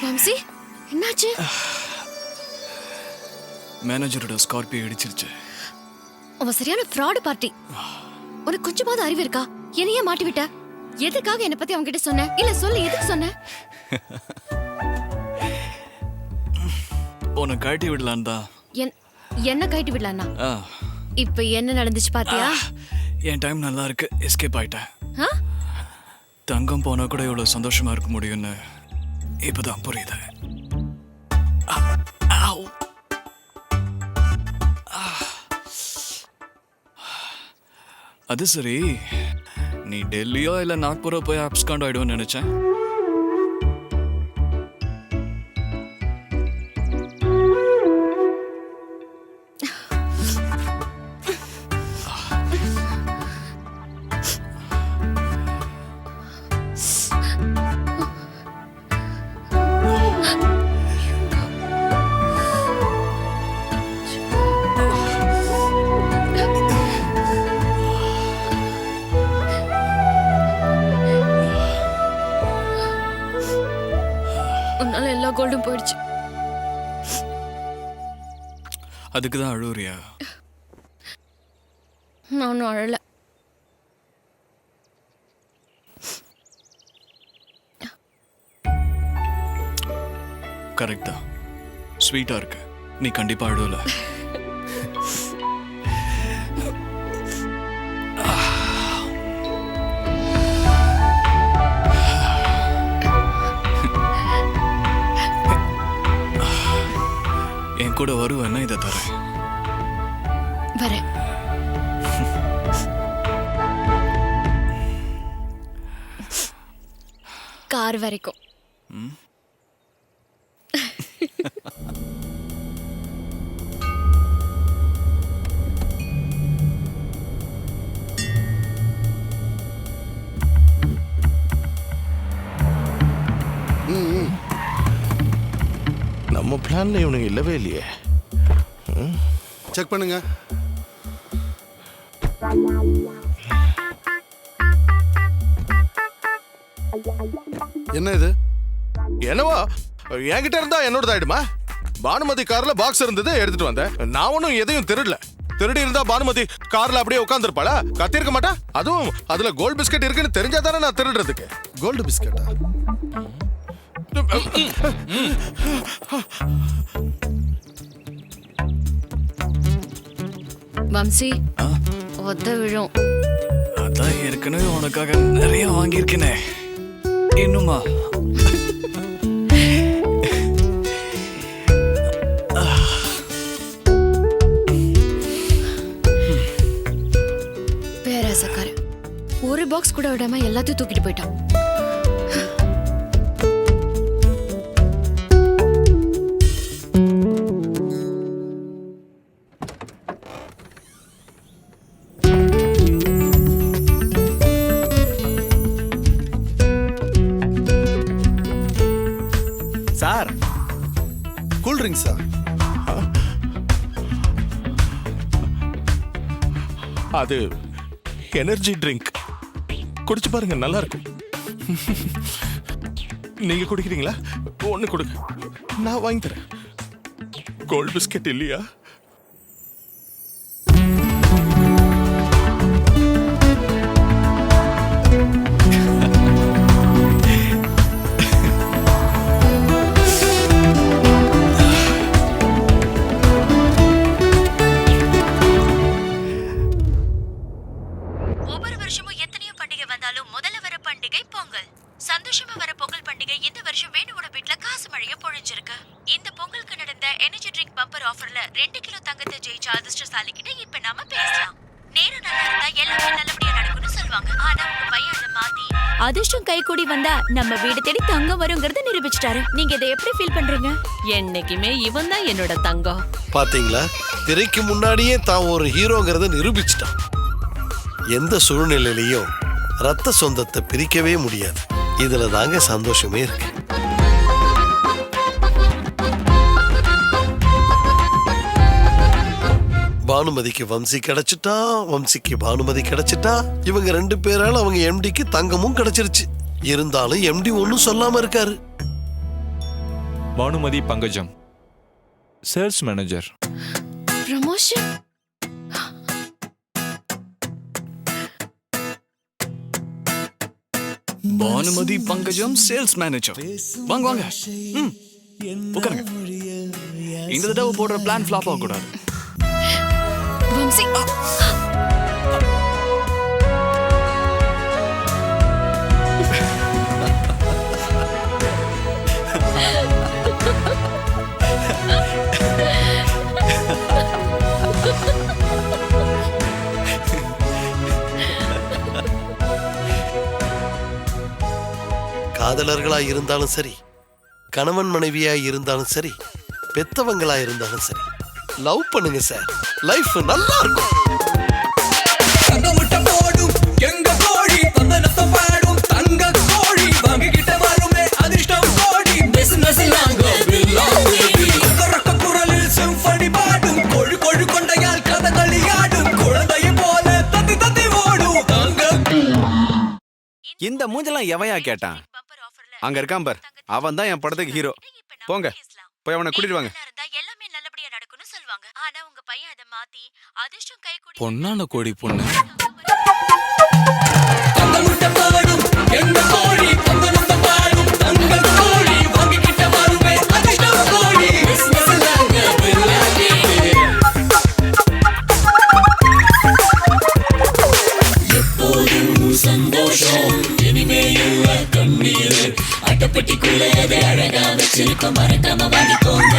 வம்சி என்னாச்சு? மேனேஜரோட ஸ்கார்பியோ இடிச்சிருச்சு. அவன் சரியான ஃப்ராட் பார்ட்டி. உனக்கு கொஞ்சமாவது அறிவு இருக்கா? என்னையே மாட்டி விட்ட. எதுக்காக என்ன பத்தி அவங்க கிட்ட சொன்ன? இல்ல சொல்லு, எதுக்கு சொன்ன? உன்னை கழட்டி விடலான் தான். என்ன கழட்டி விடலான்னா? இப்ப என்ன நடந்துச்சு பாத்தியா? என் டைம் நல்லா இருக்கு, எஸ்கேப் ஆயிட்டேன். தங்கம் போனா கூட இவ்வளவு சந்தோஷமா இருக்க முடியும்னு இப்பதான் புரியுது. அது சரி, நீ டெல்லியோ இல்ல நாக்பூரோ போய் அப்ஸ்காண்ட் ஆயிடுவோன்னு நினைச்சேன். போயிடுச்சு. அதுக்கு தான் அழுவுறியா? நானும் அழல. கரெக்டா, ஸ்வீட்டா இருக்கு. நீ கண்டிப்பா அழுவல. என் கூட வருவேன்னா இதை தரேன். வரேன். கார் வரைக்கும். நம்ம பிளான்ல இவனுங்க இல்லவே இல்லையே. செக் பண்ணுங்க. என்ன இது? என்னவா என்கிட்ட இருந்தா என்னோட ஆயிடுமா? பானுமதி கார்ல பாக்ஸ் இருந்தது, எடுத்துட்டு வந்தேன். நான் ஒன்னும் எதையும் திருடல. திருடி இருந்தா பானுமதி கார்ல அப்படியே உட்காந்துருப்பாளா? கத்திருக்க மாட்டா? அதுவும் அதுல கோல்டு பிஸ்கட் இருக்குன்னு தெரிஞ்சாதானே நான் திருடுறதுக்கு. கோல்டு பிஸ்கட்டா? வம்சி, ஒத்த விழும். அதான் ஏற்கனவே உனக்காக நிறைய வாங்கியிருக்கேனே. இன்னுமா? பேராசக்கார ஒரு பாக்ஸ் கூட விடாம எல்லாத்தையும் தூக்கிட்டு போயிட்டான். சார், கூல் ட்ரிங்க்ஸா? அது எனர்ஜி ட்ரிங்க். குடிச்சு பாருங்க, நல்லா இருக்கும். நீங்க குடிக்கிறீங்களா? ஒண்ணு கொடுங்க, நான் வாங்கி தரேன். கோல்டு பிஸ்கட் இல்லையா? ஒவ்வொரு வருஷமும் எத்தனையோ பண்டிகை வந்தாலும் முதல்ல வர பண்டிகை பொங்கல். சந்தோஷமா வர பொங்கல் பண்டிகை இந்த வருஷம் வேணுவோட வீட்ல காசு மழைய பொழிஞ்சிருக்கு. இந்த பொங்கலுக்கு நடந்த எனர்ஜி ட்ரிங்க் பம்பர் ஆஃபர்ல 2 கிலோ தங்கத்தை ஜெயிச்ச அதிர்ஷ்டசாலி கிட்ட இப்ப நாம பேசலாம். நேரம் நல்லா இருந்தா எல்லாமே நல்லபடியா நடக்கும்னு சொல்லுவாங்க. ஆனா உங்க பையன் அதை மாத்தி அதிர்ஷ்டம் கைகூடி வந்தா நம்ம வீடு தேடி தங்கம் வருங்கிறத நிரூபிச்சிட்டாரு. நீங்க இதை எப்படி ஃபீல் பண்றீங்க? என்னைக்குமே இவன் தான் என்னோட தங்கம். பாத்தீங்களா, திரைக்கு முன்னாடியே தான் ஒரு ஹீரோங்கிறத நிரூபிச்சிட்டான். எந்த சூழ்நிலையிலையும் ரத்த சொந்தத்தை பிரிக்கவே முடியாது. இதுல தாங்க சந்தோஷமே இருக்கு. பானுமதிக்கு வம்சி கிடைச்சிட்டா, வம்சிக்கு பானுமதி கிடைச்சிட்டா. இவங்க 2 பேரால அவங்க எம்டிக்கு தங்கமும் கிடைச்சிருச்சு. இருந்தாலும் எம்டி ஒன்னும் சொல்லாம இருக்காரு. Banumathi Pankajam, sales manager. Promotion? Banumathi Pankajam, sales manager. வாங்க வாங்க, உட்காருங்க. இந்த தடவை போடுற பிளான் ஃபிளாப் ஆக கூடாது. வம்சி, காதலர்களா இருந்தாலும் சரி, கணவன் மனைவியா இருந்தாலும் சரி, பெத்தவங்களா இருந்தாலும் சரி, லவ் பண்ணுங்க சார். லைஃப் நல்லா இருக்கும். எங்க கோழி தந்தனத்தை பாடும் தங்க கோழி வாங்கிக்கிட்ட வருமே அதிர்ஷ்டம் கோடி. பிசினஸ் குரலில் சிம்பனி பாடும் கொழு கொழு கொண்டையால் கதகளி ஆடும் குழந்தையை போல தத்தி தத்தி ஓடும் தங்க. இந்த மூஞ்செல்லாம் எவையா கேட்டான்? அங்க இருக்கான் பார், அவன் தான் என் படத்துக்கு ஹீரோ. போங்க போய் அவனை கூட்டிட்டு வாங்க. எல்லாமே நல்லபடியா நடக்கும்னு சொல்லுவாங்க. ஆனா உங்க பையன் அதை மாத்தி அதிர்ஷ்டம் கை கூடி பொண்ணான கோடி பொண்ணு சந்தோஷம் இனிமே இல்ல கண்ணீர் அட்டப்பட்டிக்குள்ள அதை அழகா வச்சிருக்க மறக்காம வாங்கிக்கோங்க.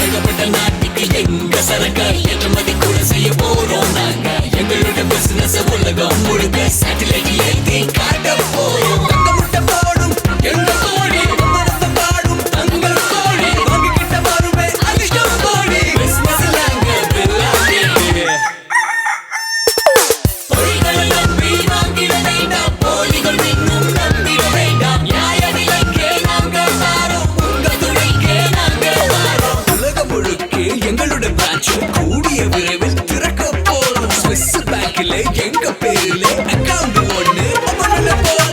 ஏகப்பட்ட நாட்டுக்கு எங்க சரக்க ஏற்றுமதி கூட செய்ய போறோம் நாங்க. எங்களோட பிசினஸ் உலகம் முழுக்க சேட்டலைட் ஏற்றி காட்ட போறோம். தங்க முட்டை போடும் எங்க கோழி பாடும் தங்கள் கோழி வாங்கிக்கிட்ட வருவே அதிர்ஷ்டம் கோழி. பிசினஸ் நாங்க பில்லாடி பொய்களை நம்பி வாங்கிட வேண்டாம். போலிகள் இன்னும் நம்பிட வேண்டாம். நியாய விலைக்கே நாங்க வாரோம். உங்க துணைக்கே நாங்க வாரோம். உலகம் முழுக்க எங்களோட பிரான்ச் கூடிய விரைவில் திறக்க போறோம். ஸ்விஸ் பேங்க்ல எங்க பேர்ல அக்கவுண்ட் ஒண்ணு பண்ண போறோம்.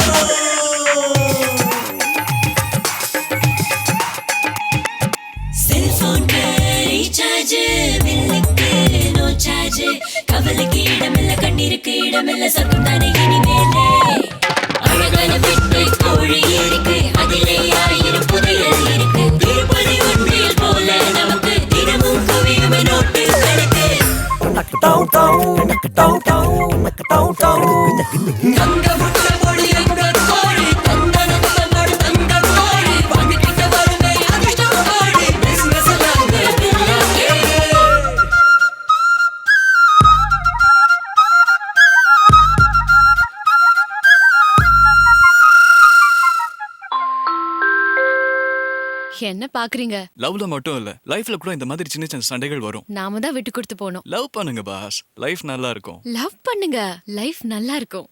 செல்போன் ரீசார்ஜ் பில்லுக்கு நோ சார்ஜ். கவலைக்கு இடமில்ல கண்ணீருக்கு இடமில்ல சொர்க்கம் தானே இனிமேலே. அழகான பெட்டு கோழி இருக்கு அதிலே 1000 புதையல் இருக்கு. திருப்பதி ஒன்றில் போல நமக்கு தினமும் குவியுமே நோட்டு கணக்கு. தங்க முட்டை பொடி எங்க கோழி தங்க நத்தமோடு தங்க கோழி வாங்கிக்கிட்ட வருமே அதிர்ஷ்டம் கோழி. பிசினஸ் நாங்க பில்லாடி என்ன பாக்குறீங்க? லவ்ல மட்டும் இல்ல லைஃப்ல கூட இந்த மாதிரி சின்ன சின்ன சண்டைகள் வரும். நாம தான் விட்டு கொடுத்து போனோம். லவ் பண்ணுங்க பாஸ், லைஃப் நல்லா இருக்கும். லவ் பண்ணுங்க, லைஃப் நல்லா இருக்கும்.